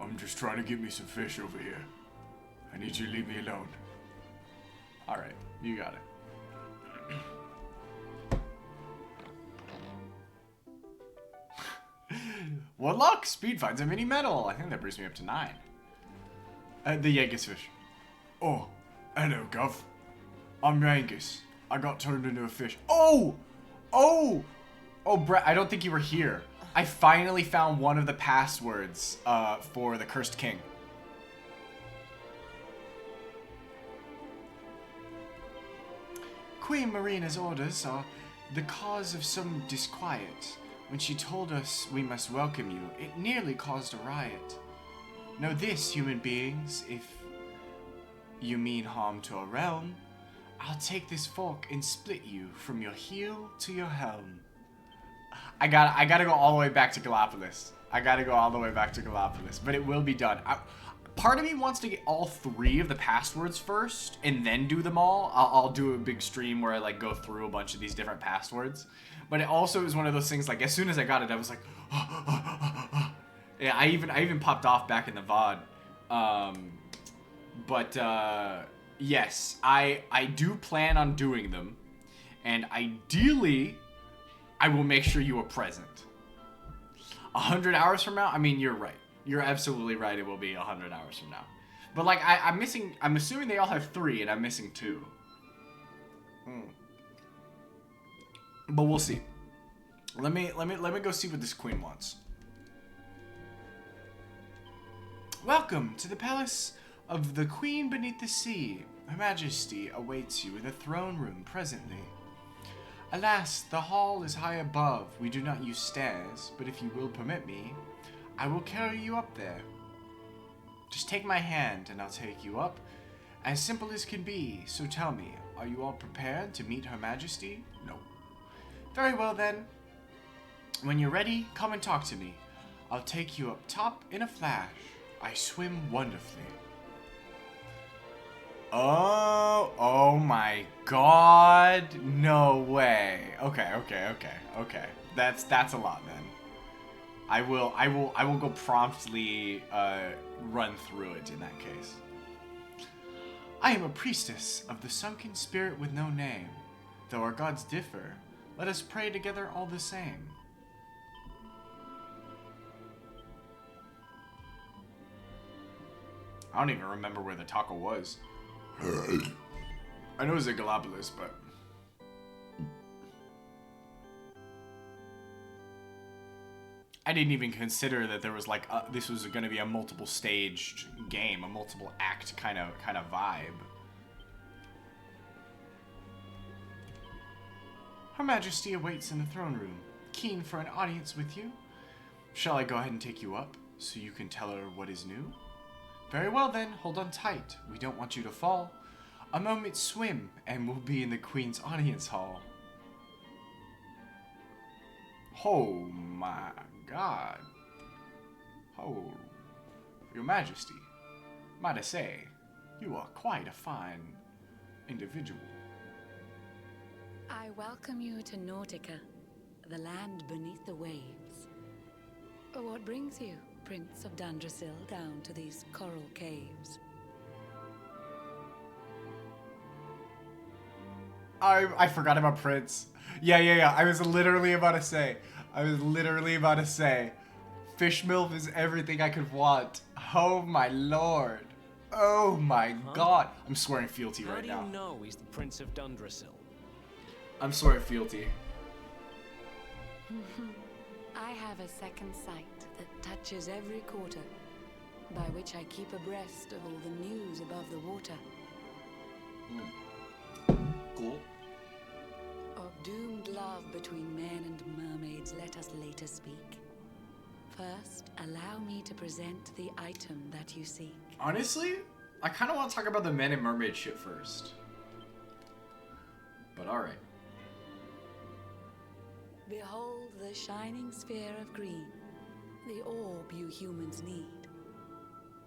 I'm just trying to get me some fish over here. I need you to leave me alone. Alright, you got it. What luck? Speed finds a mini medal. I think that brings me up to 9. The Yankees fish. Oh, hello, Gov. I'm Angus. I got turned into a fish. Oh, Brett, I don't think you were here. I finally found one of the passwords for the Cursed King. Queen Marina's orders are the cause of some disquiet. When she told us we must welcome you, it nearly caused a riot. Know this, human beings, if you mean harm to our realm, I'll take this fork and split you from your heel to your helm. I gotta go all the way back to Gallipolis. But it will be done. Part of me wants to get all 3 of the passwords first and then do them all. I'll do a big stream where I like go through a bunch of these different passwords. But it also is one of those things like as soon as I got it, I was like, yeah. I even popped off back in the VOD. Yes, I do plan on doing them, and ideally, I will make sure you are present. 100 hours from now? I mean, you're right. You're absolutely right. It will be 100 hours from now. But like, I'm assuming they all have 3, and I'm missing 2. But we'll see. Let me go see what this queen wants. Welcome to the palace of the Queen Beneath the Sea. Her Majesty awaits you in the throne room presently. Alas, the hall is high above. We do not use stairs, but if you will permit me, I will carry you up there. Just take my hand and I'll take you up. As simple as can be, so tell me, are you all prepared to meet Her Majesty? No. Very well then. When you're ready, come and talk to me. I'll take you up top in a flash. I swim wonderfully. Oh my god. No way. Okay. That's a lot then. I will go promptly run through it in that case. I am a priestess of the sunken spirit with no name. Though our gods differ, let us pray together all the same. I don't even remember where the taco was. I know it was at Gallipolis, but... I didn't even consider that there was like, this was going to be a multiple staged game, a multiple act kind of vibe. Her Majesty awaits in the throne room, keen for an audience with you. Shall I go ahead and take you up, so you can tell her what is new? Very well then, hold on tight. We don't want you to fall. A moment's swim, and we'll be in the Queen's audience hall. Oh my god. Oh, Your Majesty, might I say, you are quite a fine individual. I welcome you to Nautica, the land beneath the waves. What brings you, Prince of Dandrasil, down to these coral caves? I forgot about Prince. Yeah. I was literally about to say. Fish milk is everything I could want. Oh my lord. Oh my god. I'm swearing fealty right now. How do you know he's the Prince of Dundrasil? I'm swearing fealty. I have a second sight that touches every quarter, by which I keep abreast of all the news above the water. Cool. Of doomed love between men and mermaids, let us later speak. First, allow me to present the item that you seek. Honestly, I kind of want to talk about the men and mermaid shit first. But alright. Behold the shining sphere of green, the orb you humans need.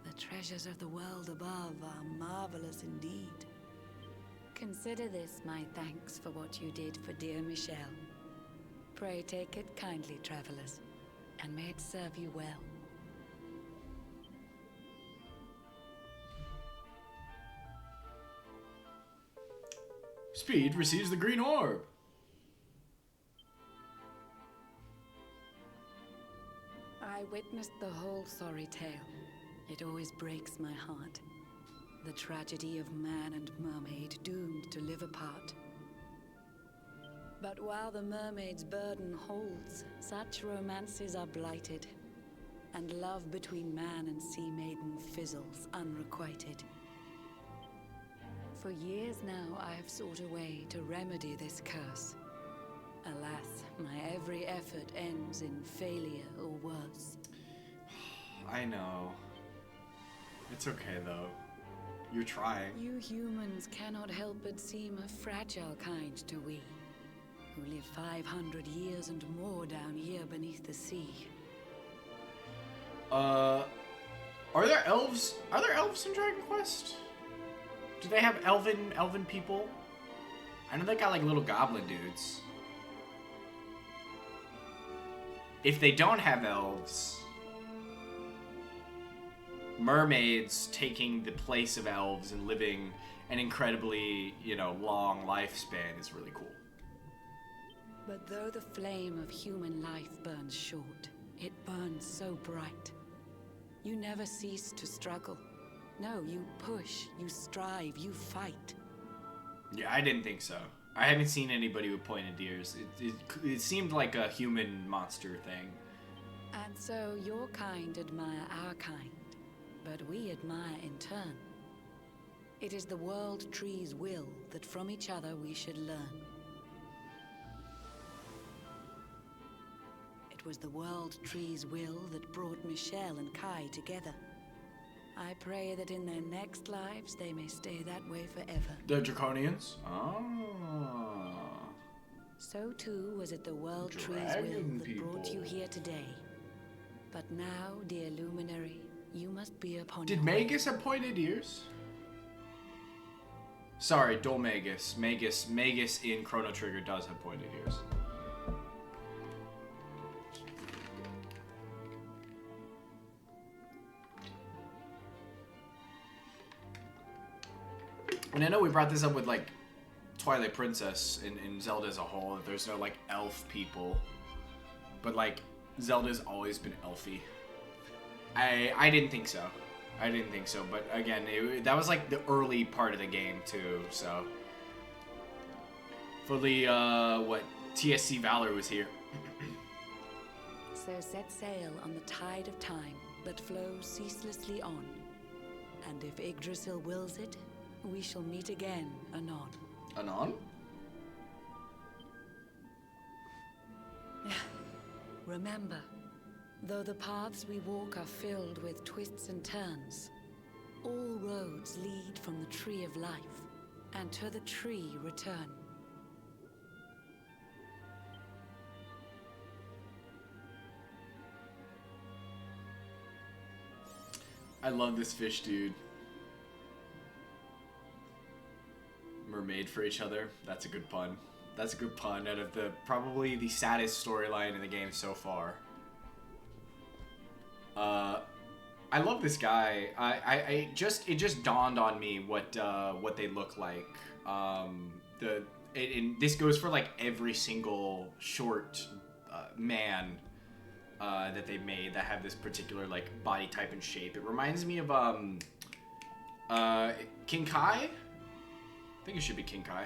The treasures of the world above are marvelous indeed. Consider this my thanks for what you did for dear Michelle. Pray take it kindly, travelers, and may it serve you well. Speed receives the green orb. I witnessed the whole sorry tale. It always breaks my heart. The tragedy of man and mermaid doomed to live apart. But while the mermaid's burden holds, such romances are blighted, and love between man and sea maiden fizzles unrequited. For years now I have sought a way to remedy this curse. Alas, my every effort ends in failure or worse. I know. It's okay though. You're trying. You humans cannot help but seem a fragile kind to we, who live 500 years and more down here beneath the sea. Are there elves? Are there elves in Dragon Quest? Do they have elven people? I know they got like little goblin dudes. If they don't have elves, mermaids taking the place of elves and living an incredibly, long lifespan is really cool. But though the flame of human life burns short, it burns so bright. You never cease to struggle. No, you push, you strive, you fight. Yeah, I didn't think so. I haven't seen anybody with pointed ears. It seemed like a human monster thing. And so your kind admire our kind, but we admire in turn. It is the world tree's will that from each other we should learn. It was the world tree's will that brought Michelle and Kai together. I pray that in their next lives they may stay that way forever. The Draconians? Oh. So too was it the world tree's will that brought you here today. But now, dear luminary, you must be upon your way. Did Magus have pointed ears? Sorry, Dolmagus. Magus in Chrono Trigger does have pointed ears. And I know we brought this up with, like, Twilight Princess and Zelda as a whole, that there's no, like, elf people. But, like, Zelda's always been elfy. I didn't think so. But, again, that was, like, the early part of the game, too, so. Fully, TSC Valor was here. So set sail on the tide of time that flows ceaselessly on. And if Yggdrasil wills it, we shall meet again anon. Anon? Remember, though the paths we walk are filled with twists and turns, all roads lead from the tree of life, and to the tree return. I love this fish, dude. Mermaid for each other. That's a good pun. That's a good pun out of probably the saddest storyline in the game so far. I love this guy. It just dawned on me what they look like. and this goes for like every single short man that they made that have this particular like body type and shape. It reminds me of King Kai. I think it should be King Kai.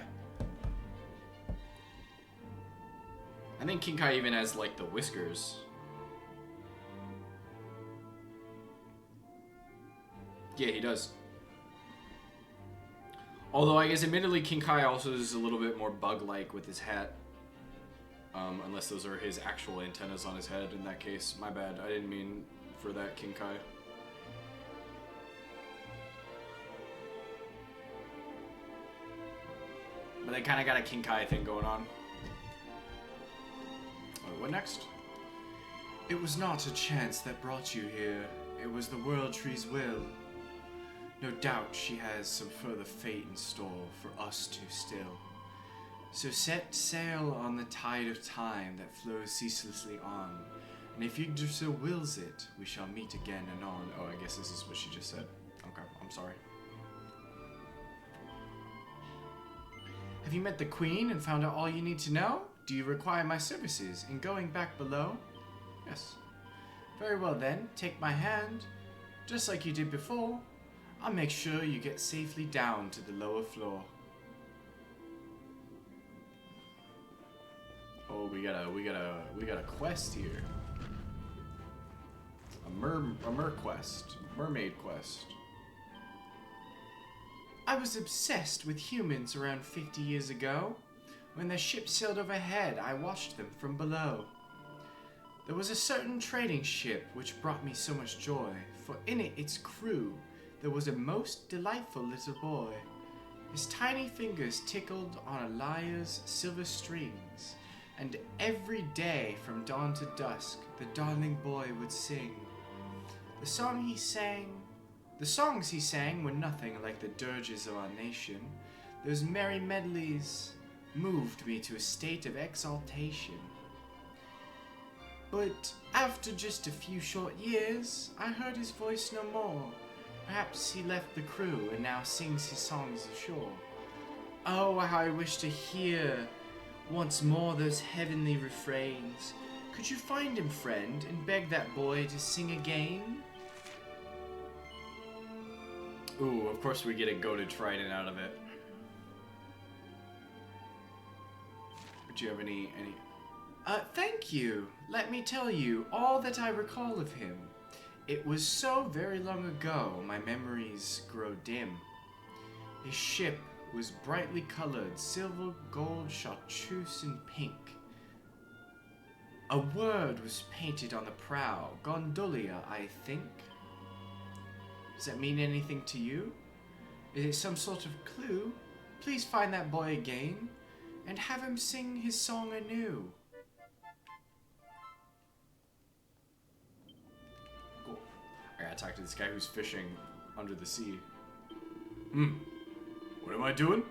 I think King Kai even has like the whiskers. Yeah, he does. Although I guess admittedly King Kai also is a little bit more bug-like with his hat. Unless those are his actual antennas on his head. In that case, my bad. I didn't mean for that, King Kai. But they kind of got a King Kai thing going on. What next? It was not a chance that brought you here. It was the World Tree's will. No doubt she has some further fate in store for us two still. So set sail on the tide of time that flows ceaselessly on. And if Yggdrasil so wills it, we shall meet again anon. Oh, I guess this is what she just said. Okay, I'm sorry. Have you met the Queen and found out all you need to know? Do you require my services in going back below? Yes. Very well then, take my hand. Just like you did before, I'll make sure you get safely down to the lower floor. Oh, we got a quest here. A mer quest. Mermaid quest. I was obsessed with humans around 50 years ago. When their ship sailed overhead, I watched them from below. There was a certain trading ship which brought me so much joy, for in it its crew there was a most delightful little boy. His tiny fingers tickled on a lyre's silver strings, and every day from dawn to dusk the darling boy would sing. The songs he sang were nothing like the dirges of our nation. Those merry medleys moved me to a state of exaltation. But after just a few short years, I heard his voice no more. Perhaps he left the crew and now sings his songs ashore. Oh, how I wish to hear once more those heavenly refrains. Could you find him, friend, and beg that boy to sing again? Ooh, of course we get a goated trident out of it. Do you have any... Thank you. Let me tell you all that I recall of him. It was so very long ago, my memories grow dim. His ship was brightly colored, silver, gold, chartreuse, and pink. A word was painted on the prow, gondola, I think. Does that mean anything to you? Is it some sort of clue? Please find that boy again, and have him sing his song anew. Cool. I gotta talk to this guy who's fishing under the sea. What am I doing?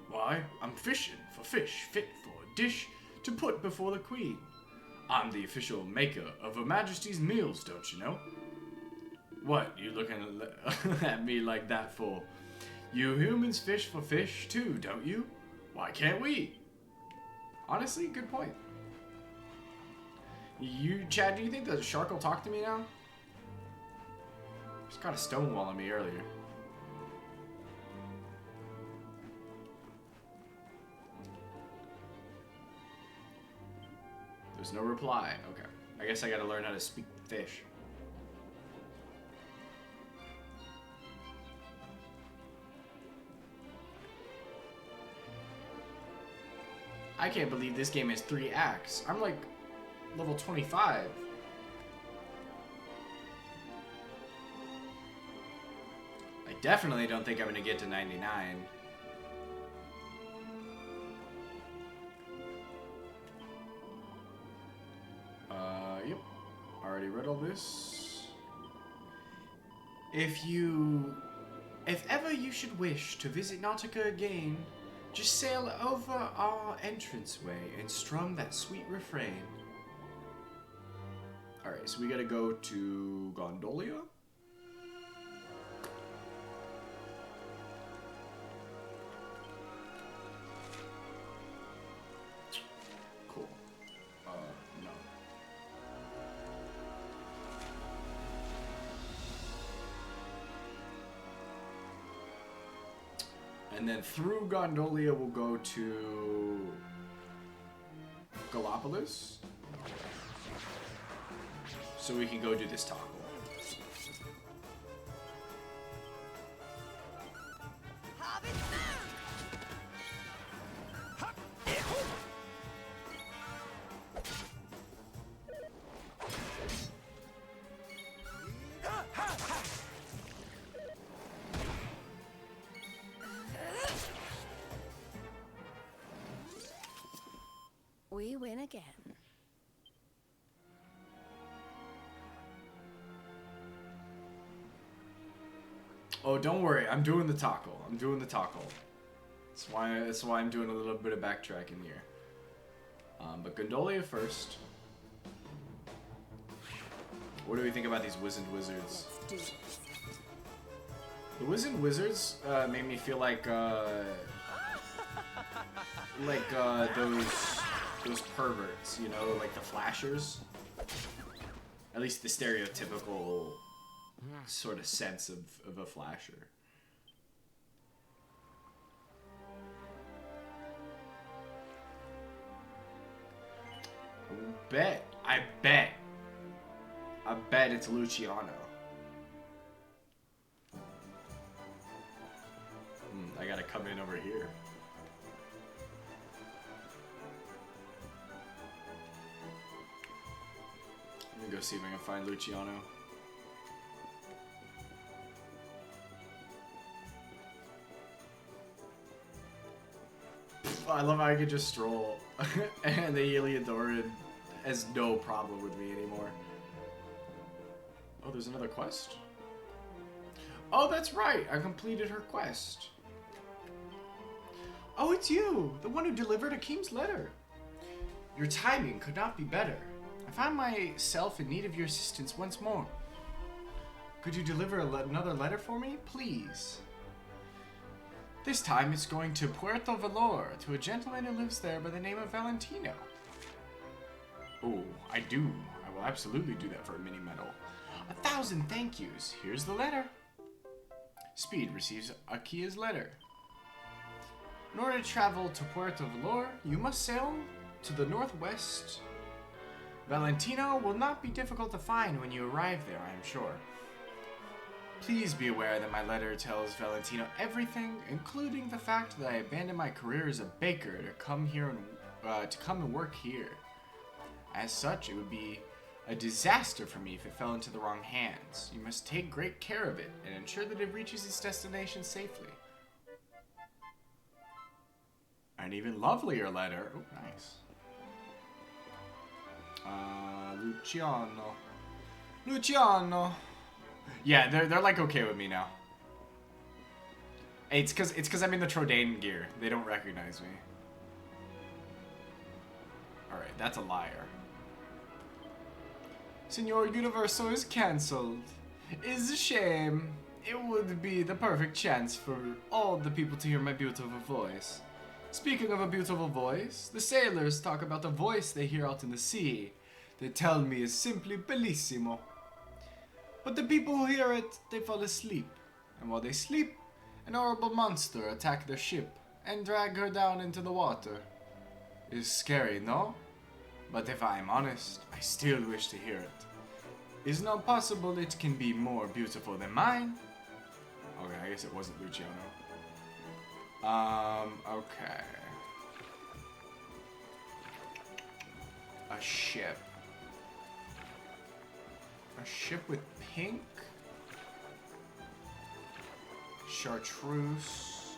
Why, I'm fishing for fish fit for a dish to put before the Queen. I'm the official maker of Her Majesty's meals, don't you know? What, you looking at me like that for? You humans fish for fish too, don't you? Why can't we? Honestly, good point. Chad, do you think the shark will talk to me now? He's kind of stonewalling me earlier. There's no reply. Okay. I guess I gotta learn how to speak fish. I can't believe this game has 3 acts. I'm like level 25. I definitely don't think I'm gonna get to 99. Yep. Already read all this. If ever you should wish to visit Nautica again, just sail over our entranceway and strum that sweet refrain. Alright, so we gotta go to Gondolia? And then through Gondolia, we'll go to Galapagos. So we can go do this taco. We win again. Oh, don't worry. I'm doing the taco. I'm doing the taco. That's why I'm doing a little bit of backtracking here. But Gondolia first. What do we think about these Wizened Wizards? Let's do this. The Wizened Wizards made me feel like those perverts, you know, like the flashers. At least the stereotypical sort of sense of a flasher. I bet it's Luciano. I gotta come in over here. Let me go see if I can find Luciano. I love how I could just stroll and the Heliodorian has no problem with me anymore. Oh, there's another quest? Oh, that's right. I completed her quest. Oh, it's you, the one who delivered Akeem's letter. Your timing could not be better. I found myself in need of your assistance once more. Could you deliver another letter for me, please? This time it's going to Puerto Valor, to a gentleman who lives there by the name of Valentino. Oh, I do. I will absolutely do that for a mini medal. 1,000 thank yous. Here's the letter. Speed receives Akia's letter. In order to travel to Puerto Valor, you must sail to the northwest. Valentino will not be difficult to find when you arrive there, I am sure. Please be aware that my letter tells Valentino everything, including the fact that I abandoned my career as a baker to come and work here. As such, it would be a disaster for me if it fell into the wrong hands. You must take great care of it and ensure that it reaches its destination safely. An even lovelier letter. Oh, nice. Luciano. Yeah, they're like okay with me now. Hey, it's cause I'm in the Trodain gear. They don't recognize me. Alright, that's a liar. Signor Universo is cancelled. It's a shame. It would be the perfect chance for all the people to hear my beautiful voice. Speaking of a beautiful voice, the sailors talk about the voice they hear out in the sea. They tell me is simply bellissimo. But the people who hear it, they fall asleep. And while they sleep, an horrible monster attacks their ship and drag her down into the water. It's scary, no? But if I am honest, I still wish to hear it. Is it not possible it can be more beautiful than mine? Okay, I guess it wasn't Luciano. Okay. A ship. A ship with pink? Chartreuse.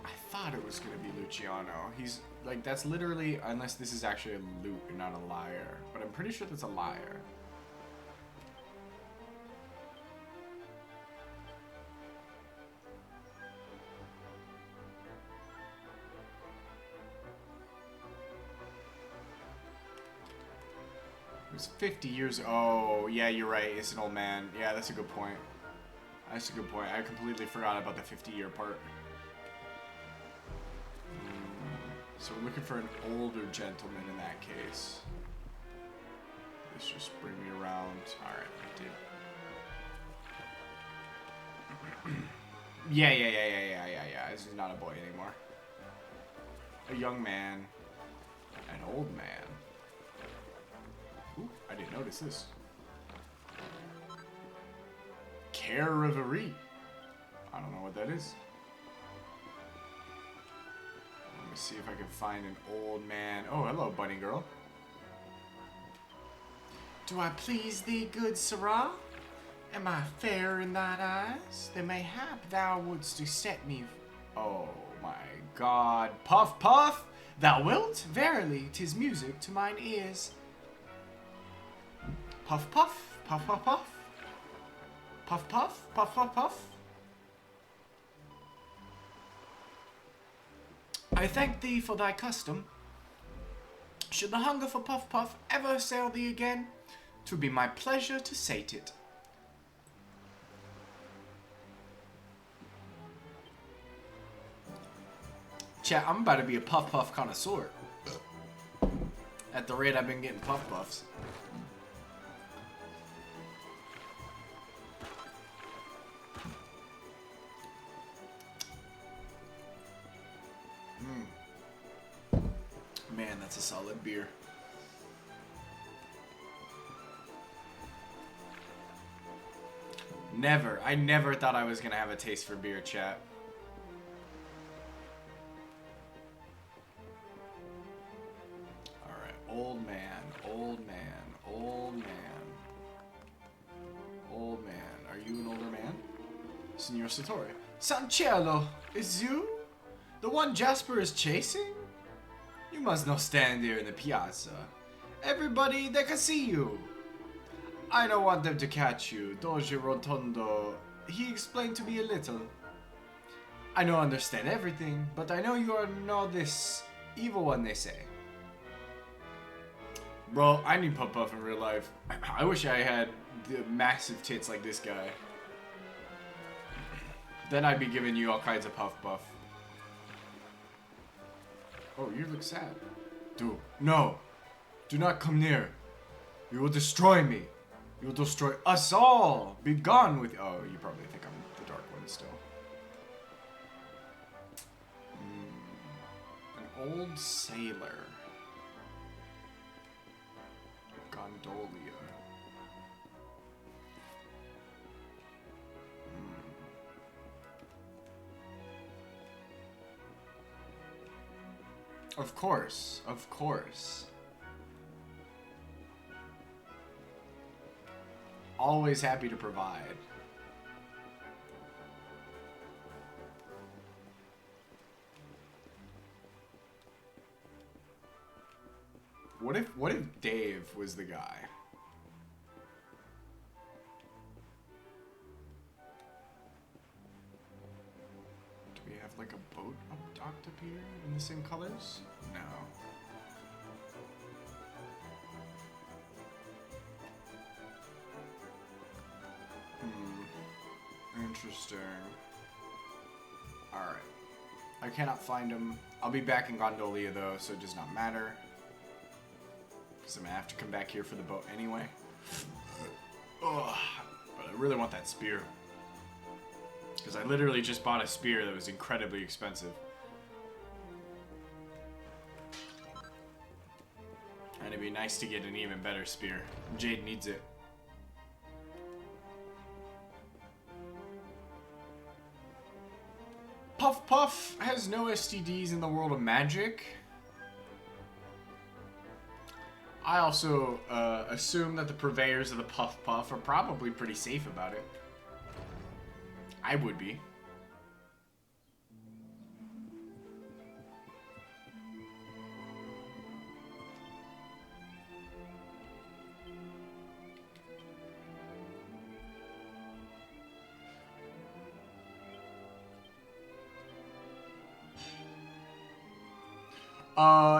I thought it was gonna be Luciano. He's like, that's literally, unless this is actually a loot and not a liar. But I'm pretty sure that's a liar. It was 50 years. Oh, yeah, you're right. It's an old man. Yeah, that's a good point. That's a good point. I completely forgot about the 50-year part. So we're looking for an older gentleman in that case. Let's just bring me around. Alright, I did. Yeah. This is not a boy anymore. A young man. An old man. Ooh, I didn't notice this. Care Reverie. I don't know what that is. Let me see if I can find an old man. Oh, hello, bunny girl. Do I please thee, good sirrah? Am I fair in thine eyes? Then mayhap thou wouldst to set me... Oh my god. Puff, puff! Thou wilt? Verily, 'tis music to mine ears. Puff, puff, puff, puff, puff. Puff, puff, puff, puff, puff. I thank thee for thy custom. Should the hunger for Puff Puff ever assail thee again, 'twould be my pleasure to sate it. Chat, I'm about to be a Puff Puff connoisseur. At the rate I've been getting Puff Puffs. Man, that's a solid beer. I never thought I was gonna have a taste for beer, chat. Alright, old man, old man, old man. Old man, are you an older man? Signor Satori. Sancello, is you? The one Jasper is chasing? You must not stand there in the piazza. Everybody, they can see you. I don't want them to catch you. Doge Rotondo, he explained to me a little. I don't understand everything, but I know you are not this evil one they say. Bro, I need Puff Puff in real life. I wish I had the massive tits like this guy. Then I'd be giving you all kinds of Puff Puff. Oh, you look sad. Dude, no. Do not come near. You will destroy me. You will destroy us all. Be gone with... Oh, you probably think I'm the dark one still. An old sailor. Gondolia. Of course, of course. Always happy to provide. What if Dave was the guy? Do we have like a boat docked up here in the same colors? No. Interesting. Alright. I cannot find him. I'll be back in Gondolia though, so it does not matter. Because I'm going to have to come back here for the boat anyway. Ugh. But I really want that spear. Because I literally just bought a spear that was incredibly expensive. And it'd be nice to get an even better spear. Jade needs it. Puff Puff has no STDs in the world of magic. I also assume that the purveyors of the Puff Puff are probably pretty safe about it. I would be.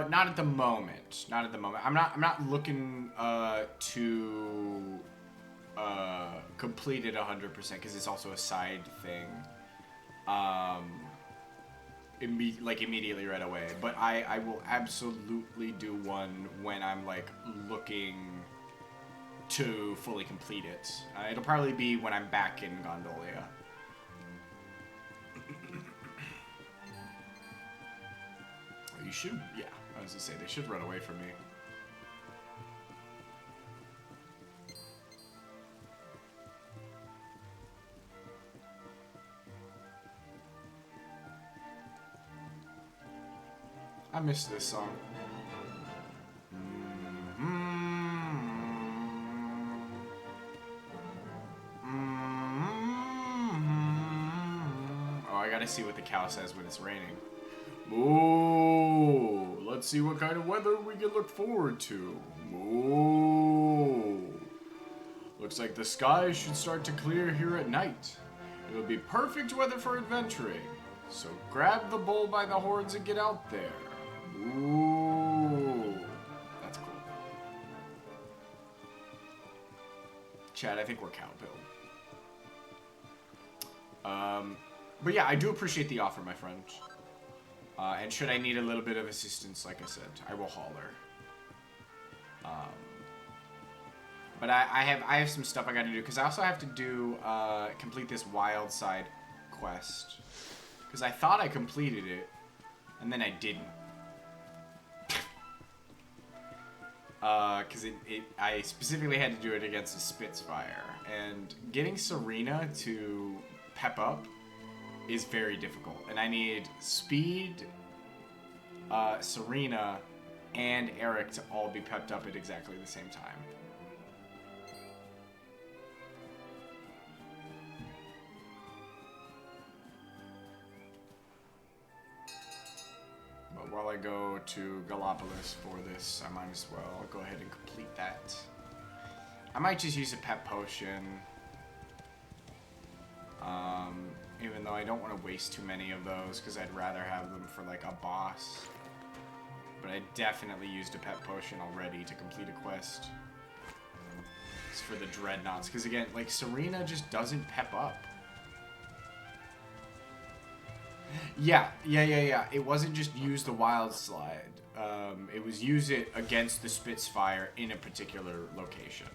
Not at the moment. Not at the moment. I'm not looking to complete it 100% because it's also a side thing. Immediately right away. But I will absolutely do one when I'm like looking to fully complete it. It'll probably be when I'm back in Gondolia. You should, yeah, I was gonna say, they should run away from me. I missed this song. Oh, I gotta see what the cow says when it's raining. Moo! Let's see what kind of weather we can look forward to. Moo! Looks like the sky should start to clear here at night. It'll be perfect weather for adventuring. So grab the bull by the horns and get out there. Ooh. That's cool. Chad, I think we're cowpilled. But yeah, I do appreciate the offer, my friend. And should I need a little bit of assistance, like I said, I will holler. But I have some stuff I gotta do, because I also have to do, complete this wild side quest. Because I thought I completed it, and then I didn't. Because I specifically had to do it against a Spitfire, and getting Serena to pep up is very difficult, and I need Speed, Serena, and Eric to all be pepped up at exactly the same time. But while I go to Gallipolis for this, I might as well go ahead and complete that. I might just use a pep potion. Even though I don't want to waste too many of those, because I'd rather have them for like a boss. But I definitely used a pep potion already to complete a quest. It's for the Dreadnoughts, because again, like, Serena just doesn't pep up. Yeah. It wasn't just use the wild slide. It was use it against the Spitfire in a particular location.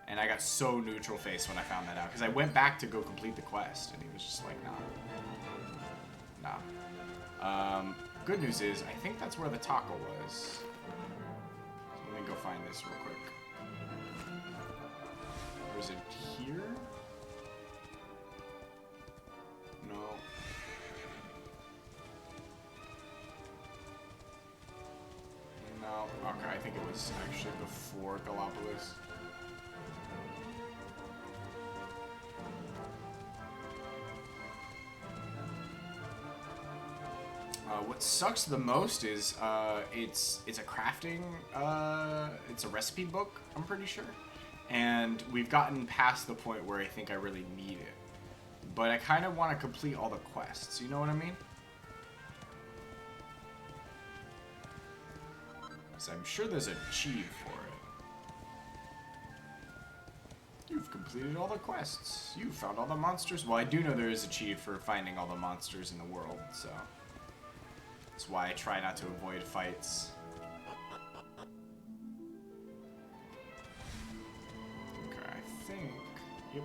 And I got so neutral faced when I found that out, because I went back to go complete the quest, and he was just like, nah. Good news is, I think that's where the taco was. So let me go find this real quick. Or is it here? No. No. Okay, I think it was actually before Gallipolis. What sucks the most is it's a crafting, it's a recipe book, I'm pretty sure. And we've gotten past the point where I think I really need it. But I kind of want to complete all the quests, you know what I mean? So I'm sure there's a achieve for it. You've completed all the quests. You've found all the monsters. Well, I do know there is a achieve for finding all the monsters in the world, so... That's why I try not to avoid fights. Okay, I think... Yep.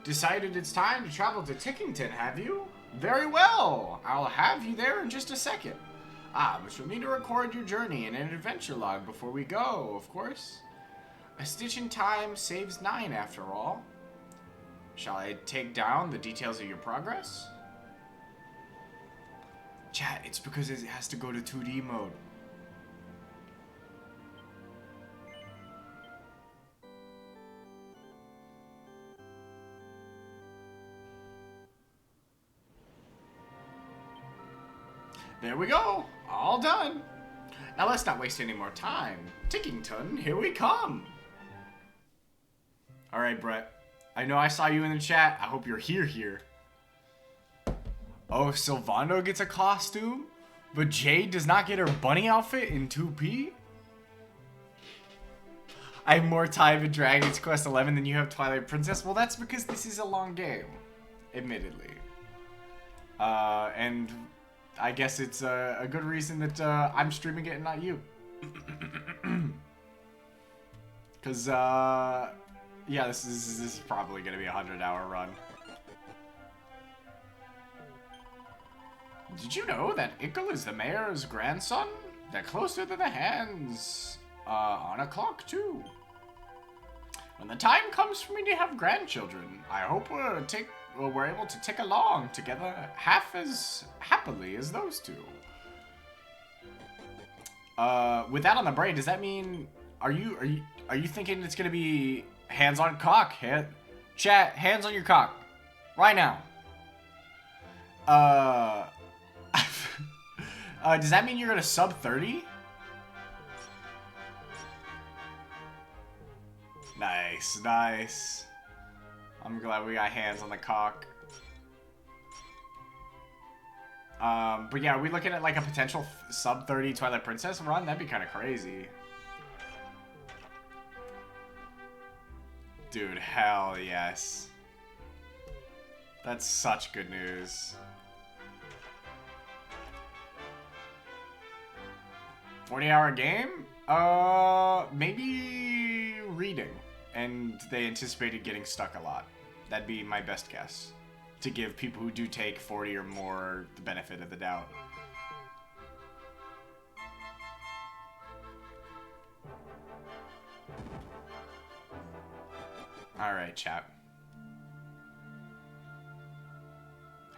Decided it's time to travel to Tickington, have you? Very well! I'll have you there in just a second. But you'll need to record your journey in an adventure log before we go, of course. A stitch in time saves 9 after all. Shall I take down the details of your progress? Chat, it's because it has to go to 2D mode. There we go. All done. Now let's not waste any more time. Tickington, here we come. All right, Brett. I know I saw you in the chat. I hope you're here. Oh, Sylvando gets a costume, but Jade does not get her bunny outfit in 2P? I have more time in Dragon's Quest 11 than you have Twilight Princess. Well, that's because this is a long game, admittedly. And I guess it's a good reason that I'm streaming it and not you. Because, yeah, this is probably going to be a 100-hour run. Did you know that Ickle is the mayor's grandson? They're closer than the hands on a clock, too. When the time comes for me to have grandchildren, I hope we're able to tick along together half as happily as those two. With that on the brain, does that mean are you thinking it's gonna be hands on cock? Chat, hands on your cock, right now. Does that mean you're gonna sub 30? Nice, nice. I'm glad we got hands on the cock. But yeah, are we looking at like a potential sub 30 Twilight Princess run? That'd be kind of crazy. Dude, hell yes. That's such good news. 40-hour game? Maybe reading. And they anticipated getting stuck a lot. That'd be my best guess. To give people who do take 40 or more the benefit of the doubt. Alright, chat.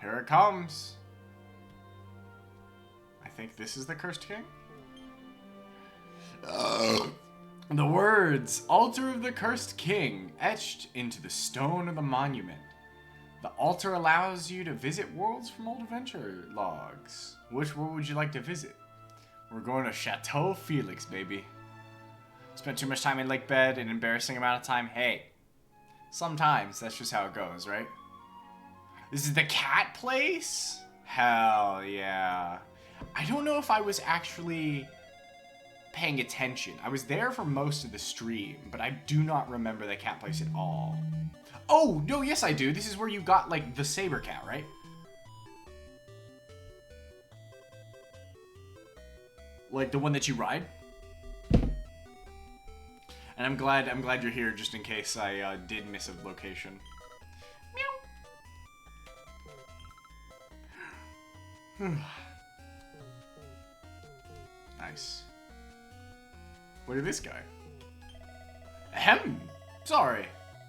Here it comes. I think this is the Cursed King. The words, Altar of the Cursed King, etched into the stone of the monument. The altar allows you to visit worlds from old adventure logs. Which world would you like to visit? We're going to Chateau Felix, baby. Spent too much time in lake bed, an embarrassing amount of time. Hey, sometimes that's just how it goes, right? This is the cat place? Hell yeah. I don't know if I was actually paying attention. I was there for most of the stream, but I do not remember the cat place at all. Oh, no, yes I do. This is where you got, like, the saber cat, right? Like, the one that you ride? And I'm glad you're here, just in case I did miss a location. Meow. Nice. Look at this guy. Ahem. Sorry.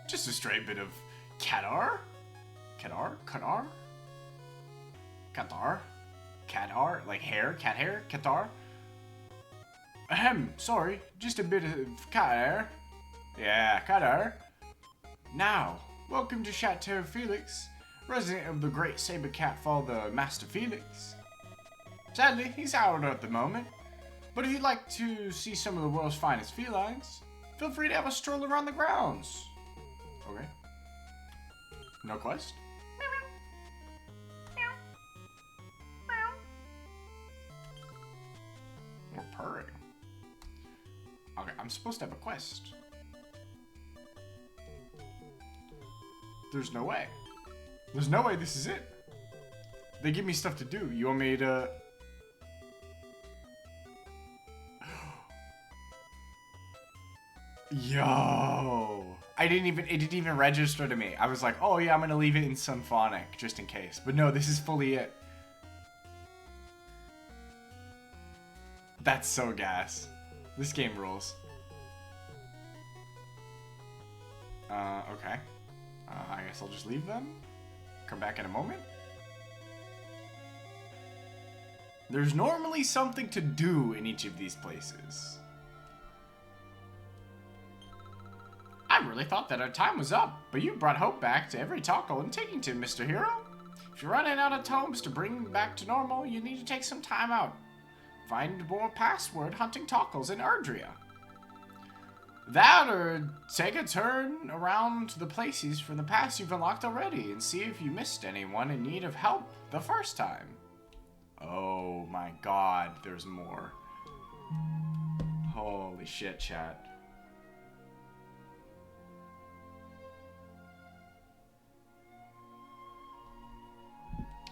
Just a straight bit of Qatar? Qatar? Qatar? Qatar? Qatar? Like hair? Cat hair? Qatar? Ahem. Sorry. Just a bit of Qatar. Yeah, Qatar. Now, welcome to Chateau Felix, resident of the great saber cat father, Master Felix. Sadly, he's out at the moment. But if you'd like to see some of the world's finest felines, feel free to have a stroll around the grounds. Okay. No quest? We're purring. Okay, I'm supposed to have a quest. There's no way. There's no way this is it. They give me stuff to do. You want me to... Yo, it didn't even register to me. I was like, oh yeah, I'm gonna leave it in Symphonic just in case. But no, this is fully it. That's so gas. This game rules. Okay. I guess I'll just leave them. Come back in a moment. There's normally something to do in each of these places. I really thought that our time was up, but you brought hope back to every Talkle in Tickington, Mr. Hero. If you're running out of tomes to bring back to normal, you need to take some time out. Find more password hunting Talkles in Erdrea. That, or take a turn around the places from the past you've unlocked already and see if you missed anyone in need of help the first time. Oh my god, there's more. Holy shit, chat.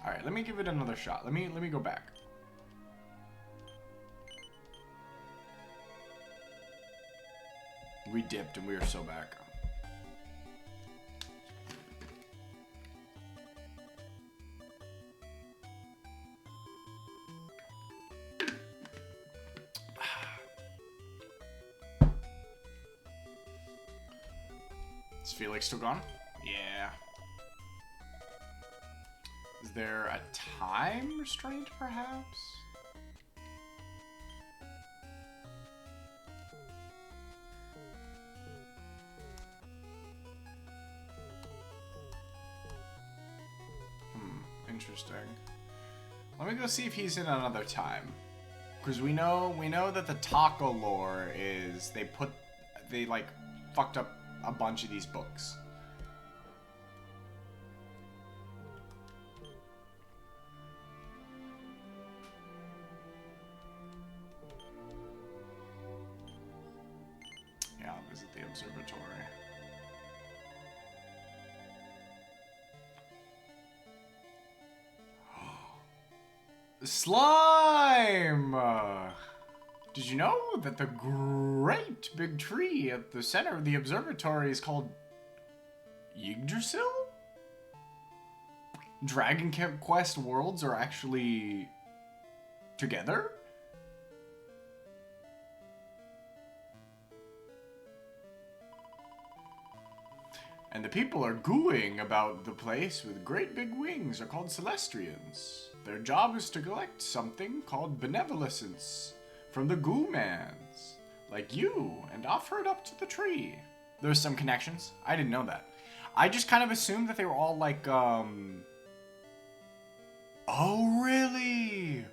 Alright, Let me give it another shot. Let me go back. We dipped and we are so back. Is Felix still gone? Yeah. Is there a time restraint, perhaps? Interesting. Let me go see if he's in another time. Because we know that the taco lore is they like fucked up a bunch of these books. Yeah, I'll visit the observatory. Slime! Did you know that the great big tree at the center of the observatory is called Yggdrasil? Dragon Quest worlds are actually together? And the people are gooing about the place with great big wings are called Celestrians. Their job is to collect something called benevolence from the goo-mans, like you, and offer it up to the tree. There's some connections. I didn't know that. I just kind of assumed that they were all like, Oh, really?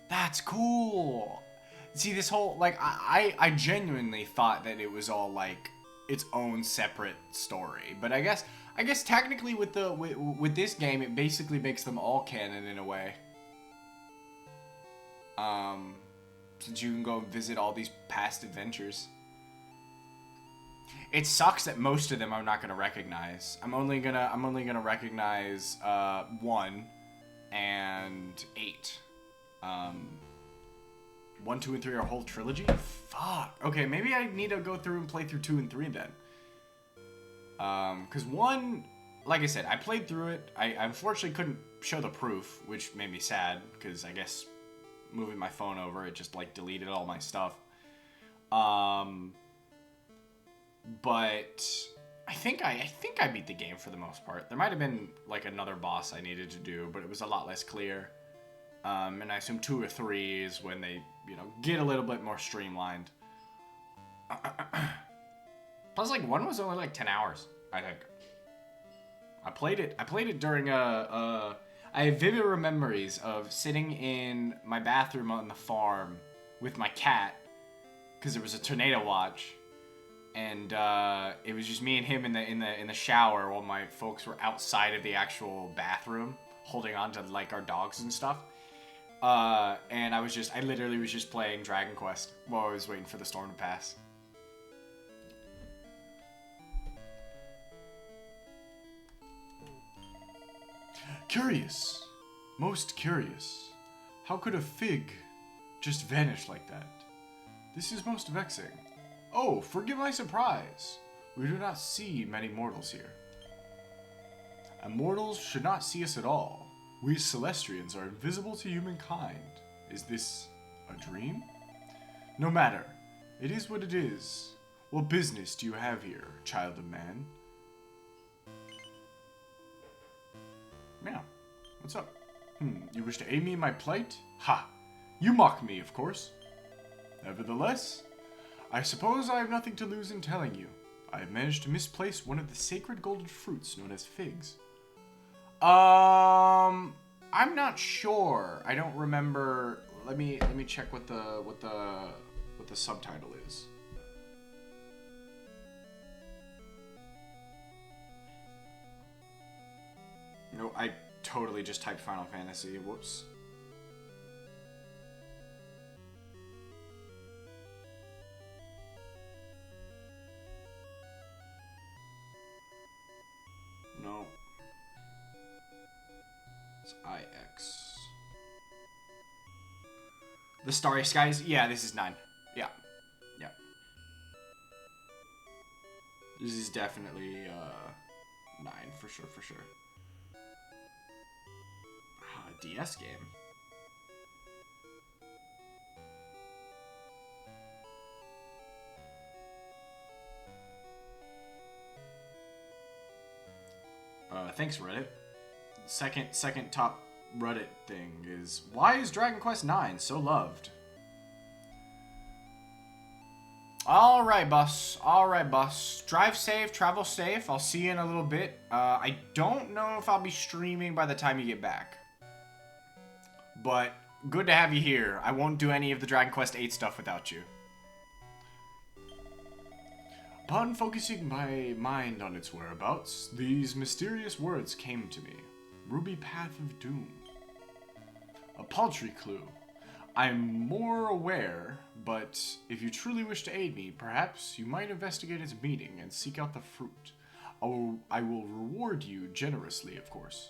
That's cool. See, this whole, like, I genuinely thought that it was all, like, its own separate story. But I guess technically with this game, it basically makes them all canon in a way. Since you can go visit all these past adventures. It sucks that most of them I'm not gonna recognize. I'm only gonna recognize 1 and 8. 1, 2, and 3 are a whole trilogy? Fuck. Okay, maybe I need to go through and play through 2 and 3 then. Because 1, like I said, I played through it. I unfortunately couldn't show the proof, which made me sad, because I guess moving my phone over, it just, like, deleted all my stuff. But I think I beat the game for the most part. There might have been, like, another boss I needed to do, but it was a lot less clear. And I assume 2 or 3 is when they, you know, get a little bit more streamlined. Plus, like, 1 was only, like, 10 hours, I think. I played it during I have vivid memories of sitting in my bathroom on the farm with my cat, because there was a tornado watch, and it was just me and him in the shower while my folks were outside of the actual bathroom, holding on to, like, our dogs and stuff. And I literally was just playing Dragon Quest while I was waiting for the storm to pass. Curious. Most curious. How could a fig just vanish like that? This is most vexing. Oh, forgive my surprise. We do not see many mortals here. And mortals should not see us at all. We Celestrians are invisible to humankind. Is this a dream? No matter. It is what it is. What business do you have here, child of man? Yeah. What's up? You wish to aid me in my plight? Ha! You mock me, of course. Nevertheless, I suppose I have nothing to lose in telling you. I have managed to misplace one of the sacred golden fruits known as figs. I'm not sure. I don't remember. Let me check what the subtitle is. No, I totally just typed Final Fantasy. Whoops. No. It's IX. The Starry Skies? Yeah, this is 9. Yeah. Yeah. This is definitely 9 for sure, for sure. DS game. Thanks, Reddit. Second top Reddit thing is, why is Dragon Quest IX so loved? Alright, boss. Alright, boss. Drive safe, travel safe. I'll see you in a little bit. I don't know if I'll be streaming by the time you get back. But good to have you here. I won't do any of the Dragon Quest VIII stuff without you. Upon focusing my mind on its whereabouts, these mysterious words came to me. Ruby Path of Doom. A paltry clue. I'm more aware, but if you truly wish to aid me, perhaps you might investigate its meaning and seek out the fruit. I will reward you generously, of course.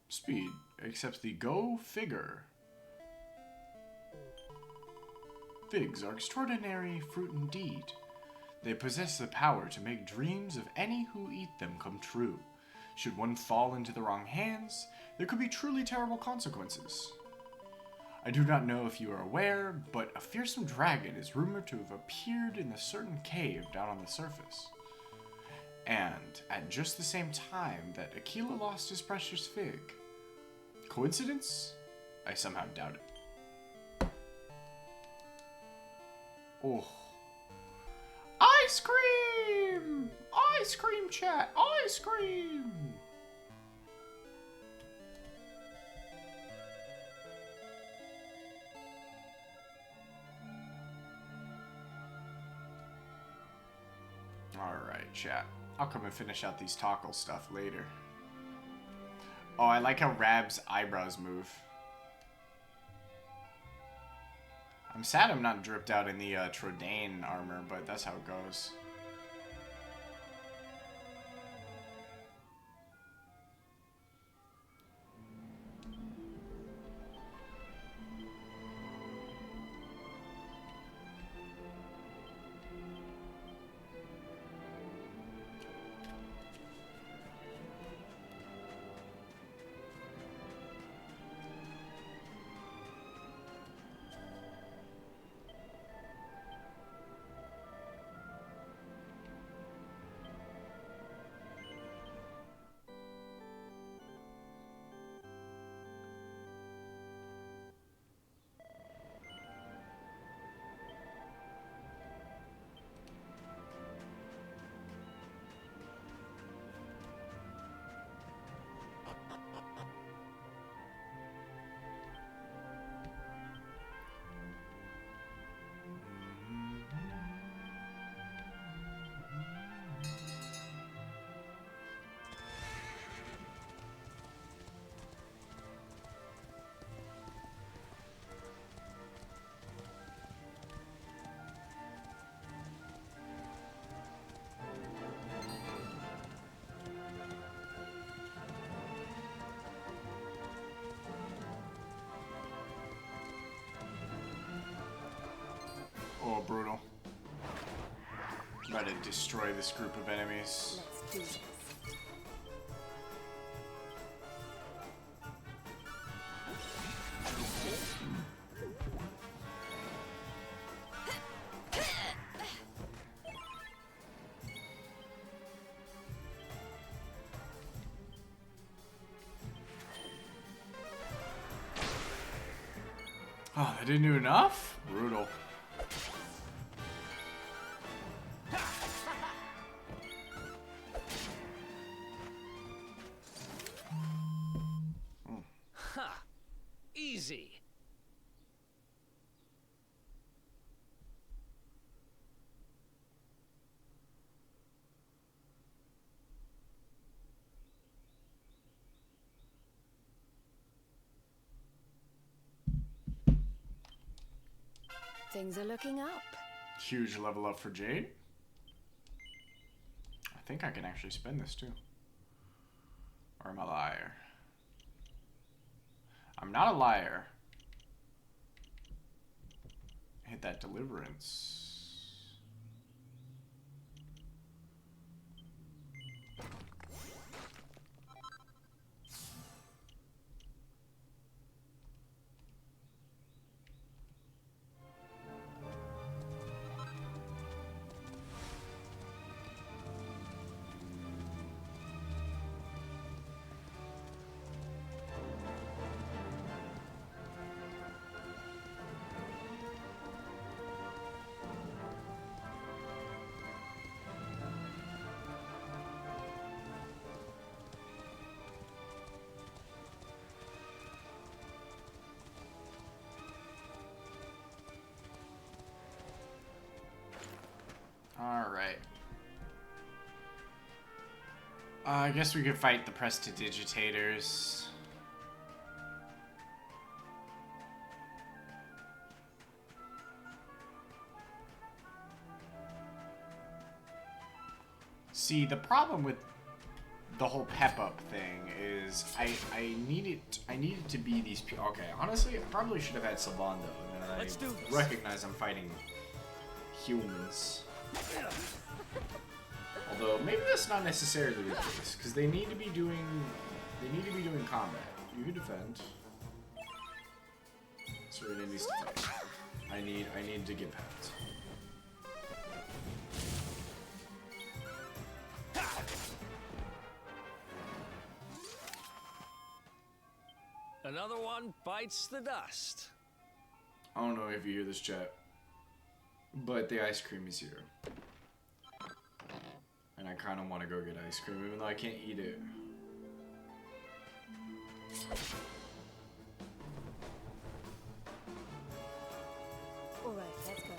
Speed accepts the Go Figure. Figs are extraordinary fruit indeed. They possess the power to make dreams of any who eat them come true. Should one fall into the wrong hands, there could be truly terrible consequences. I do not know if you are aware, but a fearsome dragon is rumored to have appeared in a certain cave down on the surface. And at just the same time that Aquila lost his precious fig. Coincidence? I somehow doubt it. Oh. Ice cream! Ice cream, chat! Ice cream! Alright, chat. I'll come and finish out these tackle stuff later. Oh, I like how Rab's eyebrows move. I'm sad I'm not dripped out in the Trodain armor, but that's how it goes. Oh, brutal. About to destroy this group of enemies. Let's do this. Oh, they didn't do enough? Brutal. Ha! Easy. Things are looking up. Huge level up for Jade. I think I can actually spend this too. Or am I a liar? not a liar. Hit that deliverance. Alright. I guess we could fight the Prestidigitators. See, the problem with the whole pep-up thing is I needed to be these people. Okay, honestly, I probably should have had Sylvando. Let's do this. Recognize I'm fighting humans. Although maybe that's not necessarily the case, because they need to be doing combat. You can defend. Serena needs to fight. I need to get pepped. Another one bites the dust. I don't know if you hear this, chat, but the ice cream is here. And I kind of want to go get ice cream, even though I can't eat it. Alright, let's go.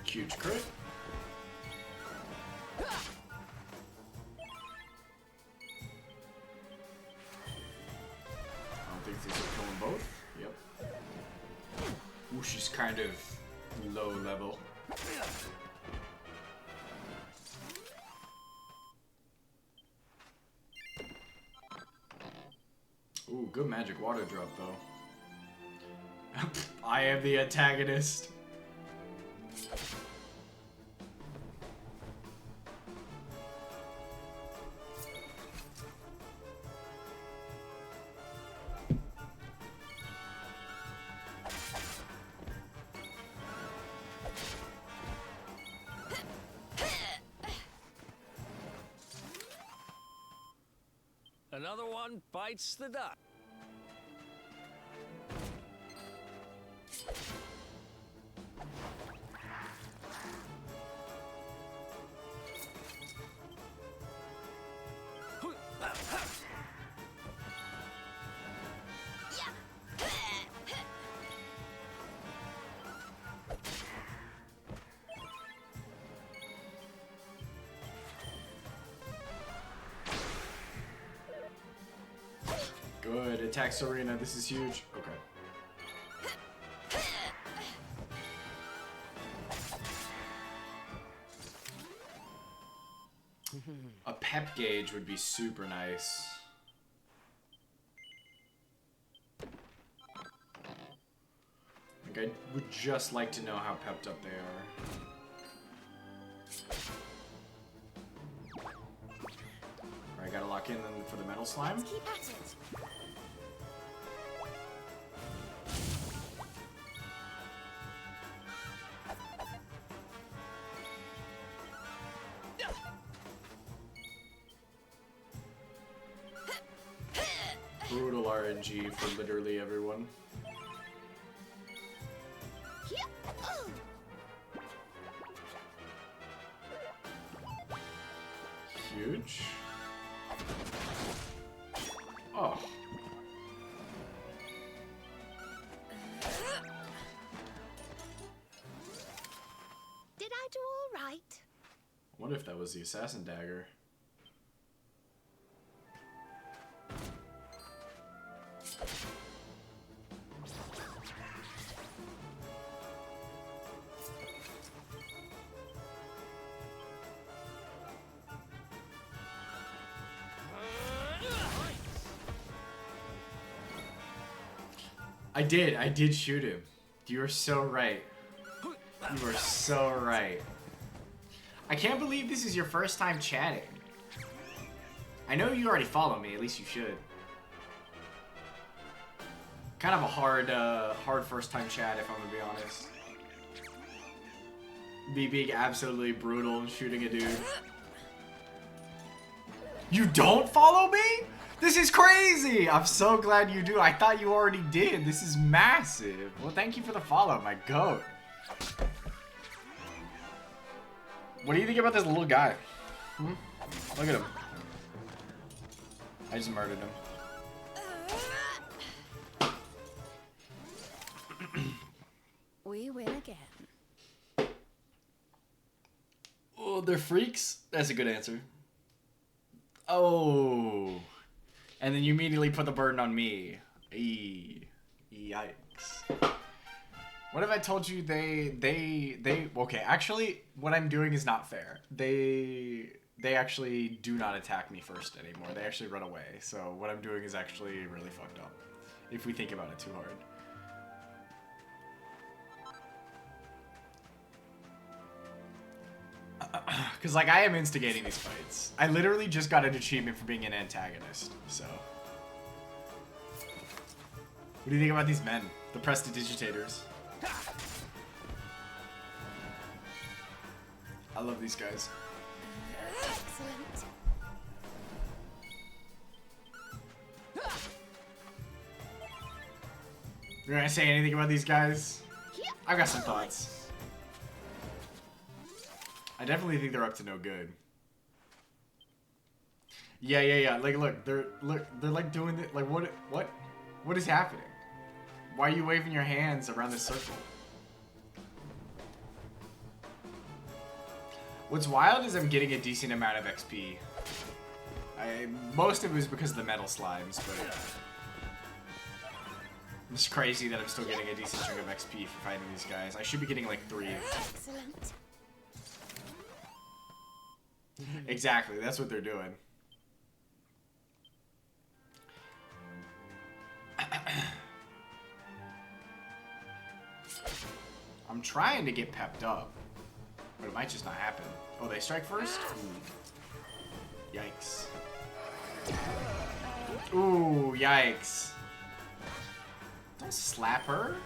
Huge crit. I don't think these are killing both. Yep. Ooh, she's kind of low level. Ooh, good magic water drop though. I am the antagonist. Another one bites the dust. Good. Attack Serena. This is huge. Okay. A pep gauge would be super nice. Like, I would just like to know how pepped up they are. Alright, gotta lock in for the metal slime. Let's keep at it. Brutal RNG for literally everyone. Huge. Oh. Did I do all right? I wonder if that was the assassin dagger. I did shoot him. You are so right. You are so right. I can't believe this is your first time chatting. I know you already follow me, at least you should. Kind of a hard first time chat, if I'm gonna be honest. Me being absolutely brutal and shooting a dude. You don't follow me? This is crazy! I'm so glad you do. I thought you already did. This is massive. Well, thank you for the follow, my goat. What do you think about this little guy? Hmm? Look at him. I just murdered him. We win again. Oh, they're freaks? That's a good answer. Oh. And then you immediately put the burden on me. Yikes. What if I told you they okay, actually what I'm doing is not fair. They actually do not attack me first anymore. They actually run away. So what I'm doing is actually really fucked up. If we think about it too hard. Because, like, I am instigating these fights. I literally just got an achievement for being an antagonist, so. What do you think about these men? The prestidigitators. I love these guys. Excellent. You're gonna say anything about these guys? I've got some thoughts. I definitely think they're up to no good. Yeah. Like, look, they're like doing it. Like, what is happening? Why are you waving your hands around this circle? What's wild is I'm getting a decent amount of XP. Most of it was because of the metal slimes, but it's crazy that I'm still getting a decent chunk of XP for fighting these guys. I should be getting like 3. Excellent. Exactly, that's what they're doing. I'm trying to get pepped up, but it might just not happen. Oh, they strike first? Ooh. Yikes. Ooh, yikes. Don't slap her.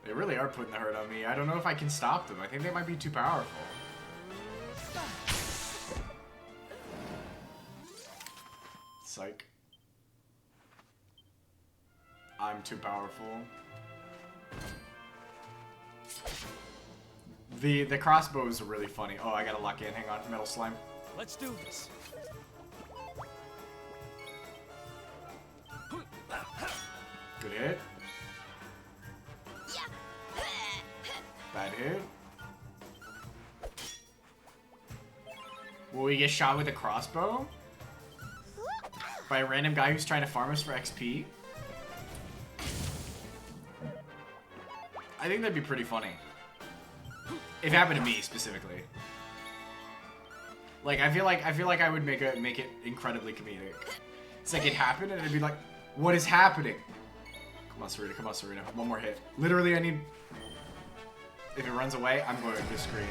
They really are putting the hurt on me. I don't know if I can stop them. I think they might be too powerful. Psych. I'm too powerful. The crossbows are really funny. Oh, I gotta lock in. Hang on, metal slime. Let's do this. Good hit. Bad hit. Will we get shot with a crossbow? By a random guy who's trying to farm us for XP? I think that'd be pretty funny. If it happened to me, specifically. Like, I feel like I would make it incredibly comedic. It's like it happened and it'd be like, what is happening? Come on, Serena, come on, Serena. One more hit. Literally, I need... If it runs away, I'm going to scream.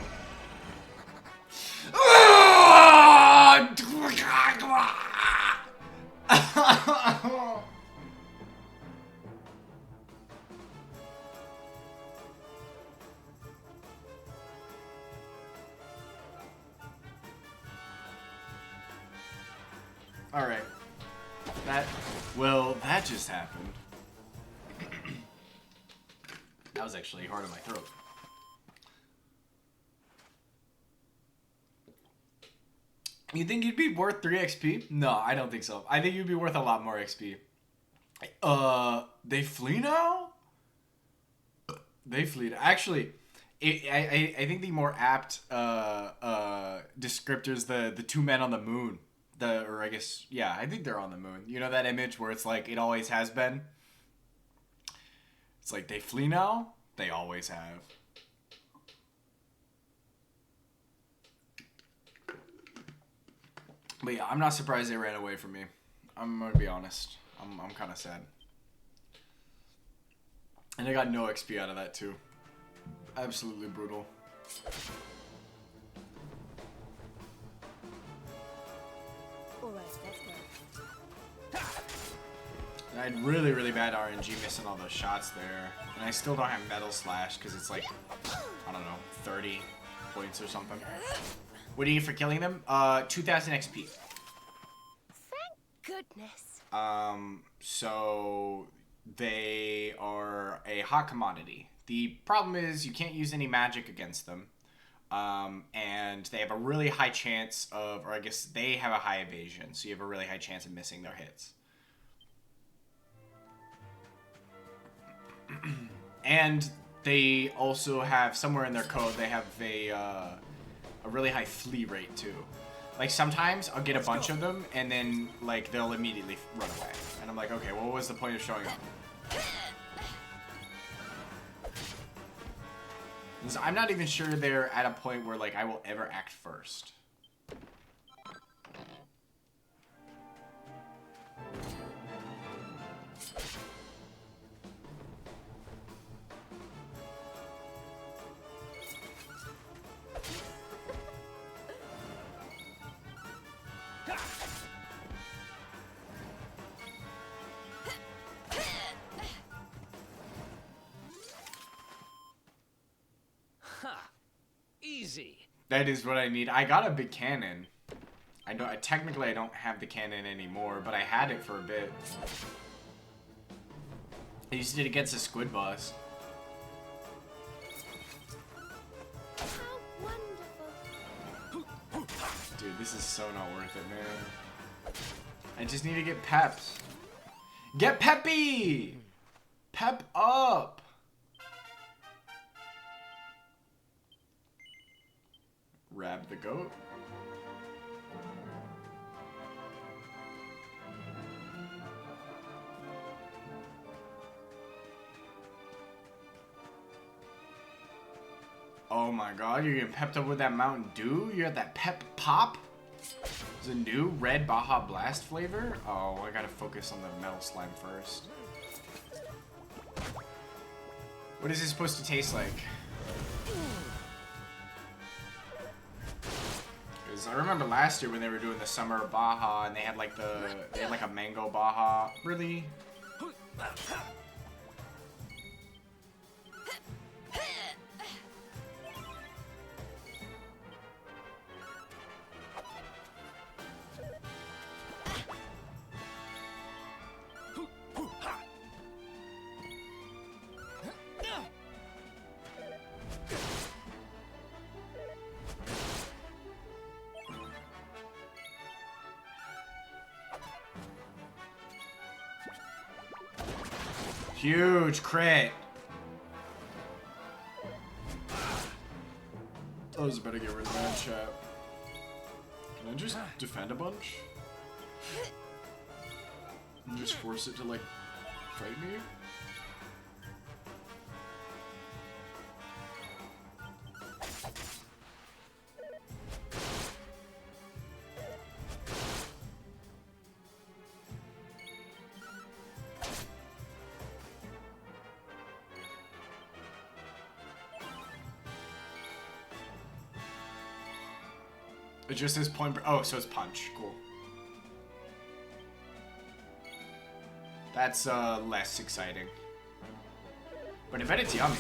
Alright. That just happened. That was actually hard on my throat. You think you'd be worth 3 XP? No, I don't think so. I think you'd be worth a lot more XP. They flee now? They flee. Actually, I think the more apt descriptor is the 2 men on the moon. Or I guess, yeah, I think they're on the moon. You know that image where it's like, it always has been? It's like, they flee now? They always have. But yeah, I'm not surprised they ran away from me. I'm gonna be honest. I'm kind of sad. And I got no XP out of that too. Absolutely brutal. Alright, let's go. I had really, really bad RNG missing all those shots there. And I still don't have Metal Slash because it's like, I don't know, 30 points or something. What do you get for killing them? 2,000 XP. Thank goodness. So they are a hot commodity. The problem is you can't use any magic against them. And they have a really high chance of, or I guess they have a high evasion, so you have a really high chance of missing their hits. And they also have, somewhere in their code, they have a really high flee rate too. Like sometimes I'll get a bunch of them and then like they'll immediately run away. And I'm like, okay, well, what was the point of showing up? I'm not even sure they're at a point where like I will ever act first. Easy. That is what I need. I got a big cannon. Technically I don't have the cannon anymore, but I had it for a bit. I used it against a squid boss. How wonderful. Dude, this is so not worth it, man. I just need to get peps. Get peppy! Pep up! Rab the goat. Oh my god, you're getting pepped up with that Mountain Dew? You got that pep pop? There's a new red Baja Blast flavor? Oh, I gotta focus on the metal slime first. What is this supposed to taste like? Because I remember last year when they were doing the summer Baja and they had like a mango Baja. Really? Huge crit. I was about to get rid of that chat. Can I just defend a bunch? And just force it to like fight me? It just says point. Oh, so it's punch. Cool. That's less exciting. But I bet it's yummy.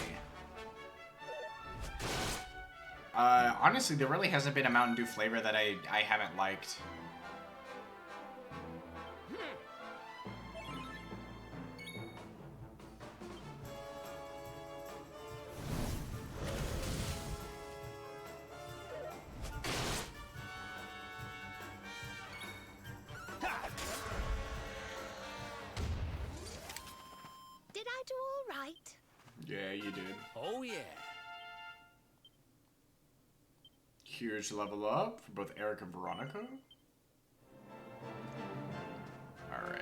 Honestly, there really hasn't been a Mountain Dew flavor that I haven't liked. Did I do all right? Yeah, you did. Oh, yeah. Huge level up for both Eric and Veronica. Alright.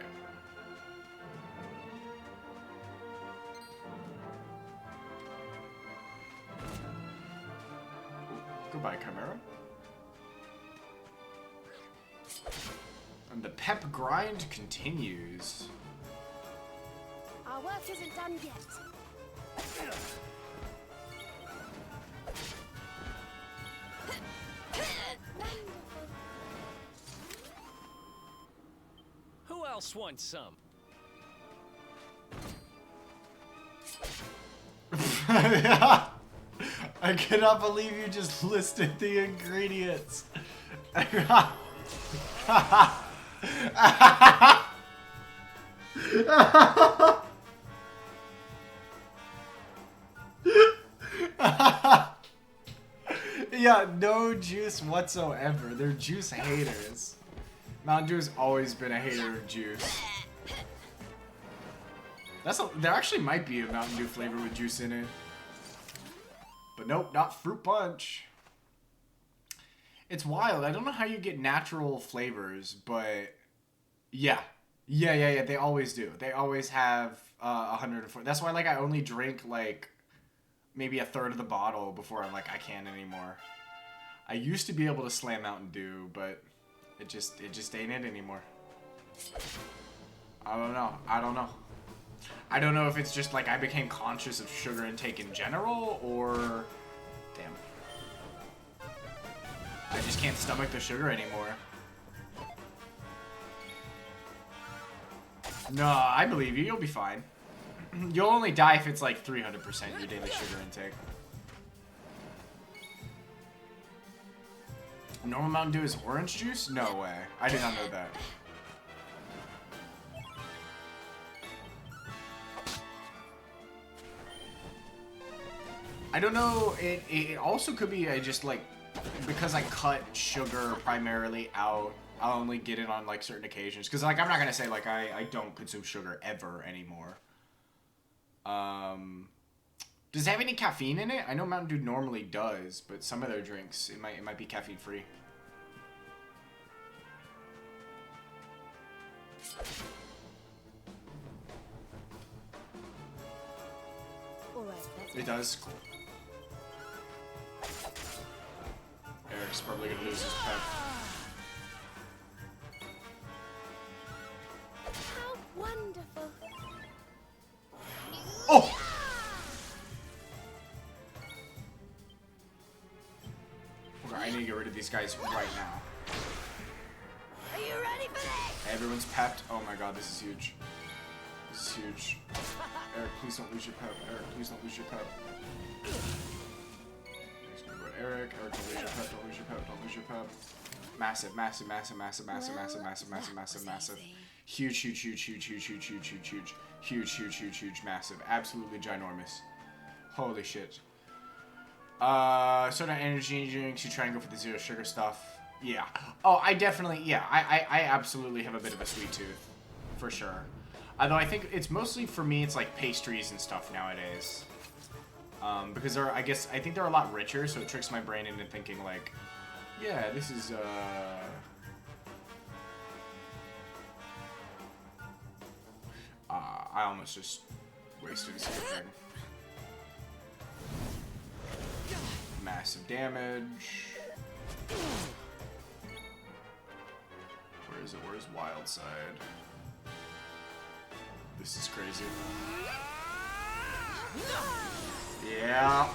Goodbye, Chimera. And the pep grind continues. Our work isn't done yet. Who else wants some? I cannot believe you just listed the ingredients. Yeah, no juice whatsoever. They're juice haters. Mountain Dew has always been a hater of juice. There actually might be a Mountain Dew flavor with juice in it. But nope, not fruit punch. It's wild. I don't know how you get natural flavors, but yeah. Yeah. They always do. They always have 104. That's why like I only drink like maybe a third of the bottle before I'm like I can't anymore. I used to be able to slam Mountain Dew, but it just ain't it anymore. I don't know. I don't know if it's just like I became conscious of sugar intake in general, or damn, I just can't stomach the sugar anymore. No, I believe you. You'll be fine. You'll only die if it's like 300% your daily sugar intake. Normal Mountain Dew is orange juice? No way. I did not know that. I don't know. It also could be I just like because I cut sugar primarily out. I'll only get it on like certain occasions because like I'm not gonna say like I don't consume sugar ever anymore. Does it have any caffeine in it? I know Mountain Dew normally does, but some of their drinks it might be caffeine free. It does. Cool. Eric's probably gonna lose his pet. How wonderful. Oh! Okay, I need to get rid of these guys right now. Are you ready for this? Everyone's pepped. Oh my god, this is huge. This is huge. Eric, please don't lose your pep. Eric, please don't lose your pep. Eric, don't lose your pep, don't lose your pep, don't lose your pep. Massive. Huge. Massive. Absolutely ginormous. Holy shit. Soda energy drinks, you try and go for the zero sugar stuff. Yeah. Oh, I absolutely have a bit of a sweet tooth. For sure. Although I think it's mostly, for me, it's like pastries and stuff nowadays. Because I think they're a lot richer, so it tricks my brain into thinking like, yeah, this is, I almost just wasted a thing. Massive damage. Where is it? Where's Wild Side? This is crazy. Yeah.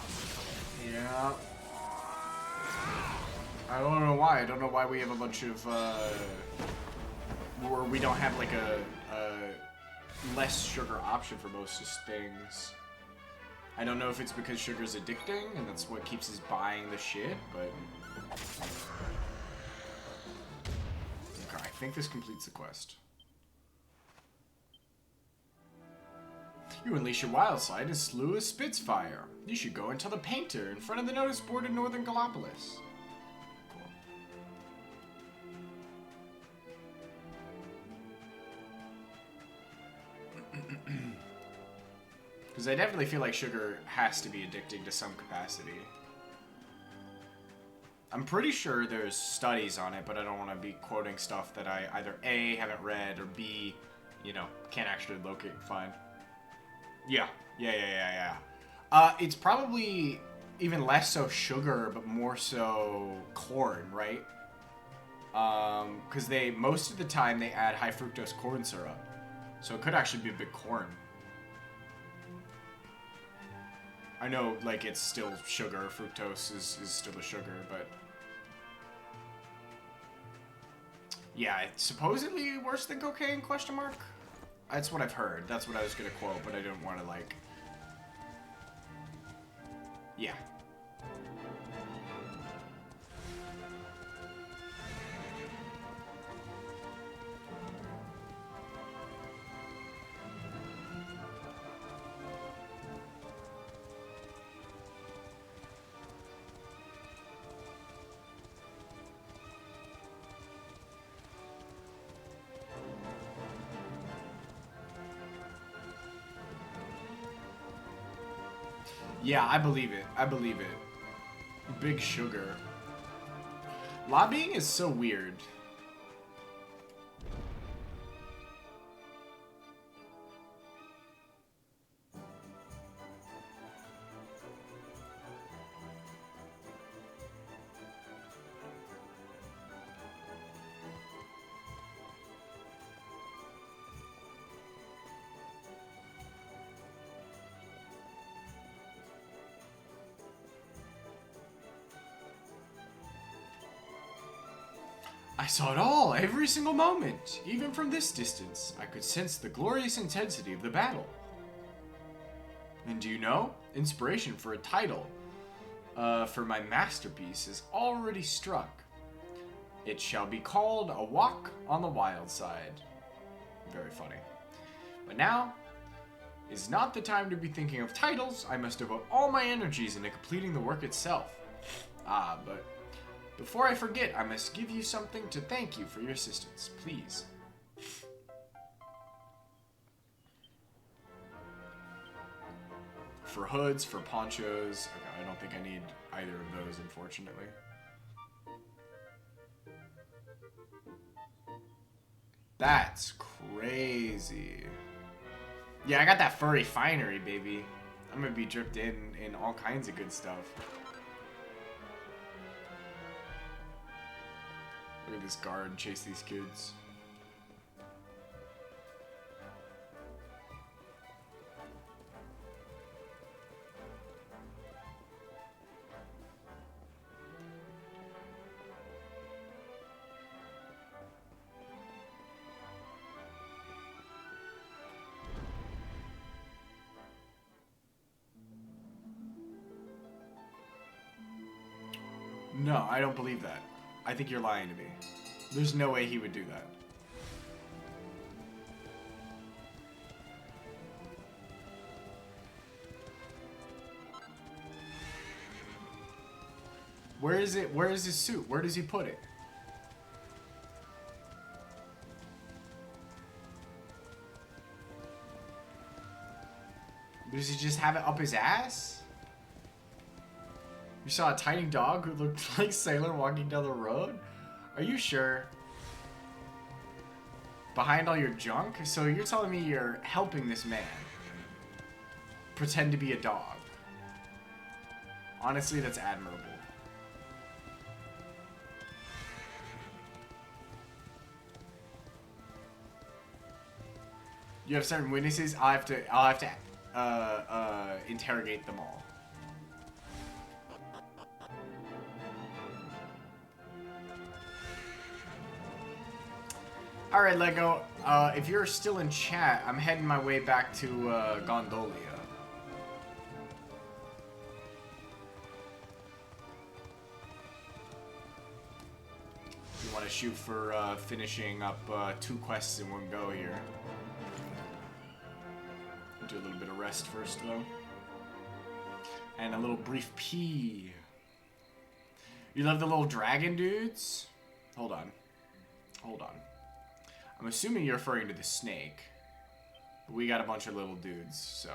I don't know why. I don't know why we have a bunch of, where we don't have like a less sugar option for most things. I don't know if it's because sugar's addicting and that's what keeps us buying the shit, but... Okay, I think this completes the quest. You unleash your wild side and slew a Spitfire. You should go and tell the painter in front of the notice board in Northern Gallipolis. Because I definitely feel like sugar has to be addicting to some capacity. I'm pretty sure there's studies on it, but I don't want to be quoting stuff that I either A, haven't read, or B, you know, can't actually locate and find. Yeah. It's probably even less so sugar, but more so corn, right? Because most of the time they add high fructose corn syrup. So it could actually be a bit corn. I know, like, it's still sugar. Fructose is still a sugar, but... Yeah, it's supposedly worse than cocaine, question mark? That's what I've heard. That's what I was gonna quote, but I didn't want to, like... Yeah. Yeah, I believe it. I believe it. Big sugar. Lobbying is so weird. I saw it all, every single moment. Even from this distance, I could sense the glorious intensity of the battle. And do you know? Inspiration for a title for my masterpiece is already struck. It shall be called A Walk on the Wild Side. Very funny. But now is not the time to be thinking of titles. I must devote all my energies into completing the work itself. But before I forget, I must give you something to thank you for your assistance. Please. For hoods, for ponchos. Okay, I don't think I need either of those, unfortunately. That's crazy. Yeah, I got that furry finery, baby. I'm gonna be dripped in all kinds of good stuff. Look at this guard chase these kids. No, I don't believe that. I think you're lying to me. There's no way he would do that. Where is it? Where is his suit? Where does he put it? Does he just have it up his ass? You saw a tiny dog who looked like Sailor walking down the road? Are you sure? Behind all your junk? So you're telling me you're helping this man pretend to be a dog? Honestly, that's admirable. You have certain witnesses. I'll have to interrogate them all. All right, Lego. If you're still in chat, I'm heading my way back to Gondolia. You want to shoot for finishing up 2 quests in one go here. Do a little bit of rest first, though. And a little brief pee. You love the little dragon dudes? Hold on. Hold on. I'm assuming you're referring to the snake. But we got a bunch of little dudes, so...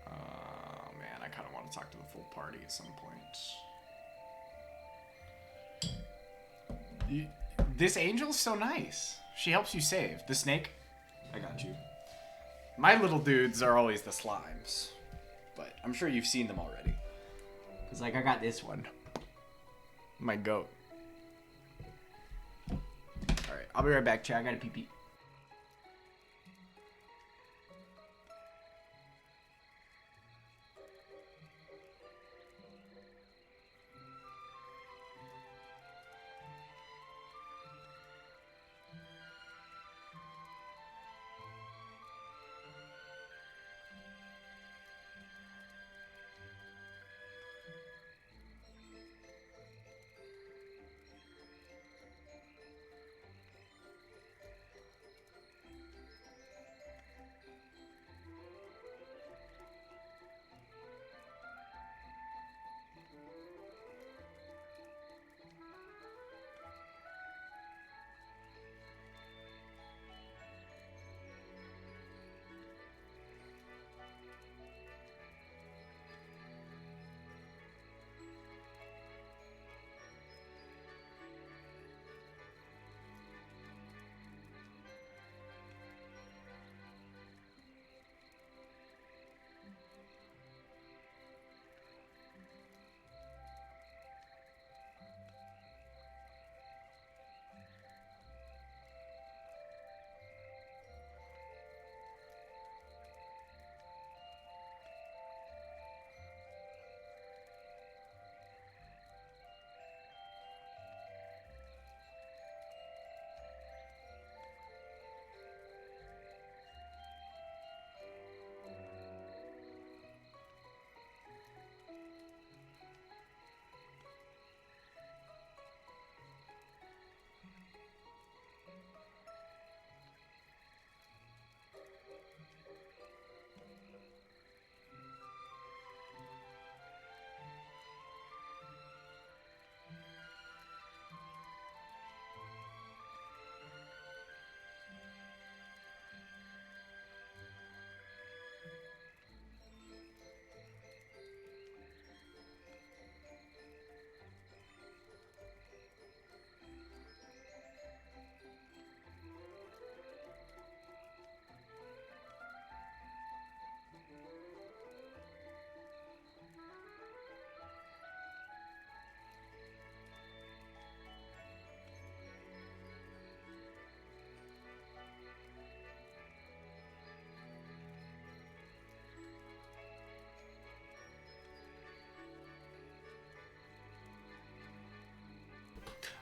Oh, man, I kind of want to talk to the full party at some point. This angel's so nice. She helps you save. The snake? I got you. My little dudes are always the slimes. But I'm sure you've seen them already. Cause like I got this one. My goat. Alright, I'll be right back, chat. I gotta pee pee.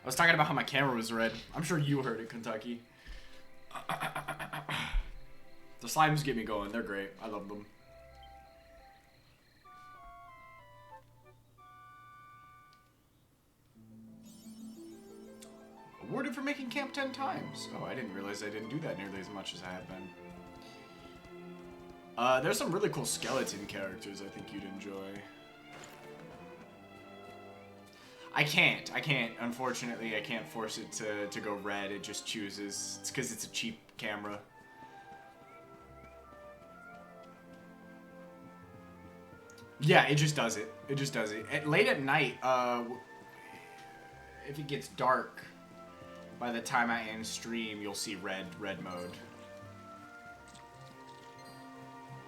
I was talking about how my camera was red. I'm sure you heard it, Kentucky. The slimes get me going. They're great. I love them. Awarded for making camp 10 times. Oh, I didn't realize I didn't do that nearly as much as I have been. There's some really cool skeleton characters I think you'd enjoy. I can't. Unfortunately, I can't force it to go red. It just chooses. It's because it's a cheap camera. Yeah, it just does it. It just does it. Late at night, if it gets dark, by the time I end stream, you'll see red mode.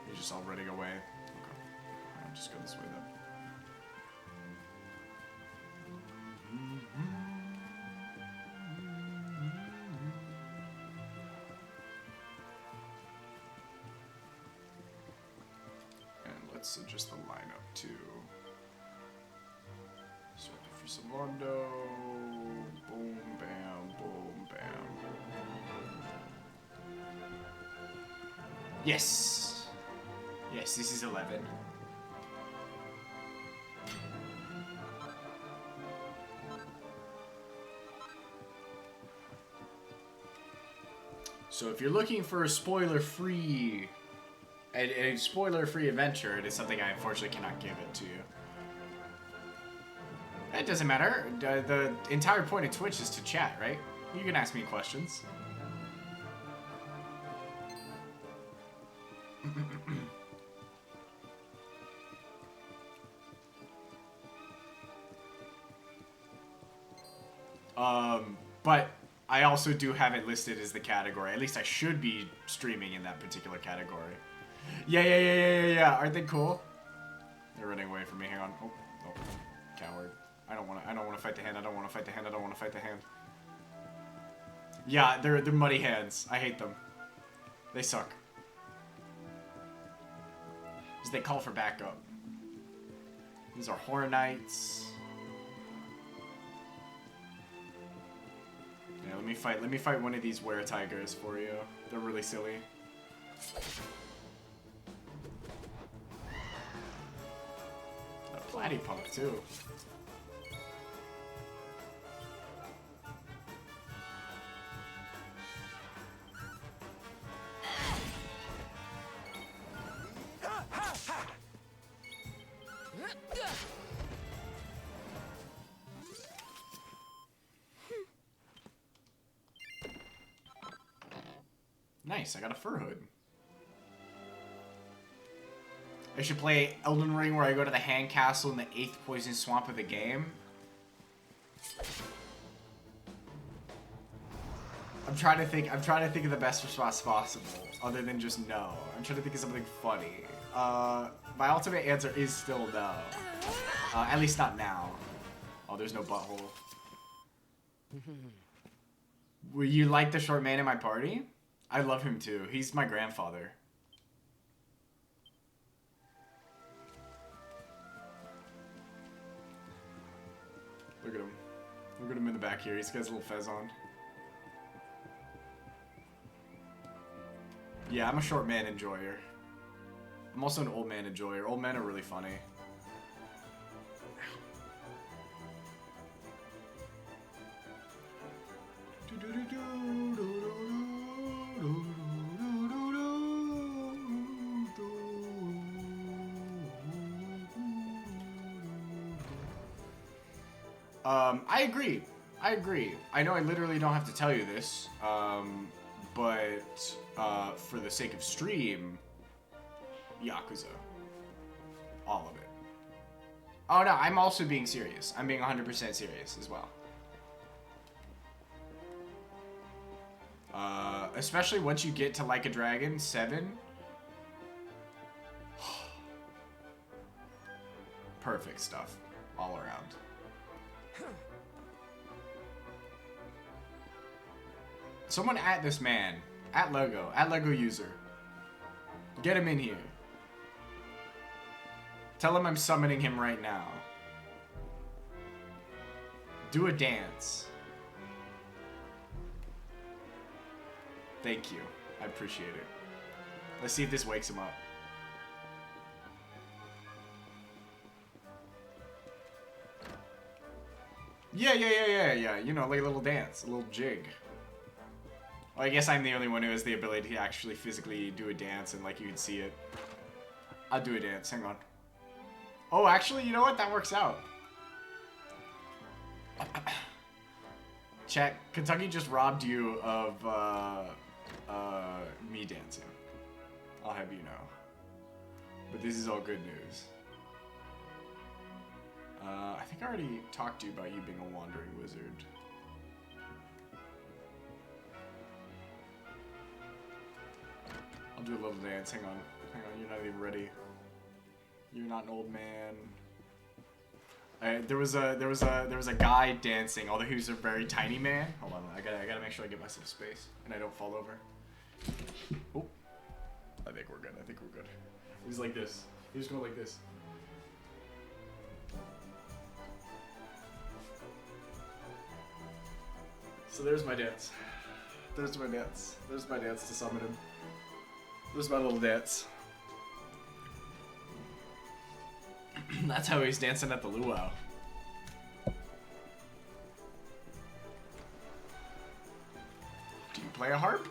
You're just all running away. Okay. I'll just go this way then. Let's adjust the lineup too. So for Salondo, boom, bam, boom, bam. Yes! Yes, this is 11. So if you're looking for a spoiler-free a spoiler-free adventure, it is something I unfortunately cannot give it to you. It doesn't matter. The entire point of Twitch is to chat, right? You can ask me questions. But I also do have it listed as the category. At least I should be streaming in that particular category. Yeah. Aren't they cool? They're running away from me. Hang on. Oh, oh, coward. I don't want to fight the hand. I don't want to fight the hand. I don't want to fight the hand. Yeah, they're muddy hands. I hate them. They suck. Because they call for backup. These are Horror Knights. Yeah, let me fight one of these were-tigers for you. They're really silly. A platypunk too. Nice, I got a fur hood. I should play Elden Ring where I go to the hand castle in the 8th poison swamp of the game. I'm trying to think of the best response possible, other than just no. I'm trying to think of something funny. My ultimate answer is still no. At least not now. Oh, there's no butthole. Will you like the short man in my party? I love him too. He's my grandfather. Look at him. Look at him in the back here. He's got his little fez on. Yeah, I'm a short man enjoyer. I'm also an old man enjoyer. Old men are really funny. I agree. I agree. I know I literally don't have to tell you this, but for the sake of stream, Yakuza. All of it. Oh no, I'm also being serious. I'm being 100% serious as well. Especially once you get to Like a Dragon 7. Perfect stuff all around. Someone at this man. At Lego user. Get him in here. Tell him I'm summoning him right now. Do a dance. Thank you. I appreciate it. Let's see if this wakes him up. Yeah. You know, like a little dance, a little jig. Well, I guess I'm the only one who has the ability to actually physically do a dance and, like, you can see it. I'll do a dance. Hang on. Oh, actually, you know what? That works out. Chat, Kentucky just robbed you of, me dancing. I'll have you know. But this is all good news. I think I already talked to you about you being a wandering wizard. I'll do a little dance. Hang on. Hang on, you're not even ready. You're not an old man. There was a guy dancing, although he was a very tiny man. Hold on, I gotta make sure I get myself space and I don't fall over. Oh, I think we're good. I think we're good. He was like this. He was going like this. So there's my dance. There's my dance. There's my dance to summon him. There's my little dance. That's how he's dancing at the luau. Do you play a harp?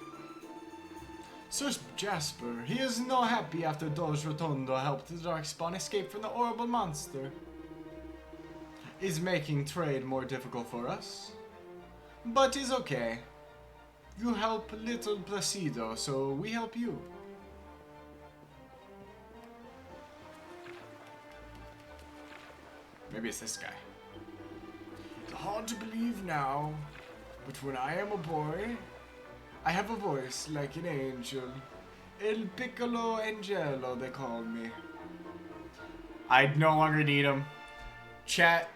Sir Jasper, he is no happy after Doge Rotondo helped the Darkspawn escape from the horrible monster. Is making trade more difficult for us. But it's okay. You help little Placido, so we help you. Maybe it's this guy. It's hard to believe now, but when I am a boy, I have a voice like an angel. El Piccolo Angelo, they call me. I no longer need him. Chat,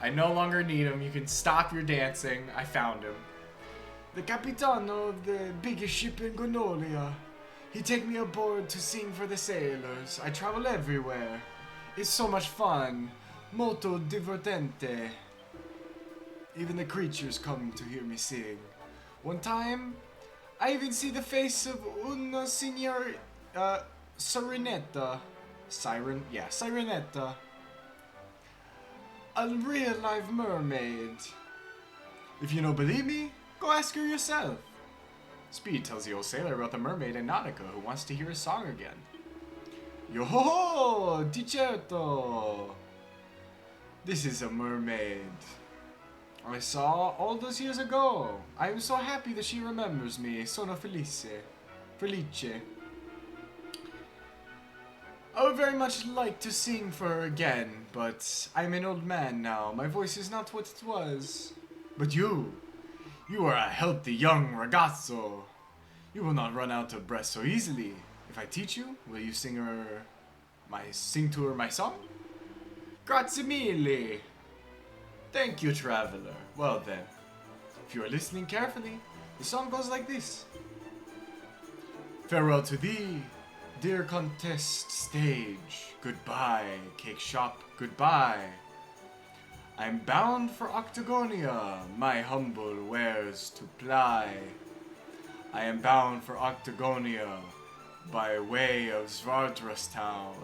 I no longer need him. You can stop your dancing. I found him. The Capitan of the biggest ship in Gonolia. He take me aboard to sing for the sailors. I travel everywhere. It's so much fun. Molto divertente. Even the creatures come to hear me sing. One time, I even see the face of una signor, Sirenetta. Sirenetta. A real live mermaid. If you don't believe me, go ask her yourself. Speed tells the old sailor about the mermaid in Nautica who wants to hear his song again. Yo-ho-ho! Di certo! This is a mermaid I saw all those years ago. I am so happy that she remembers me. Sono felice. Felice. I would very much like to sing for her again, but I'm an old man now. My voice is not what it was. But you are a healthy young ragazzo. You will not run out of breath so easily. If I teach you, will you sing to her my song? Grazie mille. Thank you, traveler. Well then, if you are listening carefully, the song goes like this. Farewell to thee, dear contest stage. Goodbye, cake shop, goodbye. I'm bound for Octagonia, my humble wares to ply. I am bound for Octagonia, by way of Svardra's town.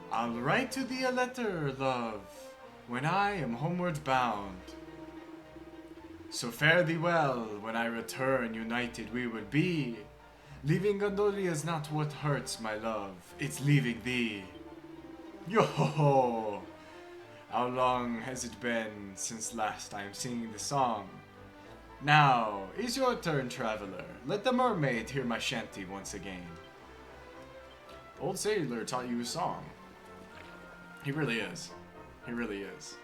I'll write to thee a letter, love, when I am homeward bound. So fare thee well, when I return united we will be. Leaving Gondolia is not what hurts, my love, it's leaving thee. Yo-ho-ho! How long has it been since last time singing the song? Now, is your turn, traveler. Let the mermaid hear my shanty once again. Old Sailor taught you a song. He really is. He really is.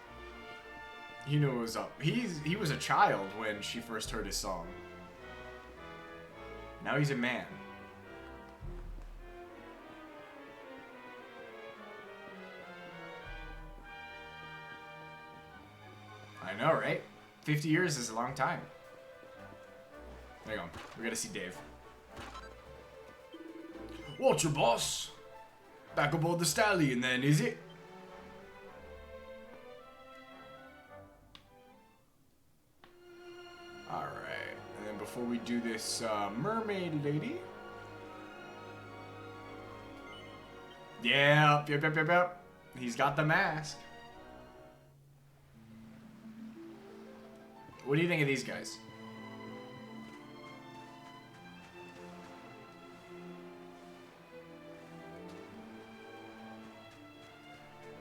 He knew it was up. He was a child when she first heard his song. Now he's a man. I know, right? 50 years is a long time. Hang on. We gotta see Dave. What's your boss? Back aboard the stallion then, is it? Alright. And then before we do this mermaid lady. Yep. He's got the mask. What do you think of these guys?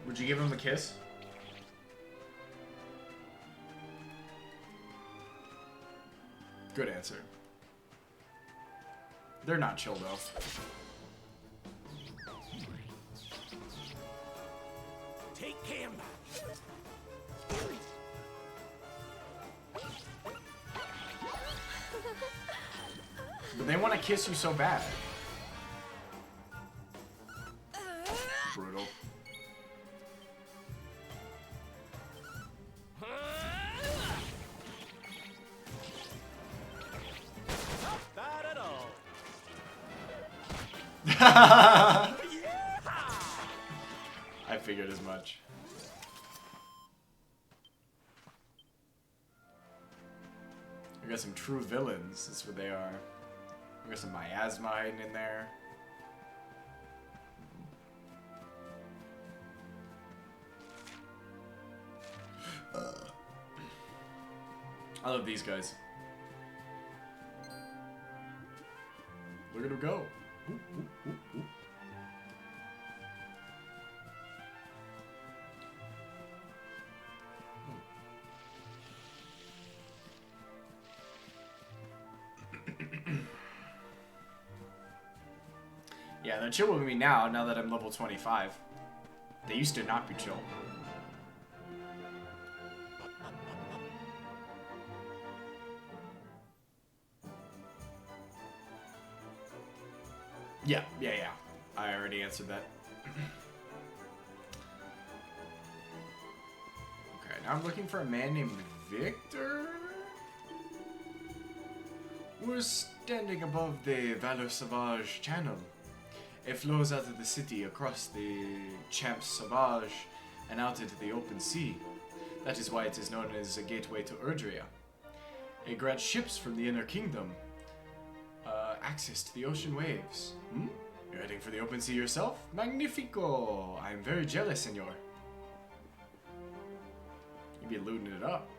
Would you give him a kiss? Good answer. They're not chill though. Take him! But they want to kiss you so bad. Brutal. Not bad at all. I figured as much. We got some true villains. That's what they are. We got some miasma hiding in there. I love these guys. Look at him go. Ooh, ooh, ooh, ooh. Yeah, they're chill with me now that I'm level 25. They used to not be chill. Yeah. I already answered that. I'm looking for a man named Victor. We're standing above the Valor Sauvage Channel. It flows out of the city across the Champs Sauvage and out into the open sea. That is why it is known as a gateway to Erdrea. It grants ships from the Inner Kingdom access to the ocean waves. You're heading for the open sea yourself? Magnifico! I am very jealous, senor. You be looting it up.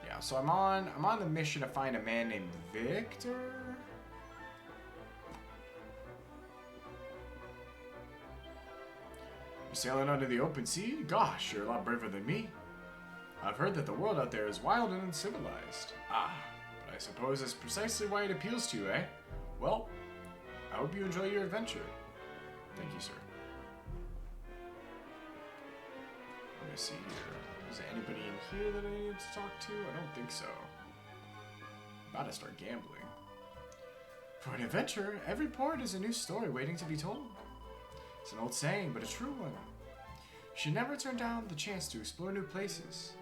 Yeah, so I'm on the mission to find a man named Victor. You're sailing under the open sea? Gosh, you're a lot braver than me. I've heard that the world out there is wild and uncivilized. But I suppose that's precisely why it appeals to you, eh? Well, I hope you enjoy your adventure. Thank you, sir. Let me see here. Is there anybody in here that I need to talk to? I don't think so. I'm about to start gambling. For an adventure, every port is a new story waiting to be told. It's an old saying, but a true one. You should never turn down the chance to explore new places.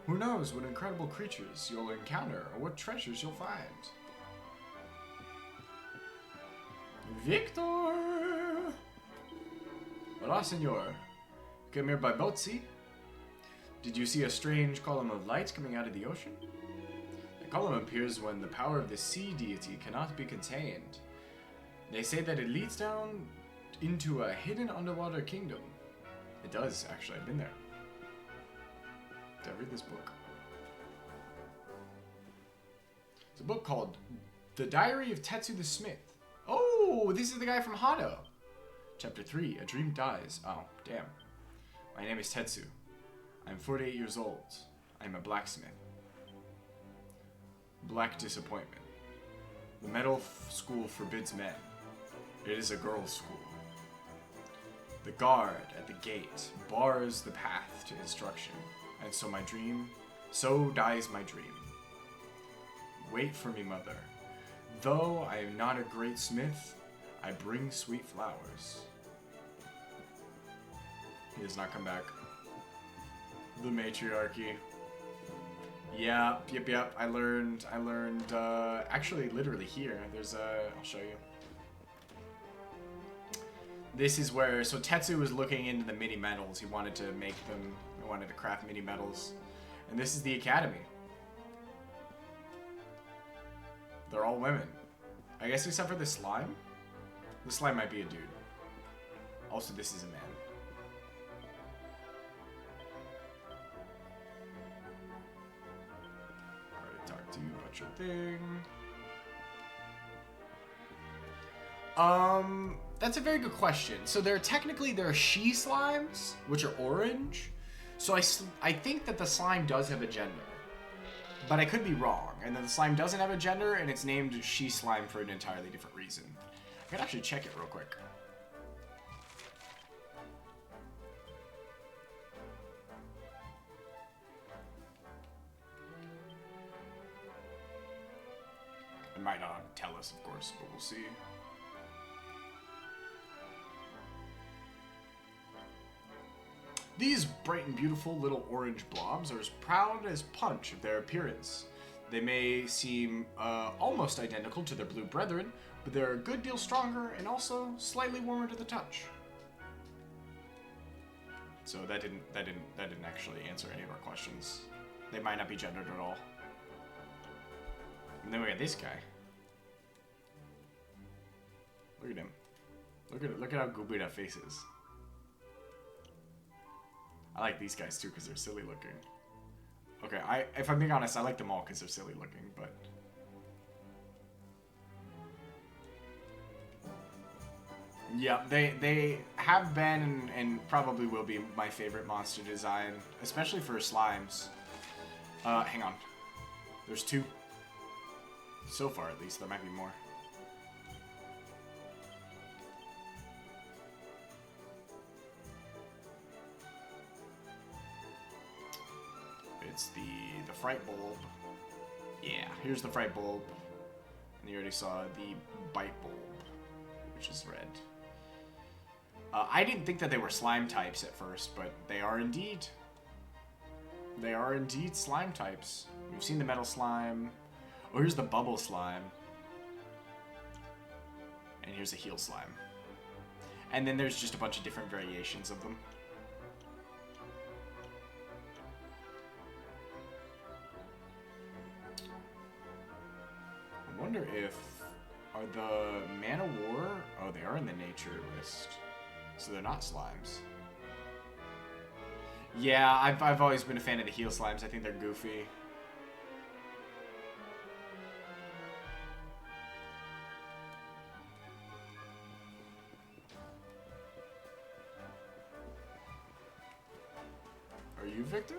Who knows what incredible creatures you'll encounter or what treasures you'll find. Victor! Hola, senor. Came here by boat, see? Did you see a strange column of light coming out of the ocean? The column appears when the power of the sea deity cannot be contained. They say that it leads down into a hidden underwater kingdom. It does, actually. I've been there. Did I read this book? It's a book called The Diary of Tetsu the Smith. Oh, this is the guy from Hado. Chapter 3, A Dream Dies. Oh, damn. My name is Tetsu. I'm 48 years old. I'm a blacksmith. Black disappointment. The metal school forbids men. It is a girls' school. The guard at the gate bars the path to instruction. And so dies my dream. Wait for me, mother. Though I am not a great smith, I bring sweet flowers. He does not come back. The matriarchy. Yep. I learned, actually literally here. There's I'll show you. This is where, so Tetsu was looking into the mini metals. He wanted to make them, he wanted to craft mini metals. And this is the academy. They're all women. I guess except for the slime. The slime might be a dude. Also, this is a man. Already talked to you about your thing. That's a very good question. So there are she slimes, which are orange. So I think that the slime does have a gender. But I could be wrong. And then the slime doesn't have a gender, and it's named she slime for an entirely different reason. I could actually check it real quick. It might not tell us, of course, but we'll see. These bright and beautiful little orange blobs are as proud as punch of their appearance. They may seem almost identical to their blue brethren, but they're a good deal stronger and also slightly warmer to the touch. So that didn't actually answer any of our questions. They might not be gendered at all. And then we got this guy. Look at him. Look at how goopy that face is. I like these guys too because they're silly looking. Okay, if I'm being honest, I like them all because they're silly looking, but... Yeah, they have been and probably will be my favorite monster design, especially for slimes. Hang on. There's two. So far, at least. There might be more. It's the fright bulb. Yeah, here's the fright bulb. And you already saw the bite bulb, which is red. I didn't think that they were slime types at first, but they are indeed. They are indeed slime types. We've seen the metal slime. Oh, here's the bubble slime. And here's a heal slime. And then there's just a bunch of different variations of them. I wonder if... Are the Man of War... Oh, they are in the nature list. So they're not slimes. Yeah, I've always been a fan of the heal slimes. I think they're goofy. Are you Victor?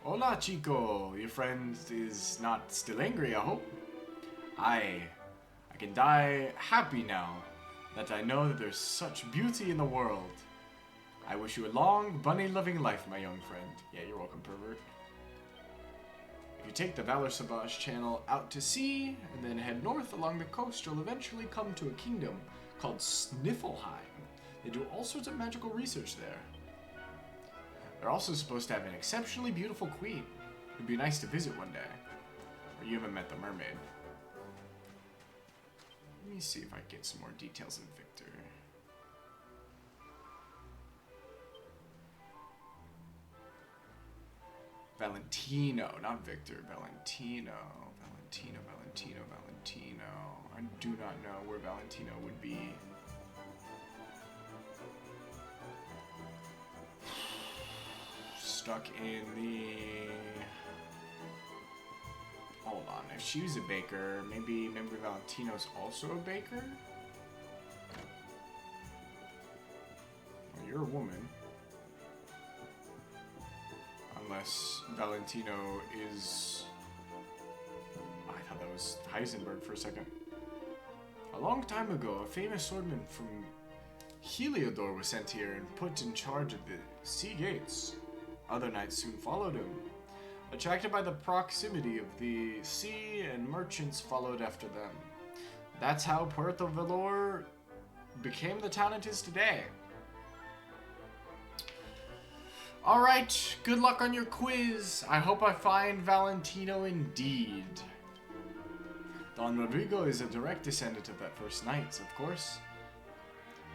Hola, Chico. Your friend is not still angry, I hope. I can die happy now that I know that there's such beauty in the world. I wish you a long, bunny-loving life, my young friend. Yeah, you're welcome, pervert. If you take the Valor Savage channel out to sea, and then head north along the coast, you'll eventually come to a kingdom called Sniffelheim. They do all sorts of magical research there. They're also supposed to have an exceptionally beautiful queen. It'd be nice to visit one day. Or you haven't met the mermaid. Let me see if I can get some more details in Victor. Valentino, not Victor. Valentino. I do not know where Valentino would be. Stuck in the... Hold on, if she was a baker, maybe Valentino's also a baker? Well, you're a woman. Unless Valentino is... I thought that was Heisenberg for a second. A long time ago, a famous swordman from Heliodor was sent here and put in charge of the sea gates. Other knights soon followed him. Attracted by the proximity of the sea, and merchants followed after them. That's how Puerto Valor became the town it is today. Alright, good luck on your quiz. I hope I find Valentino indeed. Don Rodrigo is a direct descendant of that first knight, of course.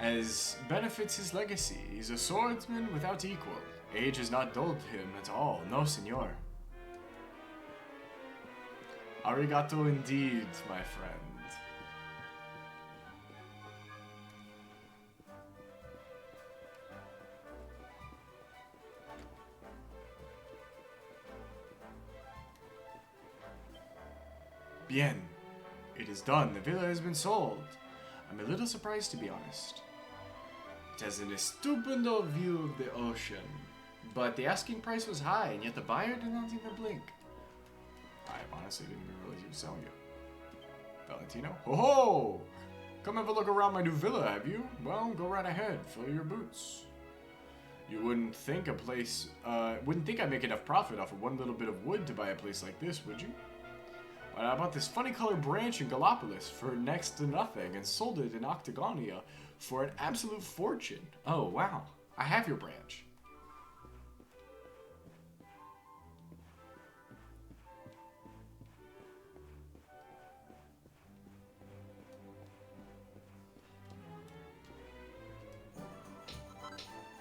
As benefits his legacy, he's a swordsman without equal. Age has not dulled him at all, no senor. Arigato indeed, my friend. Bien. It is done. The villa has been sold. I'm a little surprised, to be honest. It has an estupendo view of the ocean. But the asking price was high, and yet the buyer did not even blink. I honestly didn't even realize he was selling it. Valentino? Ho ho! Come have a look around my new villa, have you? Well, go right ahead. Fill your boots. You wouldn't think I'd make enough profit off of one little bit of wood to buy a place like this, would you? But I bought this funny colored branch in Gallipolis for next to nothing and sold it in Octagonia for an absolute fortune. Oh, wow. I have your branch.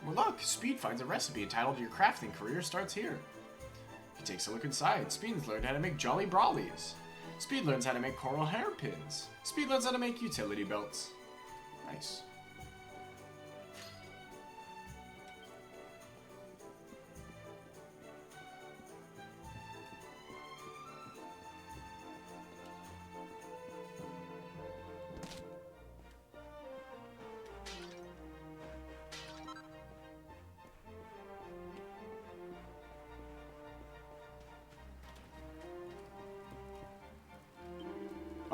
Well, look, Speed finds a recipe entitled Your Crafting Career Starts Here. He takes a look inside. Speed has learned how to make Jolly Brawlies. Speed learns how to make coral hairpins. Speed learns how to make utility belts. Nice.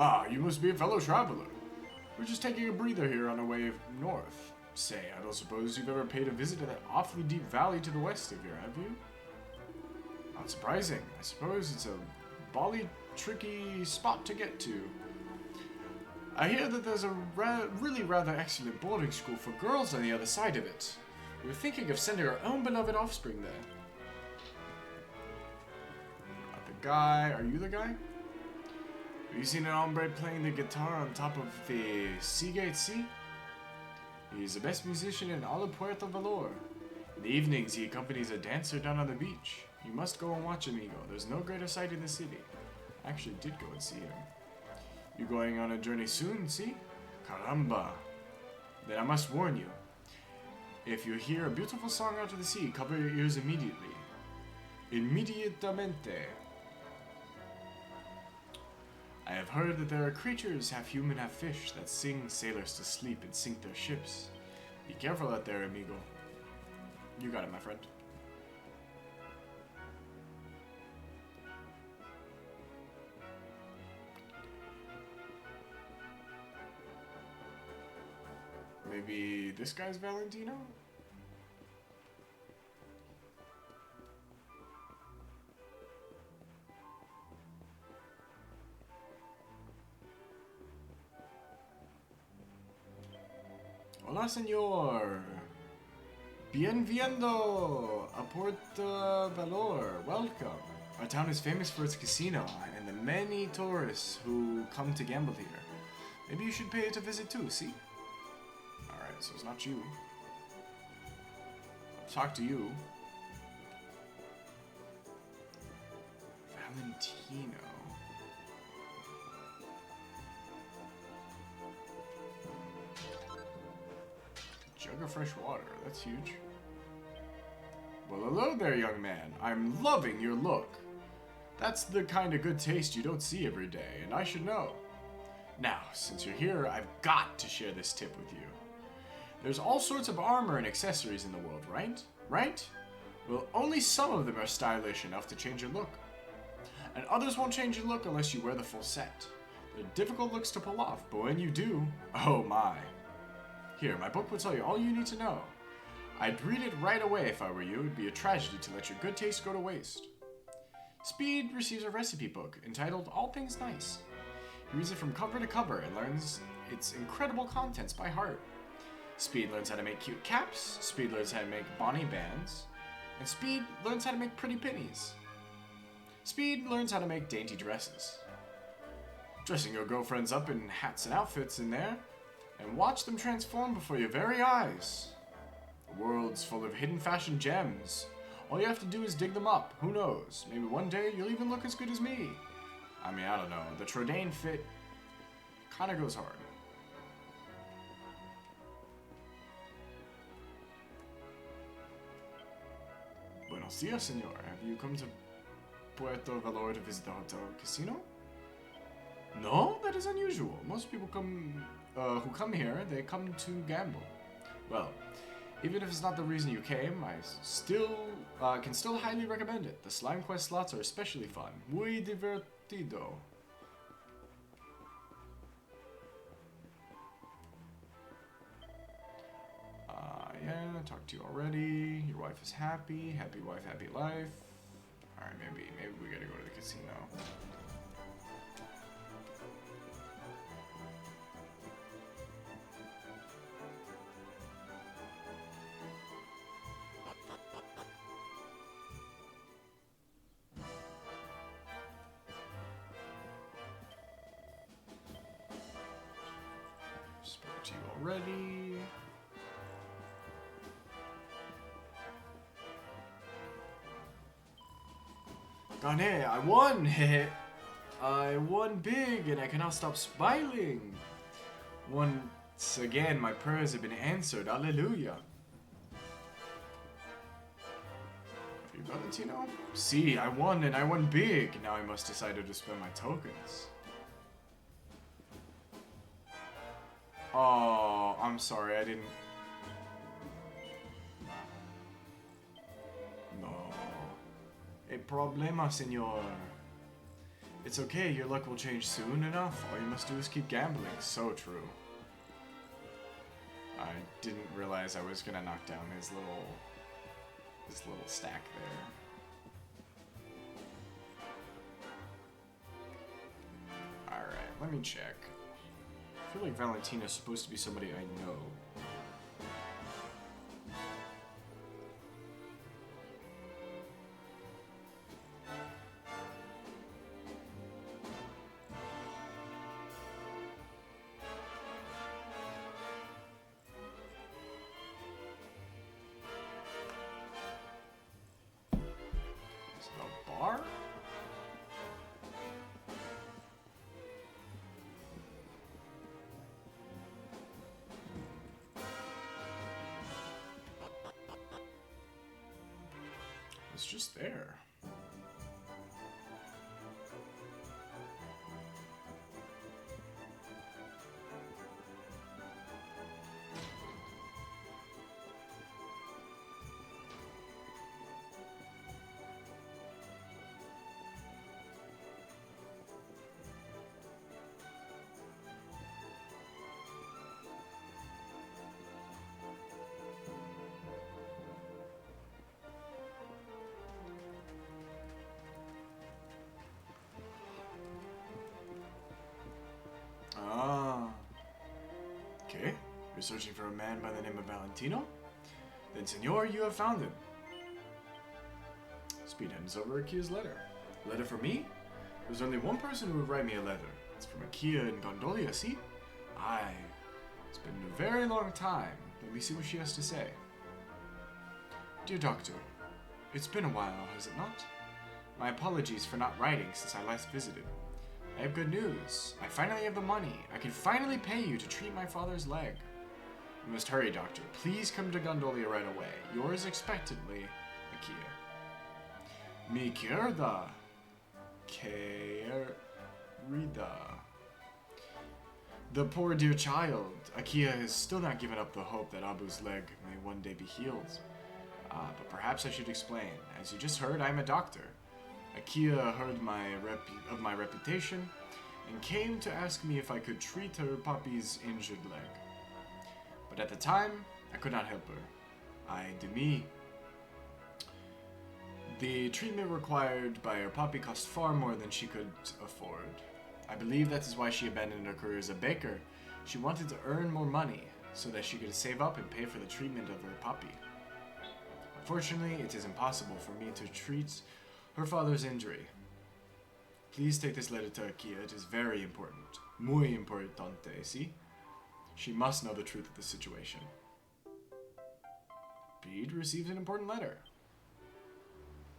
Ah, you must be a fellow traveler. We're just taking a breather here on our way north. Say, I don't suppose you've ever paid a visit to that awfully deep valley to the west of here, have you? Not surprising. I suppose it's a bally, tricky spot to get to. I hear that there's a really rather excellent boarding school for girls on the other side of it. We were thinking of sending our own beloved offspring there. Not the guy. Are you the guy? Have you seen an hombre playing the guitar on top of the Seagate Sea? He's the best musician in all of Puerto Valor. In the evenings, he accompanies a dancer down on the beach. You must go and watch, amigo. There's no greater sight in the city. I actually did go and see him. You going on a journey soon, see? Caramba. Then I must warn you. If you hear a beautiful song out of the sea, cover your ears immediately. Immediatamente. I have heard that there are creatures, half human, half fish, that sing sailors to sleep and sink their ships. Be careful out there, amigo. You got it, my friend. Maybe this guy's Valentino? Hola, señor. Bienvenido a Puerto Valor. Welcome. Our town is famous for its casino and the many tourists who come to gamble here. Maybe you should pay it a visit too, see? Alright, so it's not you. I'll talk to you. Valentino. Jug of fresh water, that's huge. Well, hello there, young man. I'm loving your look. That's the kind of good taste you don't see every day, and I should know. Now, since you're here, I've got to share this tip with you. There's all sorts of armor and accessories in the world, right? Right? Well, only some of them are stylish enough to change your look. And others won't change your look unless you wear the full set. They're difficult looks to pull off, but when you do, oh my. Here, my book will tell you all you need to know. I'd read it right away if I were you. It'd be a tragedy to let your good taste go to waste. Speed receives a recipe book entitled All Things Nice. He reads it from cover to cover and learns its incredible contents by heart. Speed learns how to make cute caps, Speed learns how to make bonny bands, and Speed learns how to make pretty pennies. Speed learns how to make dainty dresses. Dressing your girlfriends up in hats and outfits in there, and watch them transform before your very eyes. The world's full of hidden fashion gems. All you have to do is dig them up. Who knows? Maybe one day you'll even look as good as me. I mean, I don't know. The Trodaine fit kind of goes hard. Buenos dias, senor. Have you come to Puerto Valor to visit the hotel casino? No, that is unusual. Most people who come here, they come to gamble. Well, even if it's not the reason you came, I can still highly recommend it. The Slime Quest slots are especially fun. Muy divertido. Yeah, I talked to you already. Your wife is happy. Happy wife, happy life. Alright, maybe we gotta go to the casino. Spoke to you already. Gane, I won! I won big and I cannot stop smiling. Once again, my prayers have been answered. Alleluia. Are you Valentino? See, I won and I won big. Now I must decide how to spend my tokens. Oh, I'm sorry, I didn't... No. A problema, senor. It's okay, your luck will change soon enough. All you must do is keep gambling. So true. I didn't realize I was gonna knock down his little stack there. Alright, let me check. I feel like Valentina's supposed to be somebody I know. it's just there. Ah. Okay. You're searching for a man by the name of Valentino? Then, senor, you have found him. Speed hands over Akia's letter. Letter for me? There's only one person who would write me a letter. It's from Akia in Gondolia, see? Aye. It's been a very long time. Let me see what she has to say. Dear Doctor, it's been a while, has it not? My apologies for not writing since I last visited. I have good news. I finally have the money. I can finally pay you to treat my father's leg. You must hurry, Doctor. Please come to Gondolia right away. Yours expectantly, Akia. Mi querida. Querida. The poor dear child. Akia has still not given up the hope that Abu's leg may one day be healed. But perhaps I should explain. As you just heard, I'm a doctor. Akia heard of my reputation and came to ask me if I could treat her puppy's injured leg. But at the time, I could not help her. Ay de mi. The treatment required by her puppy cost far more than she could afford. I believe that is why she abandoned her career as a baker. She wanted to earn more money so that she could save up and pay for the treatment of her puppy. Unfortunately, it is impossible for me to treat her father's injury. Please take this letter to Akia. It is very important. Muy importante, see? She must know the truth of the situation. Bede receives an important letter.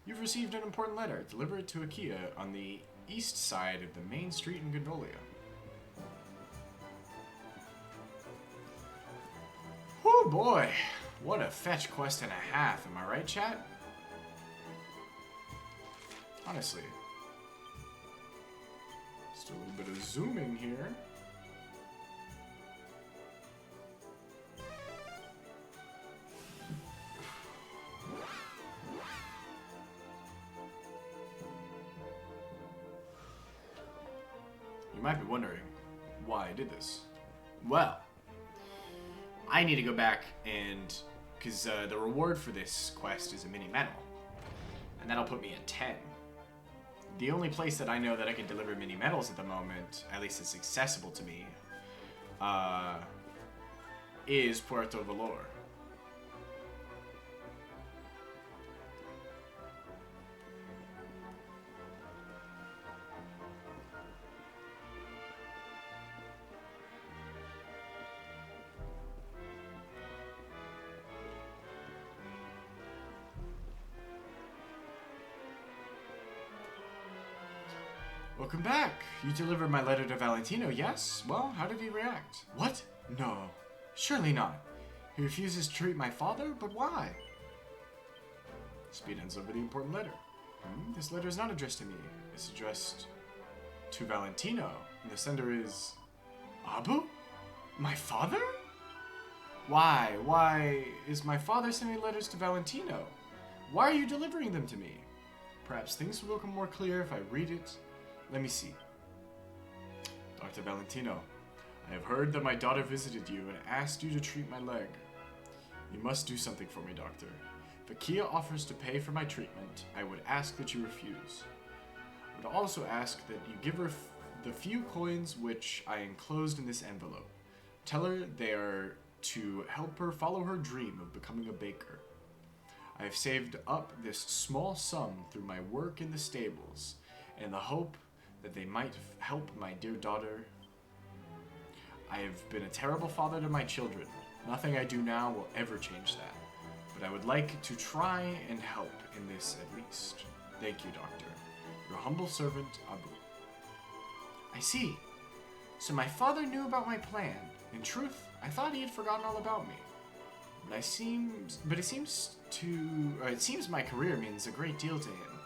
You've received an important letter. Deliver it to Akia on the east side of the main street in Gondolia. Oh boy, what a fetch quest and a half, am I right, chat? Honestly. Just a little bit of zooming here. You might be wondering why I did this. Well, I need to go back and... because the reward for this quest is a mini medal. And that'll put me at 10. The only place that I know that I can deliver mini medals at the moment, at least it's accessible to me, is Puerto Valor. Welcome back. You delivered my letter to Valentino, yes? Well, how did he react? What? No. Surely not. He refuses to treat my father? But why? Speed ends over the important letter. This letter is not addressed to me. It's addressed to Valentino. And the sender is... Abu? My father? Why? Why is my father sending letters to Valentino? Why are you delivering them to me? Perhaps things will become more clear if I read it. Let me see. Dr. Valentino, I have heard that my daughter visited you and asked you to treat my leg. You must do something for me, doctor. If Akia offers to pay for my treatment, I would ask that you refuse. I would also ask that you give her the few coins which I enclosed in this envelope. Tell her they are to help her follow her dream of becoming a baker. I have saved up this small sum through my work in the stables, in the hope that they might help my dear daughter. I have been a terrible father to my children. Nothing I do now will ever change that. But I would like to try and help in this at least. Thank you, Doctor. Your humble servant, Abu. I see. So my father knew about my plan. In truth, I thought he had forgotten all about me. It seems my career means a great deal to him.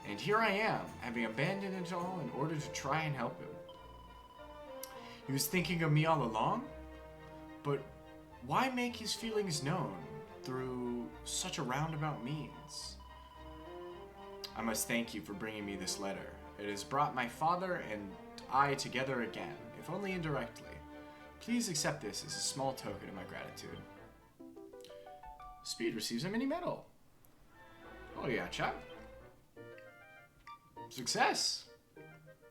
And here I am, having abandoned it all in order to try and help him. He was thinking of me all along, but why make his feelings known through such a roundabout means? I must thank you for bringing me this letter. It has brought my father and I together again, if only indirectly. Please accept this as a small token of my gratitude. Speed receives a mini medal. Oh yeah, chap. Success!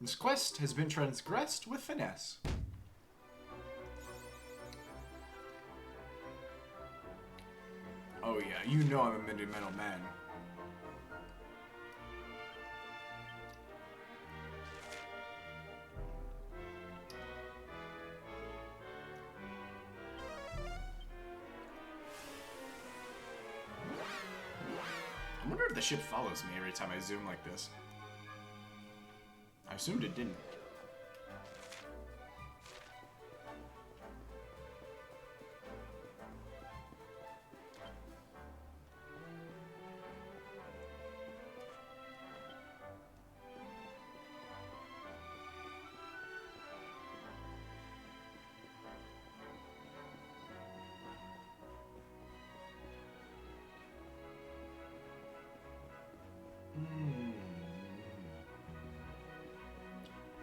This quest has been transgressed with finesse. Oh yeah, you know I'm a mini medal man. I wonder if the ship follows me every time I zoom like this. I assumed it didn't.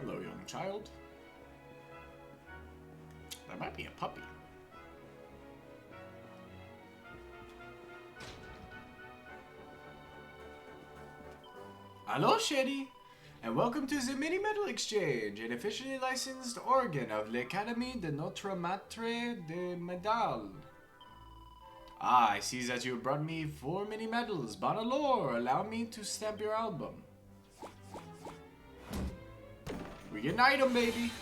Hello, young child. That might be a puppy. Hello, Shetty, and welcome to the Mini Medal Exchange, an officially licensed organ of l'Académie de Notre Matre de Medal. Ah, I see that you have brought me 4 mini medals. Bon alors, allow me to stamp your album. We get an item, baby.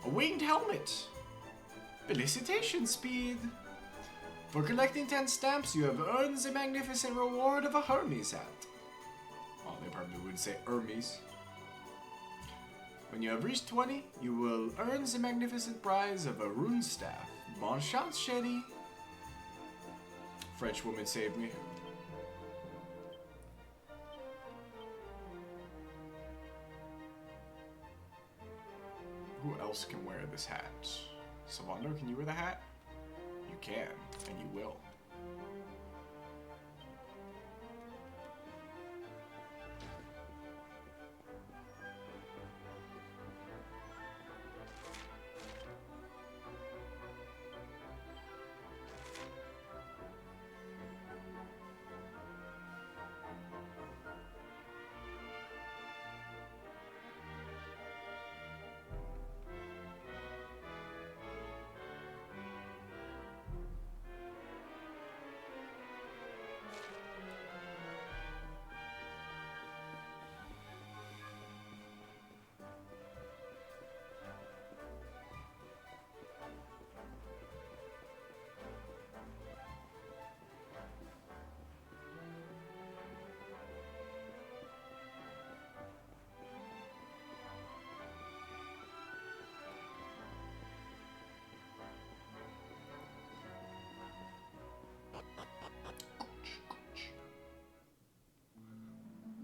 A winged helmet. Felicitations, Speed. For collecting 10 stamps, you have earned the magnificent reward of a Hermes hat. Oh, they probably would say Hermes. When you have reached 20, you will earn the magnificent prize of a rune staff. Bon chance, Shetty. French woman saved me. Who else can wear this hat? Savando, can you wear the hat? You can, and you will.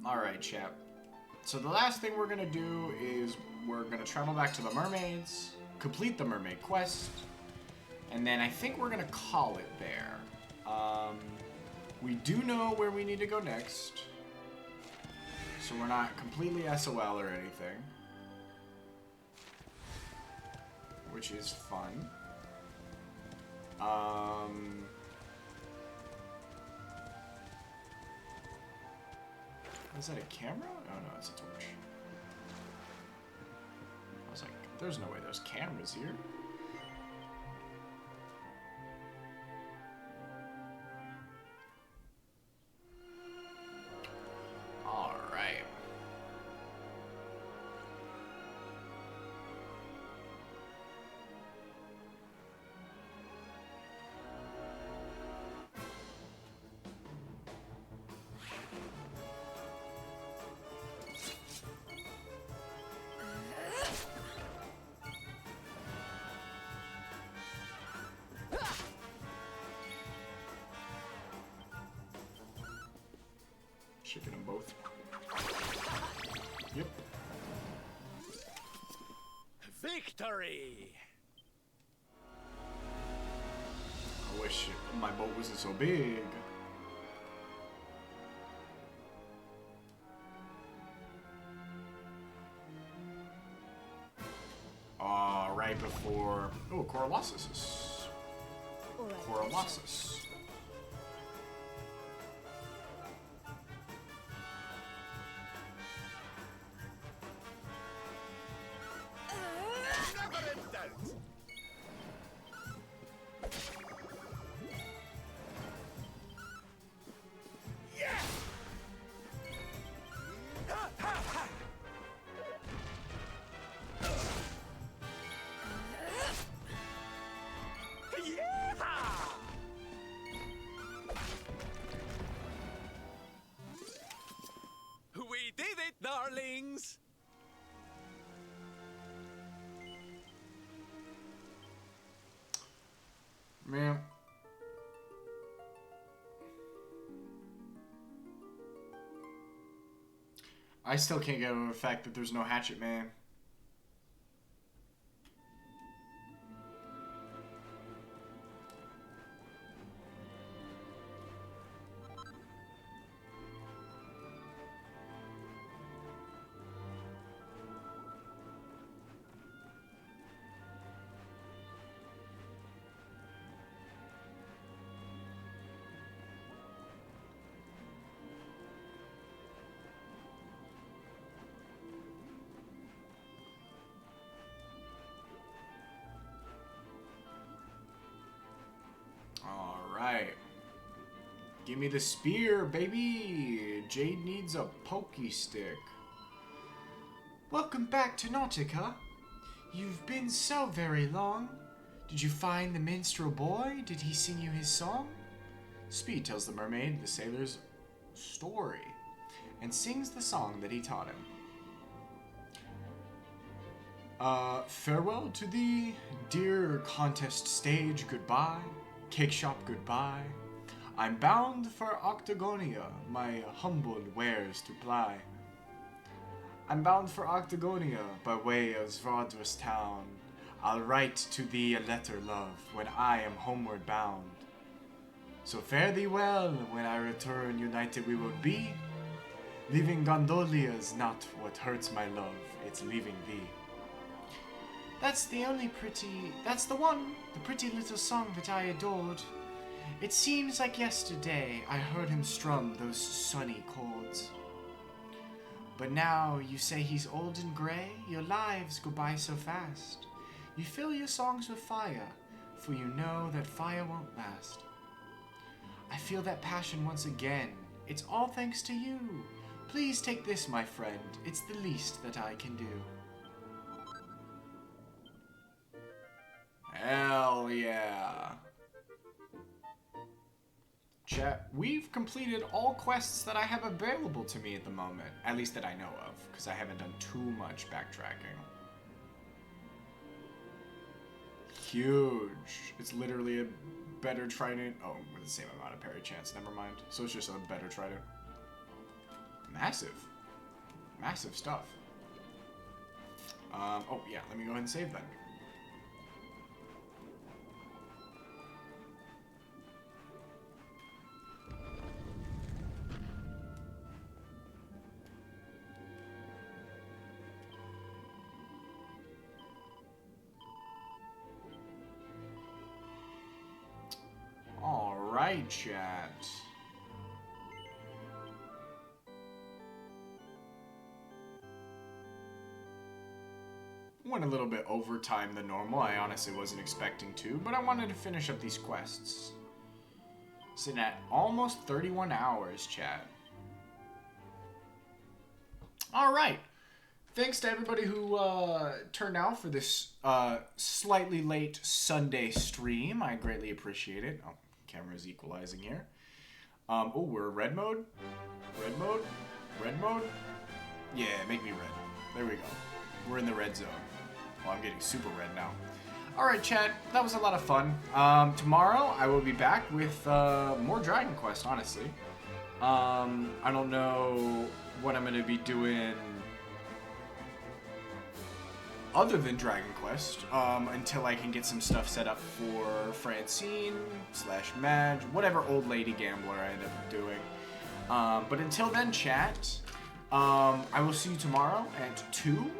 Alright, chap. So the last thing we're gonna do is we're gonna travel back to the mermaids, complete the mermaid quest, and then I think we're gonna call it there. We do know where we need to go next, so we're not completely SOL or anything, which is fun. Is that a camera? Oh no, it's a torch. I was like, there's no way there's cameras here. Alright. Should get them both. Yep. Victory! I wish my boat wasn't so big. Right before... Oh, Corolossus. Corolossus. Never in doubt! Yeah! Ha, ha, ha. Yeehaw! We did it, darlings! Man. I still can't get over the fact that there's no hatchet, man. Alright. Give me the spear, baby! Jade needs a pokey stick. Welcome back to Nautica. You've been so very long. Did you find the minstrel boy? Did he sing you his song? Speed tells the mermaid the sailor's story and sings the song that he taught him. Farewell to thee, dear contest stage, goodbye. Cake shop, goodbye. I'm bound for Octagonia, my humble wares to ply. I'm bound for Octagonia, by way of Svardrus town. I'll write to thee a letter, love, when I am homeward bound. So fare thee well, when I return, united we will be. Leaving Gondolia's not what hurts my love, it's leaving thee. That's the pretty little song that I adored. It seems like yesterday I heard him strum those sunny chords. But now you say he's old and grey, your lives go by so fast. You fill your songs with fire, for you know that fire won't last. I feel that passion once again, it's all thanks to you. Please take this, my friend, it's the least that I can do. Hell yeah. Chat, we've completed all quests that I have available to me at the moment. At least that I know of, because I haven't done too much backtracking. Huge. It's literally a better trident. Oh, with the same amount of parry chance. Never mind. So it's just a better trident. Massive. Massive stuff. Oh, yeah. Let me go ahead and save then. Alright, chat. Went a little bit over time than normal. I honestly wasn't expecting to, but I wanted to finish up these quests. Sitting at almost 31 hours, chat. Alright. Thanks to everybody who turned out for this slightly late Sunday stream. I greatly appreciate it. Oh, camera's equalizing here. Oh, we're red mode? Red mode? Red mode? Yeah, make me red. There we go. We're in the red zone. Well, I'm getting super red now. Alright, chat. That was a lot of fun. Tomorrow, I will be back with more Dragon Quest, honestly. I don't know what I'm going to be doing other than Dragon Quest, until I can get some stuff set up for Francine / Madge, whatever old lady gambler I end up doing. But until then, chat, I will see you tomorrow at 2.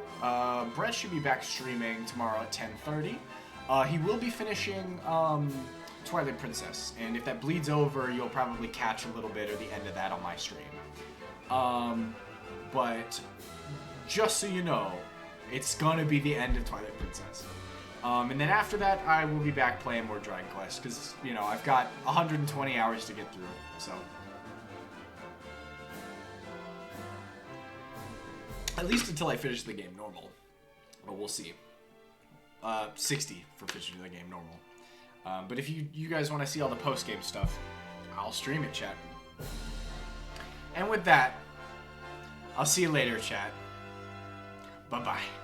Brett should be back streaming tomorrow at 10:30. He will be finishing Twilight Princess, and if that bleeds over, you'll probably catch a little bit or the end of that on my stream. But just so you know, it's gonna be the end of Twilight Princess. And then after that, I will be back playing more Dragon Quest, because, you know, I've got 120 hours to get through, so. At least until I finish the game normal. But we'll see. 60 for finishing the game normal. But if you guys want to see all the post-game stuff, I'll stream it, chat. And with that, I'll see you later, chat. Bye-bye.